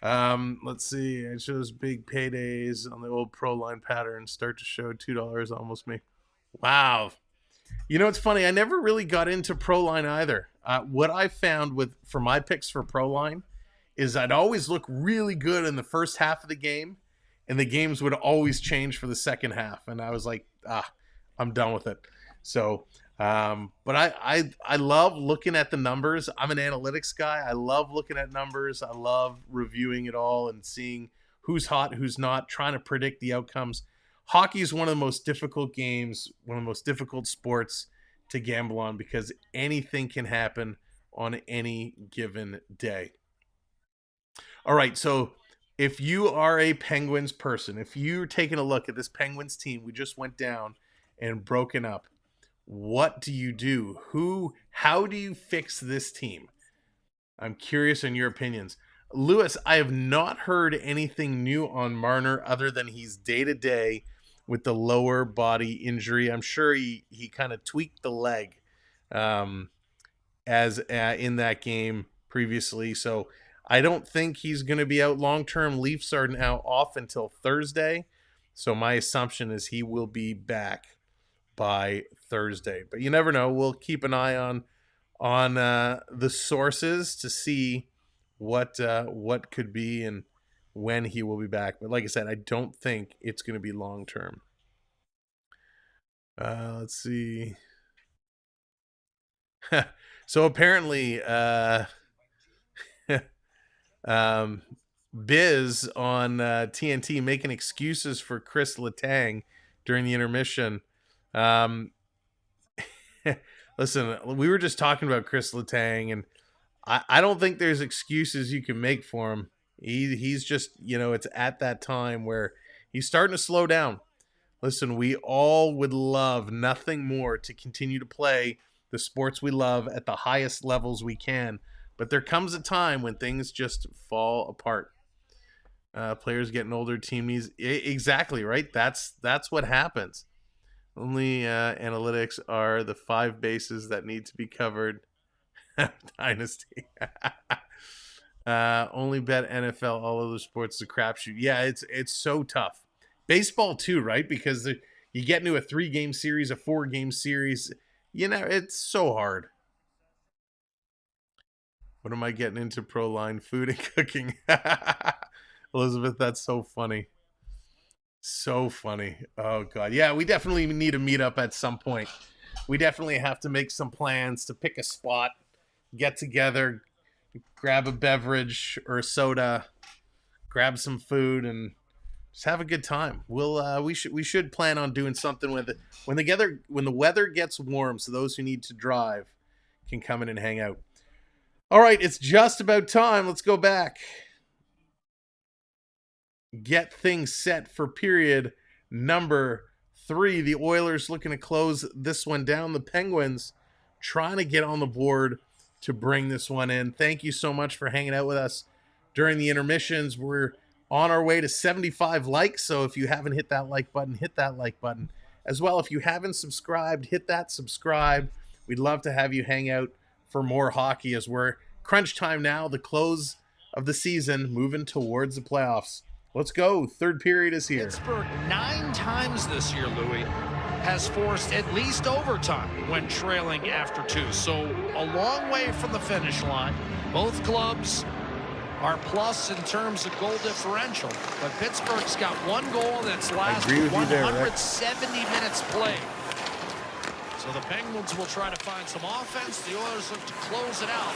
Let's see. It shows big paydays on the old pro line pattern. Start to show $2 almost me. Wow. You know, it's funny. I never really got into pro line either. What I found for my picks for pro line is I'd always look really good in the first half of the game, and the games would always change for the second half. And I was like, I'm done with it. So, but I love looking at the numbers. I'm an analytics guy. I love looking at numbers. I love reviewing it all and seeing who's hot, who's not, trying to predict the outcomes. Hockey is one of the most difficult games, one of the most difficult sports to gamble on because anything can happen on any given day. All right, so if you are a Penguins person, if you're taking a look at this Penguins team, we just went down and broken up. What do you do? How do you fix this team? I'm curious on your opinions. Lewis, I have not heard anything new on Marner other than he's day-to-day with the lower body injury. I'm sure he kind of tweaked the leg as in that game previously. So I don't think he's going to be out long-term. Leafs are now off until Thursday. So my assumption is he will be back by Thursday, but you never know. We'll keep an eye on the sources to see what could be and when he will be back. But like I said, I don't think it's going to be long term. Let's see. So apparently, Biz on TNT making excuses for Chris Letang during the intermission. Listen, we were just talking about Chris Letang, and I don't think there's excuses you can make for him. He's just, it's at that time where he's starting to slow down. Listen, we all would love nothing more to continue to play the sports we love at the highest levels we can, but there comes a time when things just fall apart. Players getting older, team needs exactly right. That's what happens. Only analytics are the 5 bases that need to be covered. Dynasty. Only bet NFL. All other sports is a crapshoot. Yeah, it's so tough. Baseball too, right? Because You get into a 3-game series, a 4-game series. You know, it's so hard. What am I getting into? Pro line food and cooking. Elizabeth, that's so funny. So funny. Oh, God. Yeah, we definitely need a meetup at some point. We definitely have to make some plans to pick a spot, get together, grab a beverage or a soda, grab some food, and just have a good time. We should plan on doing something with it when the weather gets warm, so those who need to drive can come in and hang out. All right, it's just about time. Let's go back. Get things set for period number 3. The Oilers looking to close this one down. The Penguins trying to get on the board to bring this one in. Thank you so much for hanging out with us during the intermissions. We're on our way to 75 likes, so if you haven't hit that like button, hit that like button. As well, if you haven't subscribed, hit that subscribe. We'd love to have you hang out for more hockey as we're crunch time now, the close of the season, moving towards the playoffs. Let's go. Third period is here. Pittsburgh 9 times this year, Louis, has forced at least overtime when trailing after 2. So a long way from the finish line. Both clubs are plus in terms of goal differential, but Pittsburgh's got 1 goal in its last 170 minutes played. So the Penguins will try to find some offense. The Oilers look to close it out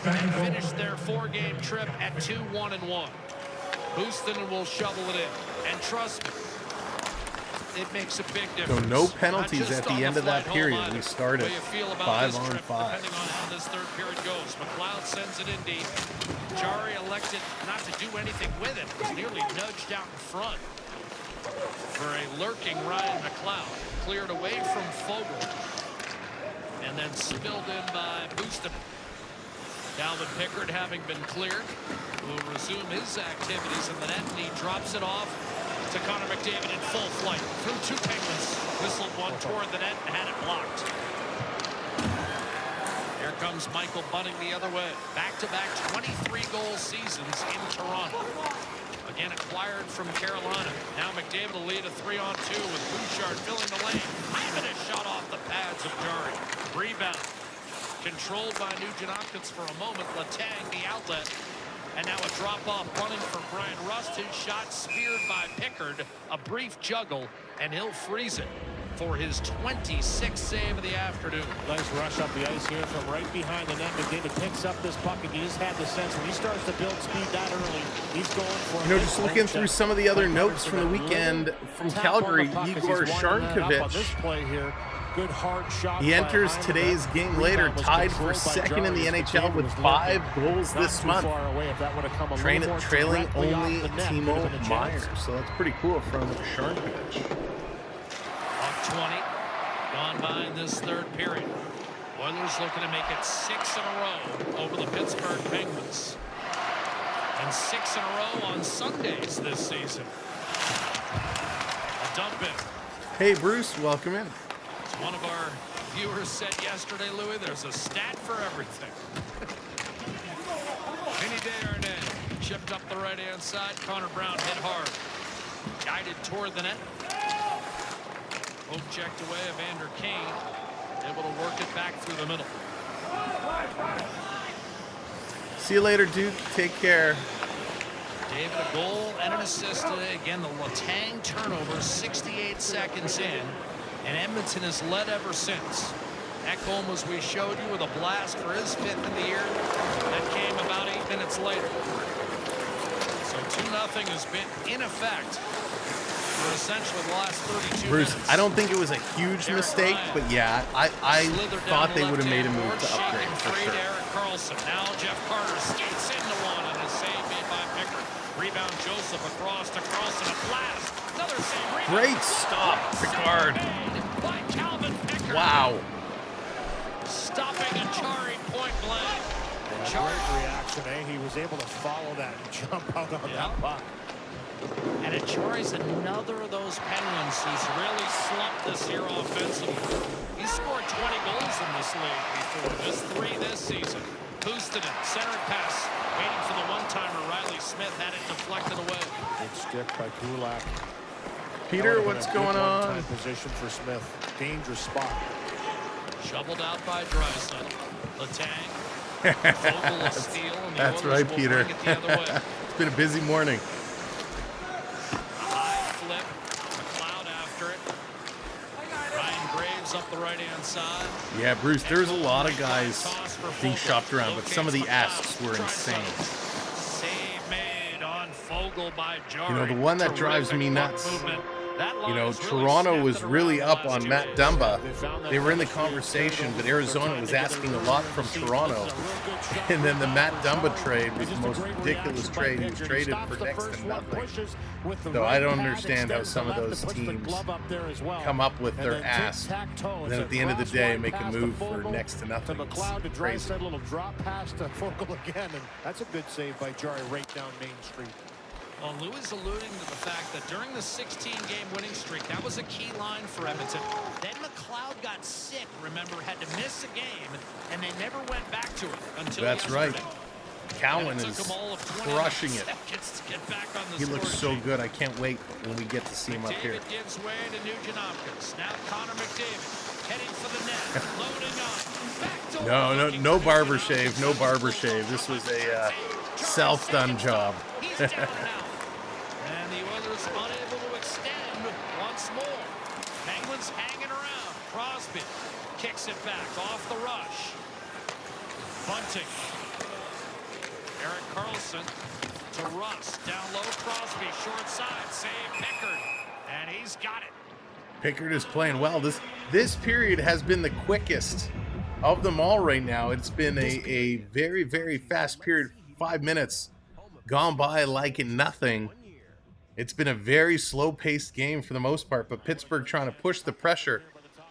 and finish their 4-game trip at 2-1-1. Houston will shovel it in, and trust me, it makes a big difference. So no penalties at the end of that period. We started 5-on-5. Depending on how this third period goes. McLeod sends it in deep. Jari elected not to do anything with it. Was nearly nudged out in front for a lurking Ryan McLeod. Cleared away from Fogle, and then spilled in by Booston. Calvin Pickard, having been cleared, will resume his activities in the net, and he drops it off to Connor McDavid in full flight through 2 Penguins. Whistled one toward the net and had it blocked. Here comes Michael Bunting the other way. Back-to-back 23-goal seasons in Toronto. Again acquired from Carolina. Now McDavid will lead a 3-on-2 with Bouchard filling the lane. Hyman is shot off the pads of Jari. Rebound. Controlled by Nugent-Hopkins for a moment. Letang the outlet. And now a drop-off running for Brian Rust. His shot speared by Pickard. A brief juggle, and he'll freeze it for his 26th save of the afternoon. Nice rush up the ice here from right behind the net. McDavid picks up this puck, and you just had the sense when he starts to build speed that early, he's going for it. You know, just looking through some of the other notes from the weekend from Calgary, Igor Sharnkovich. Good hard shot. He enters today's game later, tied for second in the NHL with 5 goals this month, trailing only Timo Meyer. So that's pretty cool from Sharnkovich. Off 20, gone by in this third period. Oilers looking to make it 6 in a row over the Pittsburgh Penguins, and 6 in a row on Sundays this season. A dump in. Hey Bruce, welcome in. One of our viewers said yesterday, Louis, there's a stat for everything. Vinny Desharnais chipped up the right-hand side. Connor Brown hit hard. Guided toward the net. Poke checked away. Evander Kane able to work it back through the middle. See you later, Duke. Take care. David, a goal and an assist today. Again, the Letang turnover, 68 seconds in. And Edmonton has led ever since. Ecamm, as we showed you, with a blast for his 5th in the year. That came about 8 minutes later. So 2-0 has been in effect for essentially the last 32 Bruce, minutes. I don't think it was a huge mistake, but yeah, I thought they would have made a move to upgrade for sure. Eric Carlson. Now Jeff Carter skates into one, and a save made by Pickard. Rebound Joseph across to Carlson. A blast. Another save. Rebound. Great stop, Picard. By Calvin Pickard. Wow. Stopping a Jari point blank. Great reaction, eh? He was able to follow that and jump out on that puck. And Jari's another of those Penguins who's really slumped this year offensively. He scored 20 goals in this league before. Just 3 this season. Boosted it. Center pass. Waiting for the one-timer. Riley Smith had it deflected away. Good stick by Kulak. Peter, what's going on? Position for Smith. Dangerous spot. Shoveled out by Draisaitl. Letang. Vogel a steal, and the That's Oilers right, will Peter. bring it the other way. It's been a busy morning. A high flip. McLeod after it. Ryan Graves up the right-hand side. Yeah, Bruce, there's a lot of guys being shopped around, but some of the asks were insane. Save made on Fogle by Jarry. You know, the one that drives me nuts, you know, Toronto was really up on Matt Dumba. They were in the conversation, but Arizona was asking a lot from Toronto. And then the Matt Dumba trade was the most ridiculous trade. He was traded for next to nothing. So I don't understand how some of those teams come up with their ass, and then at the end of the day make a move for next to nothing. It's crazy. Little drop pass to Fogle again, and that's a good save by Jarry right down Main Street. Well, Lou is alluding to the fact that during the 16-game winning streak, that was a key line for Edmonton. Then McLeod got sick, remember, had to miss a game, and they never went back to it until That's yesterday. right. Cowan is crushing it. He looks so good. I can't wait when we get to see him up here. McDavid gives way to Nugent-Hopkins. Now Connor McDavid heading for the net, loading up. No barber shave. No barber shave. This was a self-done job. He's down and out. And the Oilers unable to extend once more. Penguins hanging around. Crosby kicks it back off the rush. Bunting. Erik Karlsson to Russ. Down low, Crosby. Short side. Save Pickard. And he's got it. Pickard is playing well. This period has been the quickest of them all right now. It's been a very, very fast period. 5 minutes gone by like nothing. It's been a very slow-paced game for the most part, but Pittsburgh trying to push the pressure,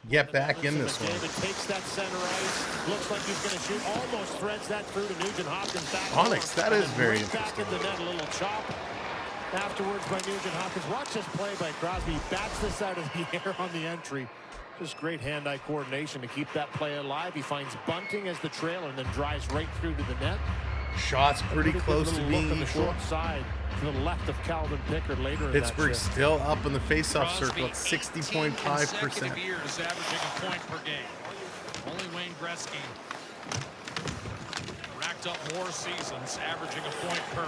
get back in this one. McDavid takes that center ice. Looks like he's going to shoot. Almost threads that through to Nugent-Hopkins. Onyx, that is very back interesting. in the net, a little chop. Afterwards by Nugent-Hopkins. Watch this play by Crosby. He bats this out of the air on the entry. Just great hand-eye coordination to keep that play alive. He finds Bunting as the trailer and then drives right through to the net. Shots pretty close to being on the equal. short side to the left of Calvin Pickard later in Pittsburgh that shift. still up in the face-off Crosby, circle at 60.5%. consecutive years averaging a point per game. Only Wayne Gretzky racked up more seasons, averaging a point per.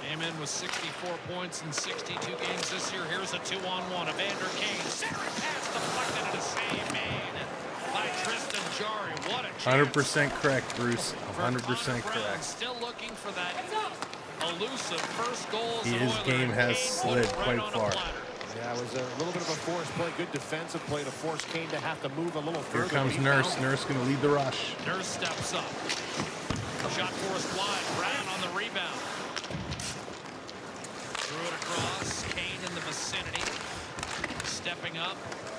Came in with 64 points in 62 games this year. Here's a 2-on-1. Evander Kane. Center pass deflected and a save made by Tristan Jarry. What a chance. 100% correct, Bruce. 100% correct. Still looking for that elusive first goal. His game has slid quite far. Yeah, it was a little bit of a forced play. Good defensive play to force Kane to have to move a little further. Here comes Nurse. Nurse going to lead the rush. Nurse steps up. Shot forced wide. Brown on the rebound. Threw it across. Kane in the vicinity. Stepping up.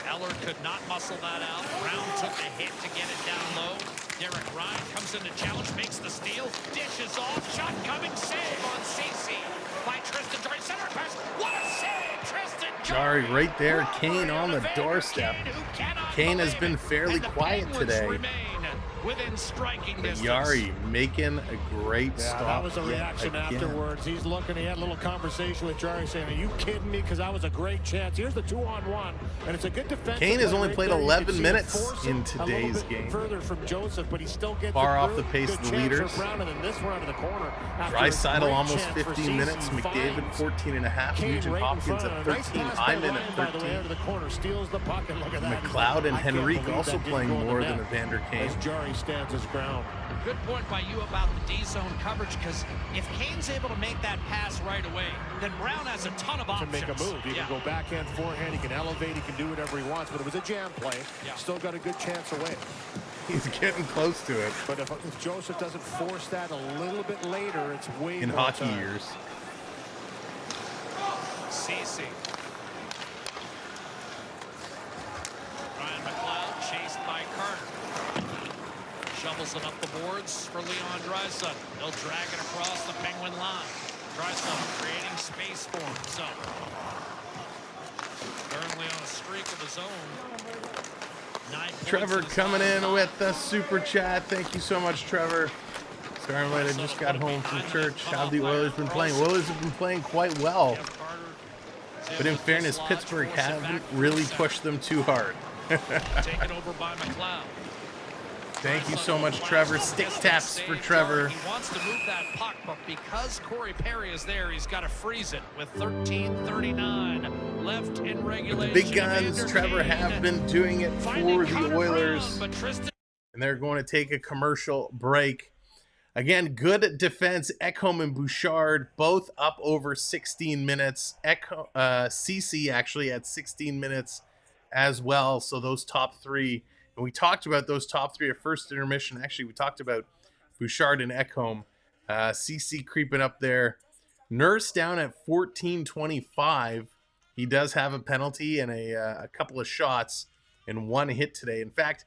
Eller could not muscle that out. Brown took the hit to get it down low. Derek Ryan comes in to challenge, makes the steal, dishes off, shot coming, save on CC by Tristan Jarry. Center pass. What a save, Tristan Jarry right there. Kane on the doorstep. Kane has been fairly quiet today. Within striking But distance. Jarry making a great stop. That was a yet reaction again. afterwards. He's looking. He had a little conversation with Jarry saying, are you kidding me? Because that was a great chance. Here's the 2-on-1, and it's a good defense. Kane has only played 11 minutes in in today's game. Further from Joseph, but he still gets Far it off through. the pace Good of the chance leaders. for Brown, and then this one out of the corner. After a Draisaitl great almost chance for 15 CC, minutes. McDavid finds 14 and a half. Kane Nugent right in Hopkins front. at Nice 13. pass by Hyman Ryan, at by the way, 13. out of the corner, steals the puck, and look at that. McLeod and I can't Henrique believe also that didn't playing go in the more net than Evander Kane. as Jarry stands his ground. Good point by you about the D-zone coverage, because if Kane's able to make that pass right away, then Brown has a ton of To options. make a move. He can go backhand, forehand, he can elevate, he can do whatever he wants, but it was a jam play. Yeah. Still got a good chance away. He's getting close to it But if Joseph doesn't force that a little bit later, it's way in more hockey time. years. CC. Ryan McLeod chased by Carter. Shovels it up the boards for Leon Draisaitl. He'll drag it across the Penguin line. Draisaitl creating space for himself. Currently on a streak of his own. 9 points Trevor in his coming last in 5. with the super chat. Thank you so much, Trevor. Sorry I'm late. I just got home from church. How have the Oilers been playing? Oilers have been playing quite well. Jeff Carter is But in fairness, Pittsburgh haven't really pushed them too hard. Taken over by McLeod. Thank you so much, Trevor. Stick taps for Trevor. He wants to move that puck, but because Corey Perry is there, he's got to freeze it with 13:39 left in regulation. The big guns, Trevor, have been doing it for the Oilers. And they're going to take a commercial break. Again, good defense. Ecamm and Bouchard both up over 16 minutes. CC actually at 16 minutes as well. So those top three. And we talked about those top three at first intermission. Actually, we talked about Bouchard and Ecamm. CC creeping up there. Nurse down at 14:25. He does have a penalty and a couple of shots and one hit today. In fact,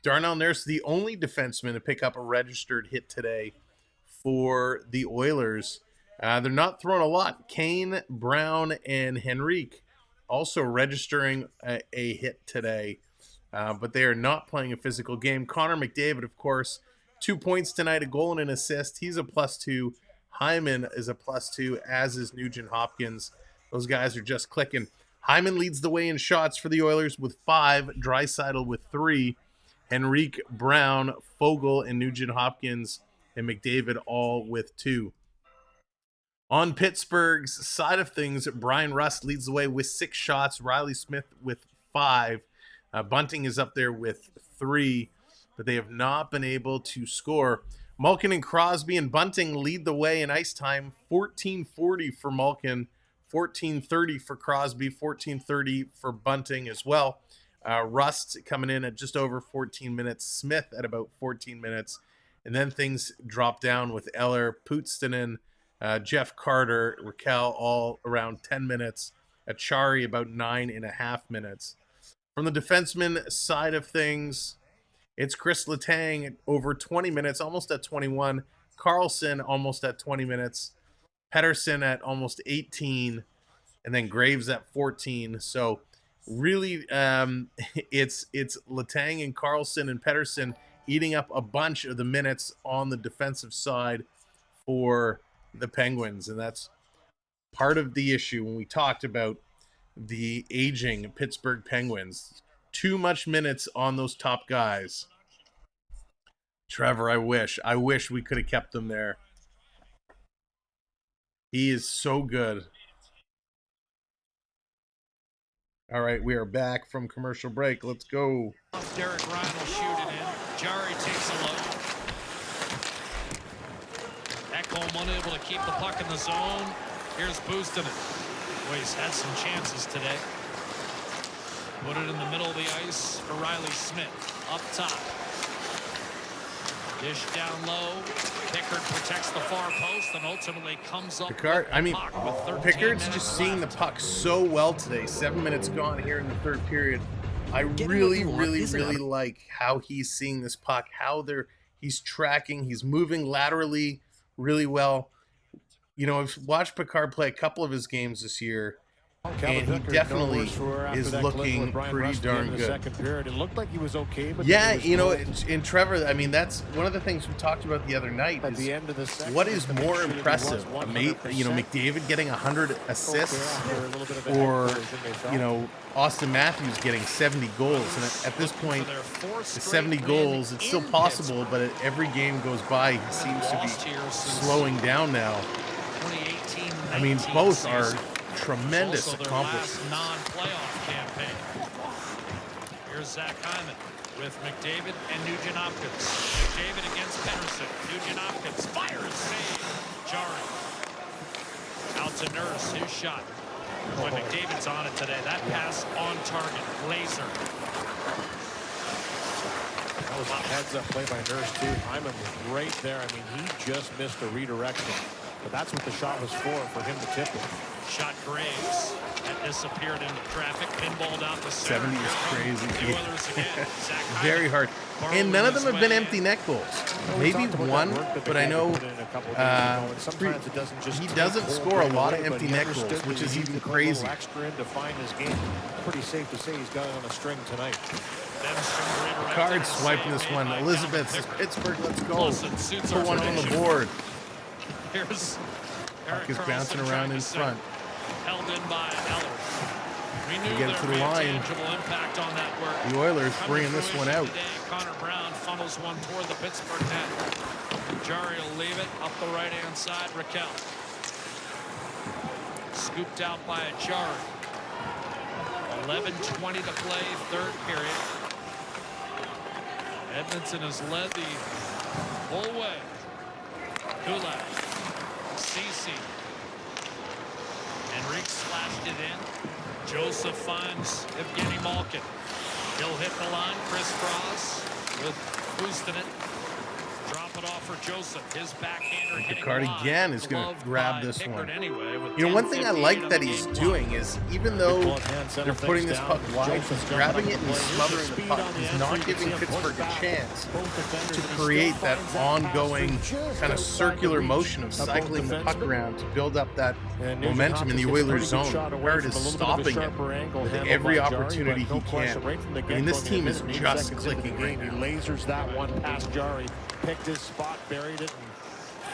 Darnell Nurse, the only defenseman to pick up a registered hit today for the Oilers. They're not throwing a lot. Kane, Brown, and Henrique also registering a hit today. But they are not playing a physical game. Connor McDavid, of course, 2 points tonight, a goal and an assist. He's a +2. Hyman is a +2, as is Nugent Hopkins. Those guys are just clicking. Hyman leads the way in shots for the Oilers with 5, Draisaitl with 3, Henrique, Brown, Fogle, and Nugent Hopkins, and McDavid all with 2. On Pittsburgh's side of things, Brian Rust leads the way with 6 shots, Riley Smith with 5. Bunting is up there with 3, but they have not been able to score. Malkin and Crosby and Bunting lead the way in ice time. 14:40 for Malkin, 14:30 for Crosby, 14:30 for Bunting as well. Rust coming in at just over 14 minutes. Smith at about 14 minutes. And then things drop down with Eller, Puustinen, Jeff Carter, Raquel all around 10 minutes. Achari about 9.5 minutes. From the defenseman side of things, it's Chris Letang at over 20 minutes, almost at 21. Carlson almost at 20 minutes. Pettersson at almost 18. And then Graves at 14. So really, it's Letang and Carlson and Pettersson eating up a bunch of the minutes on the defensive side for the Penguins. And that's part of the issue when we talked about the aging Pittsburgh Penguins. Too much minutes on those top guys. Trevor, I wish we could have kept them there. He is so good. All right, we are back from commercial break. Let's go. Derek Ryan will shoot it in. Jari takes a look. Ecamm unable to keep the puck in the zone. Here's Puustinen. Boy, he's had some chances today. Put it in the middle of the ice for Riley Smith. Up top. Dish down low. Pickard protects the far post and ultimately comes up Pickard's just seeing the puck so well today. 7 minutes gone here in the third period. I really like how he's seeing this puck, he's tracking, he's moving laterally really well. You know, I've watched Pickard play a couple of his games this year, and he definitely is looking pretty darn good. Second period, it looked like he was okay, but yeah, you know, in Trevor, I mean, that's one of the things we talked about the other night. At the end of the second, what is more impressive? You know, McDavid getting 100 assists, or you know, Austin Matthews getting 70 goals. And at this point, the 70 goals, it's still possible, but every game goes by, he seems to be slowing down now. I mean, both are tremendous accomplishments. Non-playoff campaign. Here's Zach Hyman with McDavid and Nugent Hopkins. McDavid against Pettersson. Nugent Hopkins fires, save. Jari. Out to Nurse, his shot. Boy, McDavid's on it today. That pass on target. Laser. That was a heads-up play by Nurse, too. Hyman was right there. I mean, he just missed a redirection. But that's what the shot was for him to tip it. Shot Graves. That disappeared into traffic. Pinballed out the center. 70 is crazy. The Oilers again. Very hard. And none of them have been empty net goals. Maybe one, but I know he doesn't score a lot of empty net goals, which is even crazy. To find his game. Pretty safe to say he's got it on a string tonight. Card swiping this one. Elizabeth says, Pittsburgh, let's go. Put one on the board. Here's Puck is bouncing around in front. Held in by Eller. We knew get it there to would the be a line. tangible impact on that work. The Oilers bringing this one out. Today, Connor Brown funnels one toward the Pittsburgh net. Jari will leave it up the right-hand side. Raquel. Scooped out by a Jari. 11:20 to play, third period. Edmonton has led the whole way. Kulak. Cece. Enrique slashed it in. Joseph finds Evgeny Malkin. He'll hit the line. Crisscross with boosting it. Drop it off for Joseph. His backhander hitting Cardigan is going to grab this Pickard one. anyway, You know, one thing I like that he's doing is, even though they're putting this puck wide, he's grabbing it and smothering the puck. He's not giving Pittsburgh a chance to create that ongoing kind of circular motion of cycling the puck around to build up that momentum in the Oilers zone. Picard is stopping it with every opportunity he can. I mean, this team is just clicking right now. He lasers that one past Jari. Picked his spot, buried it,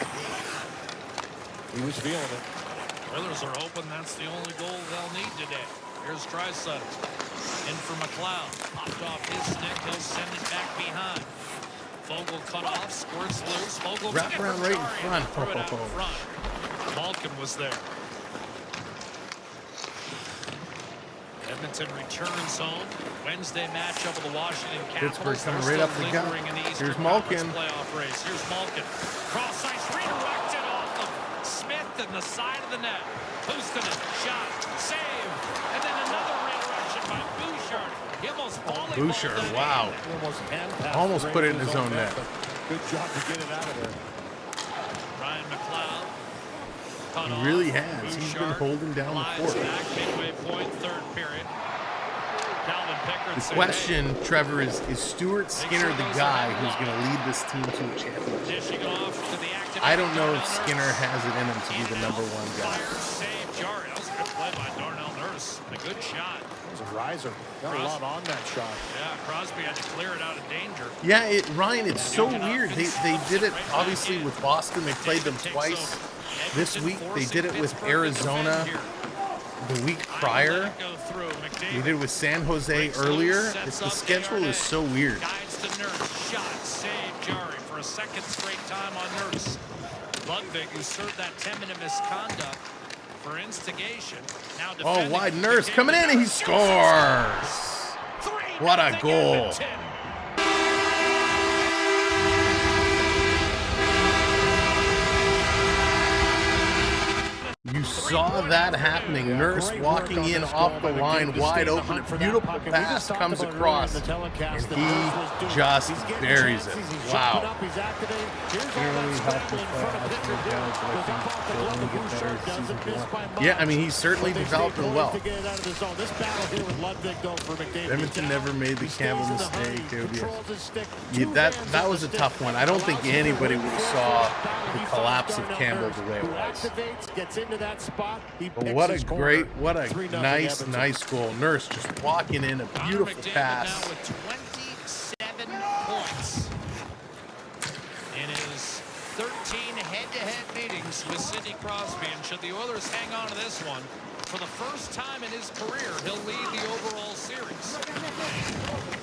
and he was feeling it. Oilers are hoping that's the only goal they'll need today. Here's Draisaitl. In for McLeod. Popped off his stick. He'll send it back behind. Fogle cut off. Squirts loose. Fogle wrap around right in front. Threw it out in front. Malkin was there. Edmonton returns home. Wednesday matchup of the Washington Capitals. Pittsburgh coming right up the gut. Here's Malkin. Playoff race. Here's Malkin. Cross ice redirected off of Smith and the side of the net. Boosted it. Shot. Save. And then another redirection by Bouchard. He almost volleyed. Bouchard, wow. Almost put it in his own net. Good job to get it out of there. Ryan McLeod. He really has. He's been holding down the fort. Back midway point, third period. Calvin Pickard. The question, Trevor, is Stuart Skinner the guy who's going to lead this team to a championship? I don't know if Skinner has it in him to be the #1 guy. Save Jari. That was a good play by Darnell Nurse. A good shot. It was a riser. Got a lot on that shot. Yeah, Crosby had to clear it out of danger. Yeah, Ryan, it's so weird. They did it, obviously, with Boston. They played them twice. This week, they did it with Arizona the week prior. They did it with San Jose earlier. The schedule is so weird. Guides to Nurse. Shot. Save Jari for a second straight time on Nurse. Ludwig, who served that 10-minute misconduct for instigation. Now oh, wide Nurse coming in and he scores. What a goal. You saw that happening. Nurse walking in off the line, wide open. A beautiful pass comes across, and he just buries it. Wow. Yeah, I mean, he's certainly developing well. Edmonton never made the Campbell mistake. That was a tough one. I don't think anybody would have saw the collapse of Campbell the way it was. But what a nice goal. Nurse just walking in, a beautiful pass. Now with 27 points in his 13 head-to-head meetings with Sidney Crosby. And should the Oilers hang on to this one, for the first time in his career, he'll lead the overall series.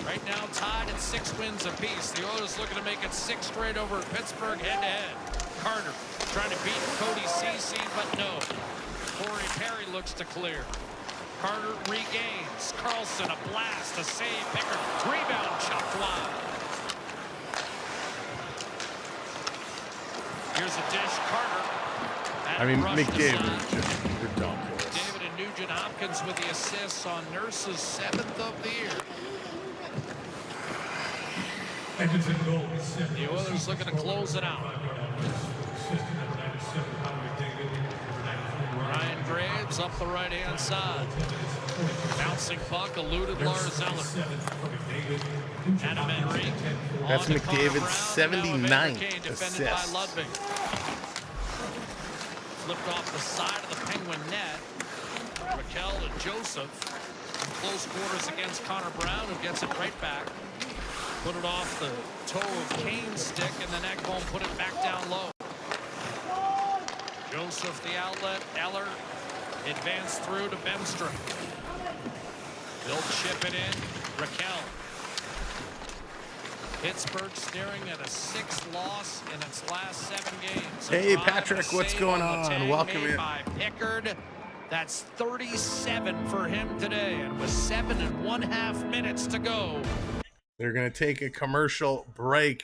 Right now tied at 6 wins apiece. The Oilers looking to make it 6 straight over Pittsburgh head-to-head. Carter trying to beat Cody Cece, but no. Corey Perry looks to clear. Carter regains. Carlson, a blast, a save. Pickard, rebound, chopped wide. Here's a dish. Carter. I mean, McDavid is just ridiculous. David and Nugent Hopkins with the assists on Nurse's 7th of the year. The Oilers looking to close it out. Ryan Graves up the right-hand side. Bouncing puck, eluded Lars Eller. Adam Henry. That's McDavid's 79th assist. Flipped off the side of the Penguin net. Raquel and Joseph in close quarters against Connor Brown, who gets it right back. Put it off the toe of Kane's stick, and then Ecamm put it back down low. Joseph the outlet. Eller Advance through to Bemstrom. They'll chip it in. Raquel. Pittsburgh staring at a 6th loss in its last 7 games. Hey, Patrick, what's going on? Welcome in. By Pickard. That's 37 for him today, and with 7.5 minutes to go. They're going to take a commercial break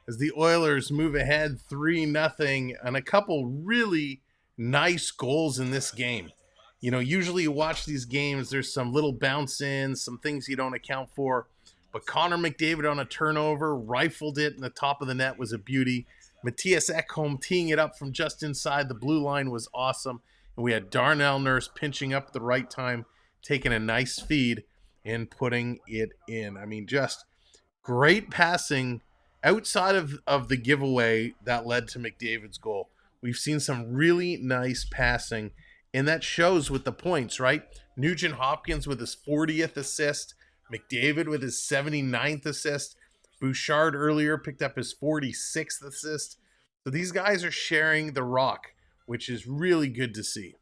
as the Oilers move ahead 3-0, and a couple really nice goals in this game. You know, usually you watch these games, there's some little bounce ins, some things you don't account for. But Connor McDavid on a turnover, rifled it in the top of the net, was a beauty. Matthias Ekholm teeing it up from just inside the blue line was awesome. And we had Darnell Nurse pinching up at the right time, taking a nice feed and putting it in. I mean, just great passing outside of the giveaway that led to McDavid's goal. We've seen some really nice passing, and that shows with the points, right? Nugent Hopkins with his 40th assist, McDavid with his 79th assist. Bouchard earlier picked up his 46th assist. So these guys are sharing the rock, which is really good to see.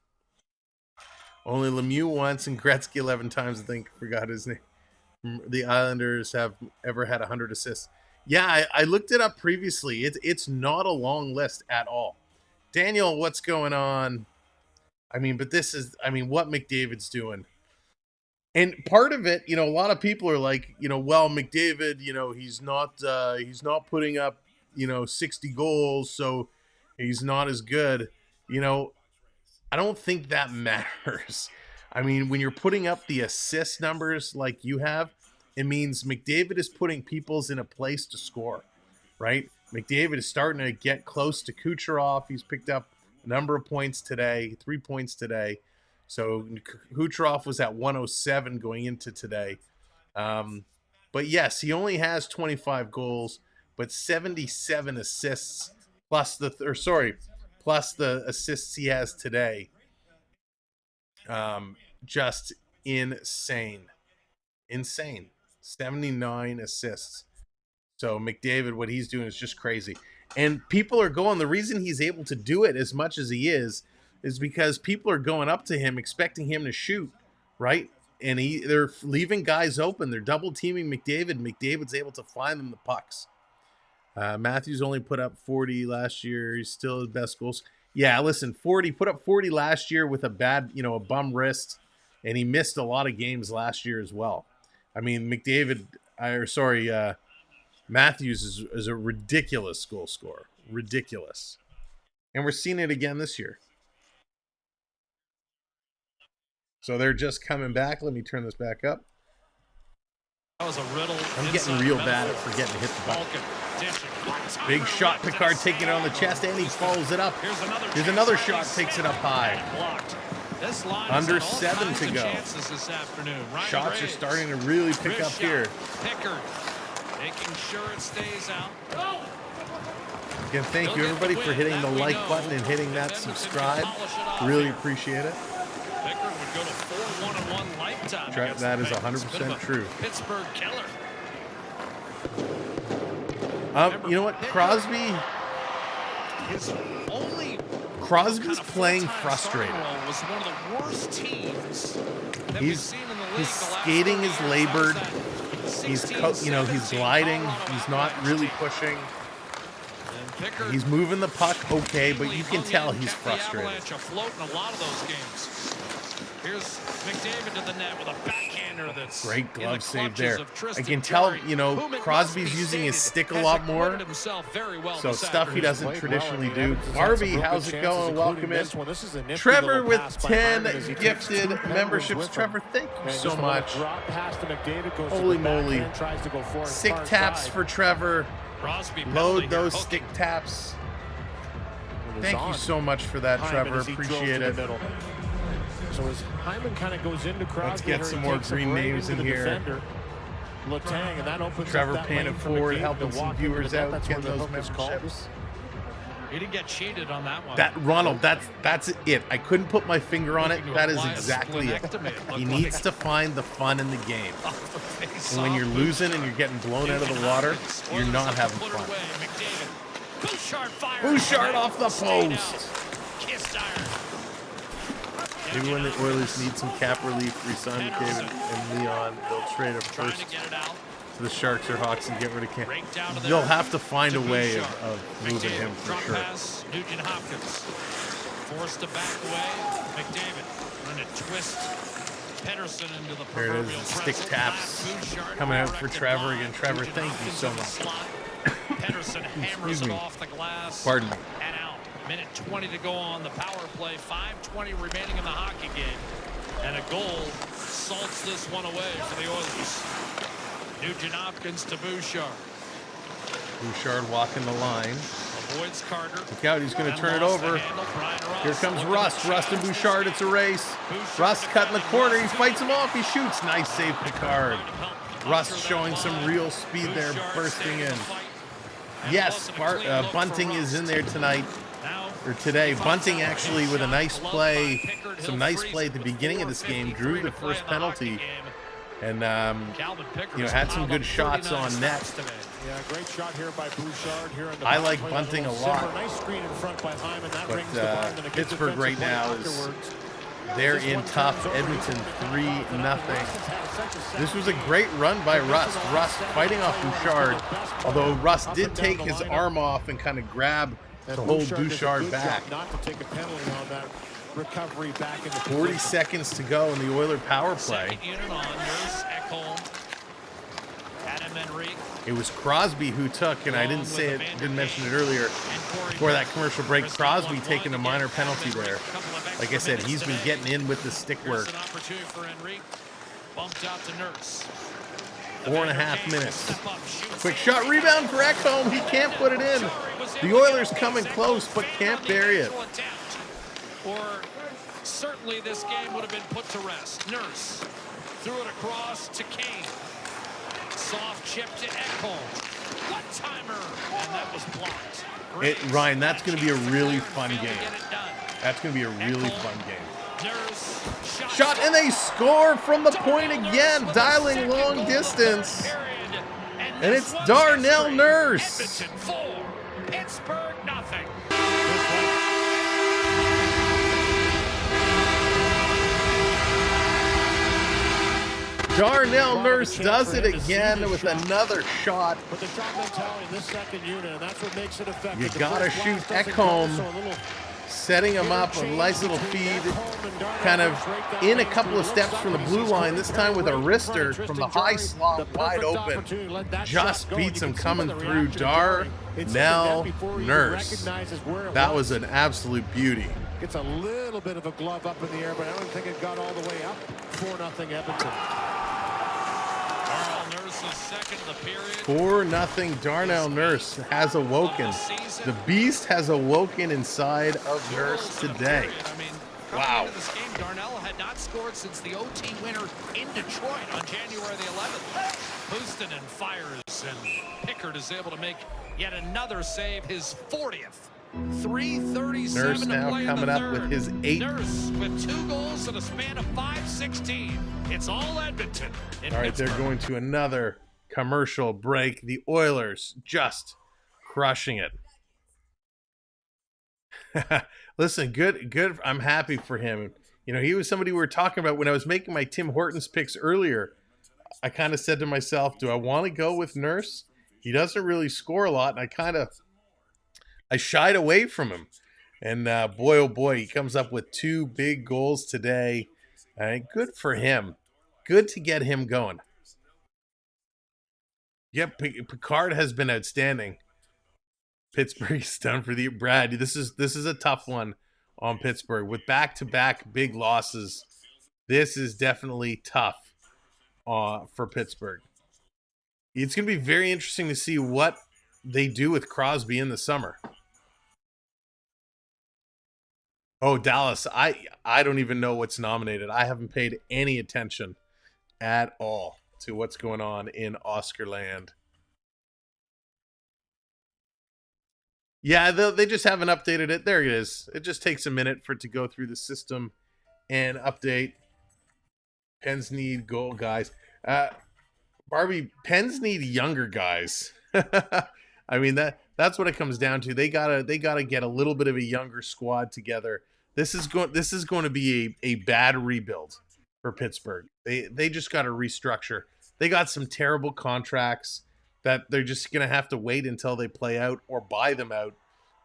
Only Lemieux once and Gretzky 11 times, I think. Forgot his name. The Islanders have ever had 100 assists. Yeah, I looked it up previously. It's not a long list at all. Daniel, what's going on? I mean, but this is, I mean, what McDavid's doing. And part of it, you know, a lot of people are like, you know, well, McDavid, you know, he's not putting up, you know, 60 goals, so he's not as good. You know, I don't think that matters. I mean, when you're putting up the assist numbers like you have, it means McDavid is putting people's in a place to score, right? McDavid is starting to get close to Kucherov. He's picked up a number of points today, 3 points today. So Kucherov was at 107 going into today. But yes, he only has 25 goals, but 77 assists plus the assists he has today. Just insane. 79 assists. So McDavid, what he's doing is just crazy. And people are going, the reason he's able to do it as much as he is because people are going up to him expecting him to shoot, right? And they're leaving guys open. They're double teaming McDavid. McDavid's able to find them the pucks. Matthews only put up 40 last year. He's still his best goals. Yeah, listen, put up 40 last year with a bad, you know, a bum wrist, and he missed a lot of games last year as well. I mean, Matthews is a ridiculous goal scorer. Ridiculous. And we're seeing it again this year. So they're just coming back. Let me turn this back up. That was a riddle. I'm getting real bad at forgetting to hit the button. Big shot, Picard taking it on the chest, and he follows it up. Here's another shot, takes it up high. Under 7 to go. Shots are starting to really pick up here. Pickard making sure it stays out. Again, thank you everybody for hitting the like button and hitting that subscribe. Really appreciate it. Pickard would go to 4-1-1 lifetime. That is 100% true. Pittsburgh killer. You know what, Crosby's playing frustrated. Was one of the worst teams that his skating is labored. He's gliding. He's not really pushing. He's moving the puck okay, but you can tell he's frustrated. Here's McDavid to the net with a backhander that's great glove save there. I can tell, you know, Crosby's using his stick a lot more. So stuff he doesn't traditionally do. Harvey, how's it going? Welcome in. Trevor with 10 gifted memberships. Trevor, thank you so much. Holy moly. Stick taps for Trevor. Load those stick taps. Thank you so much for that, Trevor. Appreciate it. So as Hyman kind of goes into Crosby, let's get some more green names in here. Letang, and that opens Trevor paying it forward, helping some viewers out, getting those memberships. He didn't get cheated on that one. Ronald, that's it. I couldn't put my finger on it. That is exactly it. He needs to find the fun in the game. And when you're losing and you're getting blown out of the water, you're not having fun. Bouchard off the post. Kissed iron. Maybe when the Oilers need some cap relief, resign McDavid and Leon, they'll trade him first to the Sharks or Hawks and get rid of Cam. They'll have to find a way of moving him for sure. Nugent Hopkins forced to back away. McDavid trying to twist Pedersen into the there it is, stick taps coming out for Trevor again. Trevor, thank you so much. Pedersen hammers it off the glass. Pardon me. And out. Minute 20 to go on the power play. 5:20 remaining in the hockey game. And a goal salts this one away for the Oilers. Nugent Hopkins to Bouchard. Bouchard walking the line. Avoids Carter. Look out, he's going to turn it over. Here comes Rust. Rust and Bouchard, it's a race. Rust cutting the corner, he fights him off, he shoots. Nice save, Picard. Rust showing some real speed there, bursting in. Yes, Bunting is in there tonight, or today. Bunting actually with a nice play, some nice play at the beginning of this game, drew the first penalty, and had some good shots on net. Yeah, great shot here by Bouchard here in the I like Bunting a lot, nice screen in front by Hyman. That rings the but line, and a good Pittsburgh right now is they're in tough. Edmonton 3-0. This was a great run by Rust. Rust fighting off Bouchard, although Rust did take his arm off and kind of grab to hold Bouchard back. Not to take a penalty on that recovery back into 40 seconds to go in the Oiler power play. Second unit on. Nurse, Ecamm, Adam Henry. It was Crosby who took, and I didn't say it, didn't mention it earlier, before that commercial break, Crosby taking a minor penalty there. Like I said, he's been getting in with the stick work. 4.5 minutes. Quick shot, rebound for Ecamm. He can't put it in. The Oilers coming close, but can't bury it. Or certainly this game would have been put to rest. Nurse threw it across to Kane. Soft chip to Ecamm. One-timer, and that was blocked. Ryan, that's going to be a really fun game. That's going to be a really fun game. Shot, and they score from the point again, dialing long distance. And it's Darnell Nurse. Edmonton 4, Pittsburgh nothing. Darnell Nurse does it again with another shot. But the shot mentality in this second unit, and that's what makes it effective. You gotta shoot Ecamm, setting him up, a nice little feed, kind of in a couple of steps from the blue line, this time with a wrister from the high slot wide open. Just beats him coming through. Darnell Nurse. That was an absolute beauty. Gets a little bit of a glove up in the air, but I don't think it got all the way up. 4-0 Edmonton. Darnell Nurse's second of the period. 4-0. Darnell Nurse has awoken. The beast has awoken inside of Nurse today. Wow. This game, Darnell had not scored since the OT winner in Detroit on January the 11th. Houston and fires, and Pickard is able to make yet another save, his 40th. 3:37 Nurse now coming up with his 8th. Nurse with 2 goals in a span of 5:16. It's all Edmonton. All right, they're going to another commercial break. The Oilers just crushing it. Listen, good. I'm happy for him. You know, he was somebody we were talking about when I was making my Tim Hortons picks earlier. I kind of said to myself, do I want to go with Nurse? He doesn't really score a lot, and I shied away from him. And boy, oh boy, he comes up with 2 big goals today. Good for him. Good to get him going. Yep, Picard has been outstanding. Pittsburgh is done for the Brad. This is a tough one on Pittsburgh with back-to-back big losses. This is definitely tough for Pittsburgh. It's going to be very interesting to see what they do with Crosby in the summer. Oh, Dallas, I don't even know what's nominated. I haven't paid any attention at all to what's going on in Oscarland. Yeah, they just haven't updated it. There it is. It just takes a minute for it to go through the system and update. Pens need goal guys. Barbie, Pens need younger guys. I mean, that's what it comes down to. They gotta get a little bit of a younger squad together This is going to be a bad rebuild for Pittsburgh. They just got to restructure. They got some terrible contracts that they're just going to have to wait until they play out or buy them out.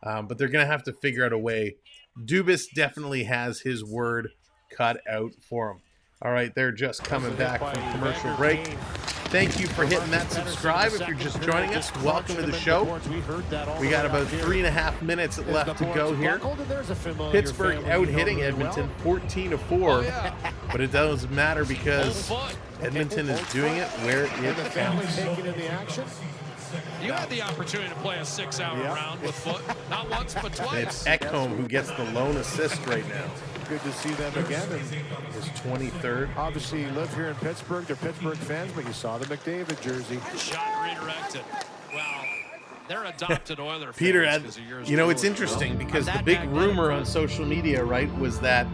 But they're going to have to figure out a way. Dubas definitely has his word cut out for him. All right, they're just coming back from commercial break. Thank you for hitting that subscribe. If you're just joining us, welcome to the show. We got about 3.5 minutes left to go here. Pittsburgh out-hitting Edmonton 14-4, but it doesn't matter because Edmonton is doing it where it counts. You had the opportunity to play a 6-hour round with Foot, not once but twice. It's Ecamm who gets the lone assist right now. Good to see them again. And his 23rd. Obviously, you live here in Pittsburgh. They're Pittsburgh fans, but you saw the McDavid jersey. Shot redirected. Well, they're adopted Oiler fans. Peter, you know, it's interesting because the big rumor on social media, right, was that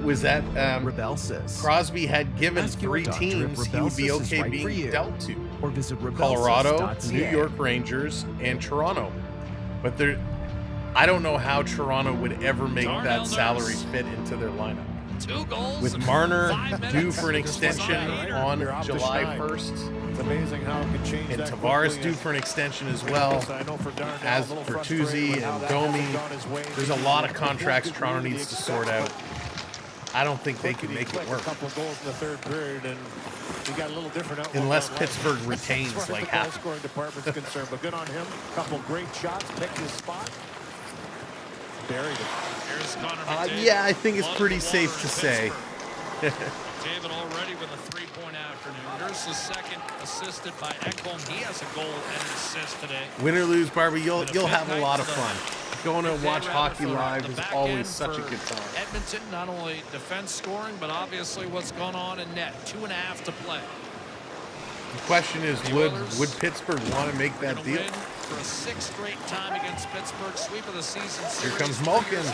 Rebel says Crosby had given 3 teams he would be okay being dealt to. Or visit Colorado, New York Rangers, and Toronto. But I don't know how Toronto would ever make that salary fit into their lineup. 2 goals with Marner due for an extension on July 1st. It's amazing how it can change. And Tavares due for an extension as well. As Bertuzzi and Domi. There's a lot of contracts Toronto needs to sort out. I don't think they can make it work. A couple goals in the third period, and he got a little different outlook. Unless Pittsburgh retains like half. The scoring department's concerned, but good on him. Couple great shots, picked his spot. Buried it. Yeah, I think it's pretty safe to say. David already with a 3-point afternoon. There's the second, assisted by Ecamm. He has a goal and an assist today. Win or lose, Barbie, you'll have a lot of fun. Going to watch hockey live is always such a good time. Edmonton, not only defense scoring, but obviously what's going on in net. 2.5 to play. The question is, would Pittsburgh want to make that deal? For a 6th straight time against Pittsburgh, sweep of the season. Here comes Malkin.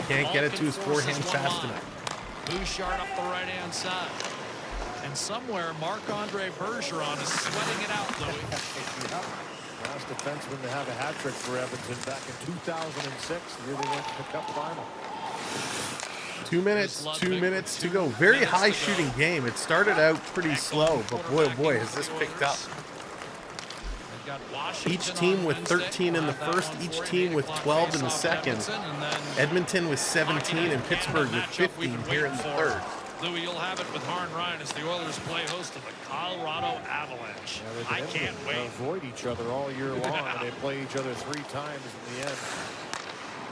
Can't get it to his forehand fast enough. Bouchard up the right-hand side. And somewhere, Marc-Andre Bergeron is sweating it out, Louis. Last defenseman to have a hat trick for Edmonton back in 2006. The year they went to the Cup final. 2 minutes to go. Very high shooting game. It started out pretty slow, but boy, oh boy, has this picked up. Each team with 13 in the first, each team with 12 in the second. Edmonton with 17 and Pittsburgh with 15 here in the third. Louis, you'll have it with Harn Ryan as the Oilers play host to the Colorado Avalanche. I can't wait. Avoid each other all year long, and they play each other 3 times in the end.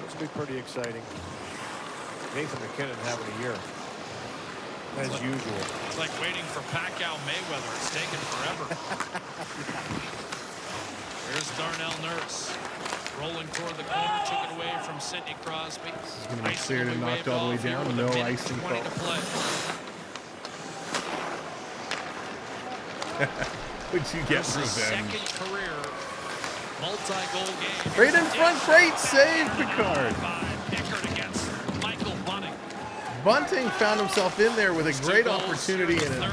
This will be pretty exciting. Nathan McKinnon having a year, as usual. It's like waiting for Pacquiao Mayweather. It's taken forever. Here's Darnell Nurse. Rolling toward the corner, took it away from Sidney Crosby. This is going to be cleared and knocked all the way down. No icing call. What'd you get, revenge? Second career multi-goal game. Right in front, great save, Picard. Bunting found himself in there with a great opportunity and an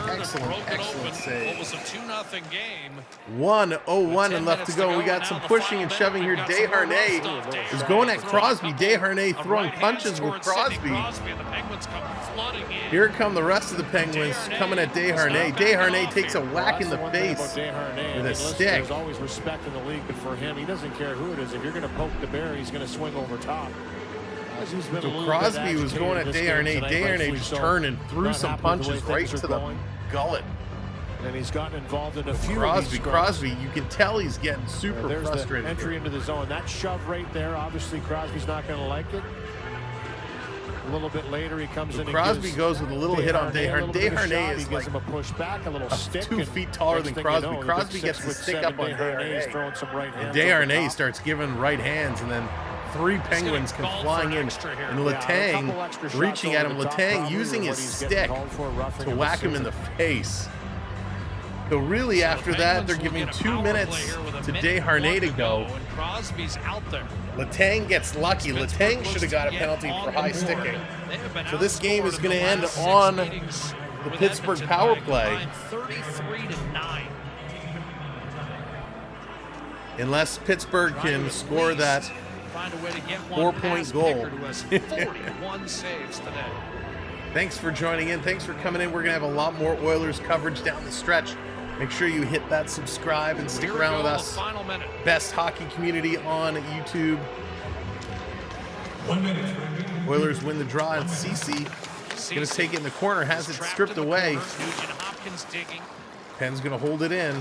excellent save. What was a 2-0 game. 1:01 and left to go. We got some pushing and shoving here. Desharnais is going at Crosby. Desharnais throwing punches with Crosby. Here come the rest of the Penguins coming at Desharnais. Desharnais takes a whack in the face with a stick. There's always respect in the league, but for him, he doesn't care who it is. If you're going to poke the bear, he's going to swing over top. So Crosby was going at Desharnais. Desharnais just turned and threw some punches right to the gullet. And he's gotten involved in a few Crosby, you can tell he's getting super frustrated. The entry into the zone. That shove right there, obviously Crosby's not going to like it. A little bit later, he comes in. Crosby goes with a little hit on Desharnais. Desharnais is like him a push back, a little stick, 2 feet taller than Crosby. Crosby gets the stick up on Desharnais. Desharnais starts giving right hands, and then 3 Penguins come flying in, and Letang reaching at him. Letang using his stick to whack him in the face. So really, after that, they're giving 2 minutes to Desharnais to go. Letang gets lucky. Letang should have got a penalty for high sticking. So this game is going to end on the Pittsburgh power play. 33-9. Unless Pittsburgh can score that Find a way to get one 4-point goal. Who has 41 saves today. Thanks for joining in. Thanks for coming in. We're going to have a lot more Oilers coverage down the stretch. Make sure you hit that subscribe and stick around with us. Final minute. Best hockey community on YouTube. 1 minute. Oilers win the draw, and Ceci going to take it in the corner, has it stripped away. Nugent Hopkins digging. Penn's going to hold it in.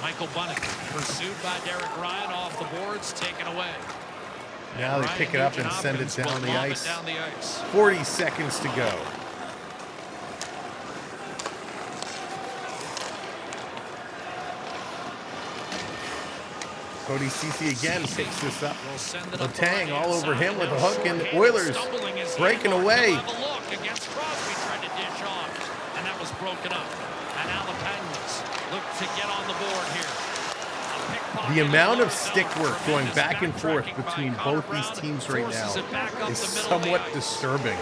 Michael Bunning pursued by Derek Ryan off the boards, taken away. Now they pick it up and send it down the ice. 40 seconds to go. Cody Ceci again picks this up. Letang all over him with a hook, and the Oilers breaking away. Against Crosby, tried to dish off, and that was broken up. And now the Penguins look to get on the board here. The amount of stick work going back and forth between both these teams right now is somewhat disturbing.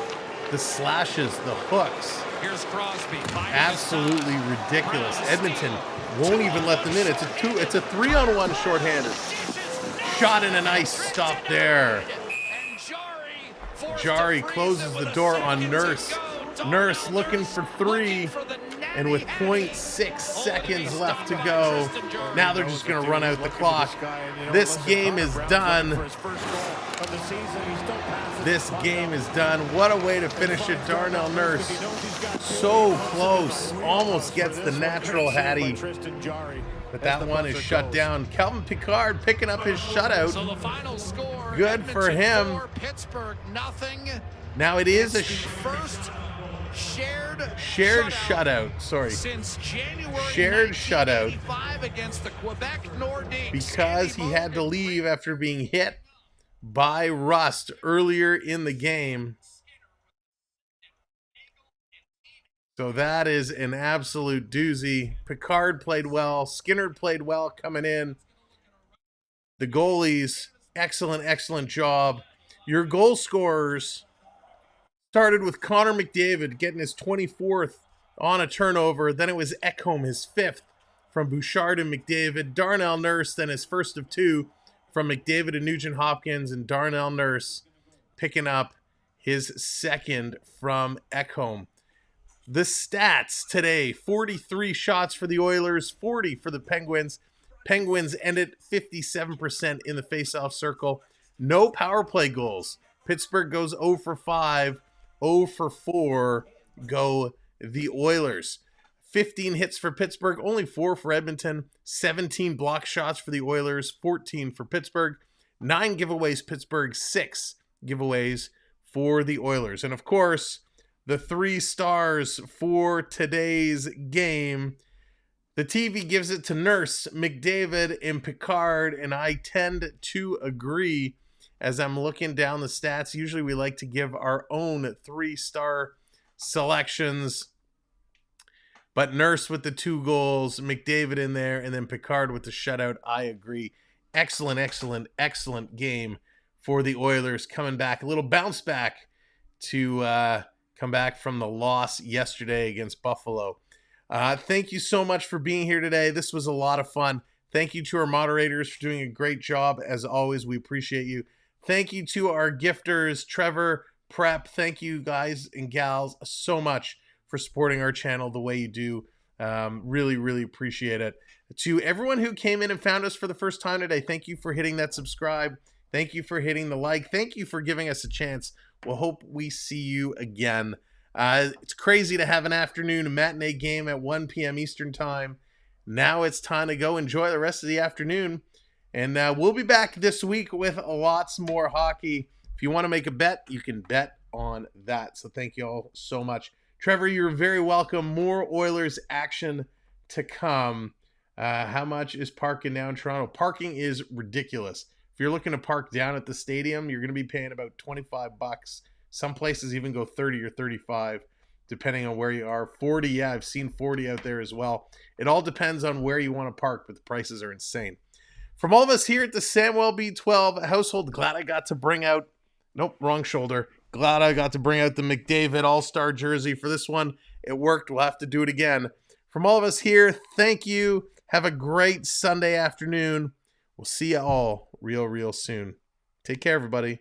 The slashes, the hooks, here's Crosby. Absolutely ridiculous. Edmonton won't even let them in. It's a 3-on-1 shorthander. Shot in a nice stop there. Jari closes the door on Nurse. Nurse looking for 3, and with 0.6 seconds left to go, now they're just going to run out the clock. This game is done. This game is done. What a way to finish it. Darnell Nurse, so close, almost gets the natural Hattie, but that one is shut down. Calvin Pickard picking up his shutout. So the final score, good for him. Pittsburgh nothing. Now it is a first shared shutout. Sorry. Since January shared shutout against the Quebec Nordiques, because he had to leave after being hit by Rust earlier in the game. So that is an absolute doozy. Pickard played well. Skinner played well coming in. The goalies, excellent job. Your goal scorers started with Connor McDavid getting his 24th on a turnover. Then it was Ecamm, his 5th from Bouchard and McDavid. Darnell Nurse, then his first of 2 from McDavid and Nugent Hopkins, and Darnell Nurse picking up his 2nd from Ecamm. The stats today: 43 shots for the Oilers, 40 for the Penguins. Penguins ended 57% in the faceoff circle. No power play goals. Pittsburgh goes 0 for 5. 0 for 4 go the Oilers. 15 hits for Pittsburgh, only 4 for Edmonton. 17 block shots for the Oilers, 14 for Pittsburgh. 9 giveaways Pittsburgh, 6 giveaways for the Oilers. And of course, the 3 stars for today's game. The TV gives it to Nurse, McDavid, and Pickard, and I tend to agree. As I'm looking down the stats, usually we like to give our own 3-star selections. But Nurse with the 2 goals, McDavid in there, and then Pickard with the shutout. I agree. Excellent game for the Oilers, coming back. A little bounce back to come back from the loss yesterday against Buffalo. Thank you so much for being here today. This was a lot of fun. Thank you to our moderators for doing a great job. As always, we appreciate you. Thank you to our gifters, Trevor, Prep. Thank you guys and gals so much for supporting our channel the way you do. Really appreciate it. To everyone who came in and found us for the first time today, thank you for hitting that subscribe. Thank you for hitting the like. Thank you for giving us a chance. We'll hope we see you again. It's crazy to have an afternoon matinee game at 1 p.m. Eastern time. Now it's time to go enjoy the rest of the afternoon. And we'll be back this week with lots more hockey. If you want to make a bet, you can bet on that. So thank you all so much. Trevor, you're very welcome. More Oilers action to come. How much is parking down in Toronto? Parking is ridiculous. If you're looking to park down at the stadium, you're going to be paying about $25. Some places even go 30 or 35, depending on where you are. 40, yeah, I've seen 40 out there as well. It all depends on where you want to park, but the prices are insane. From all of us here at the Samwelb B12 household, glad I got to bring out, nope, wrong shoulder. Glad I got to bring out the McDavid All-Star jersey for this one. It worked. We'll have to do it again. From all of us here, thank you. Have a great Sunday afternoon. We'll see you all real soon. Take care, everybody.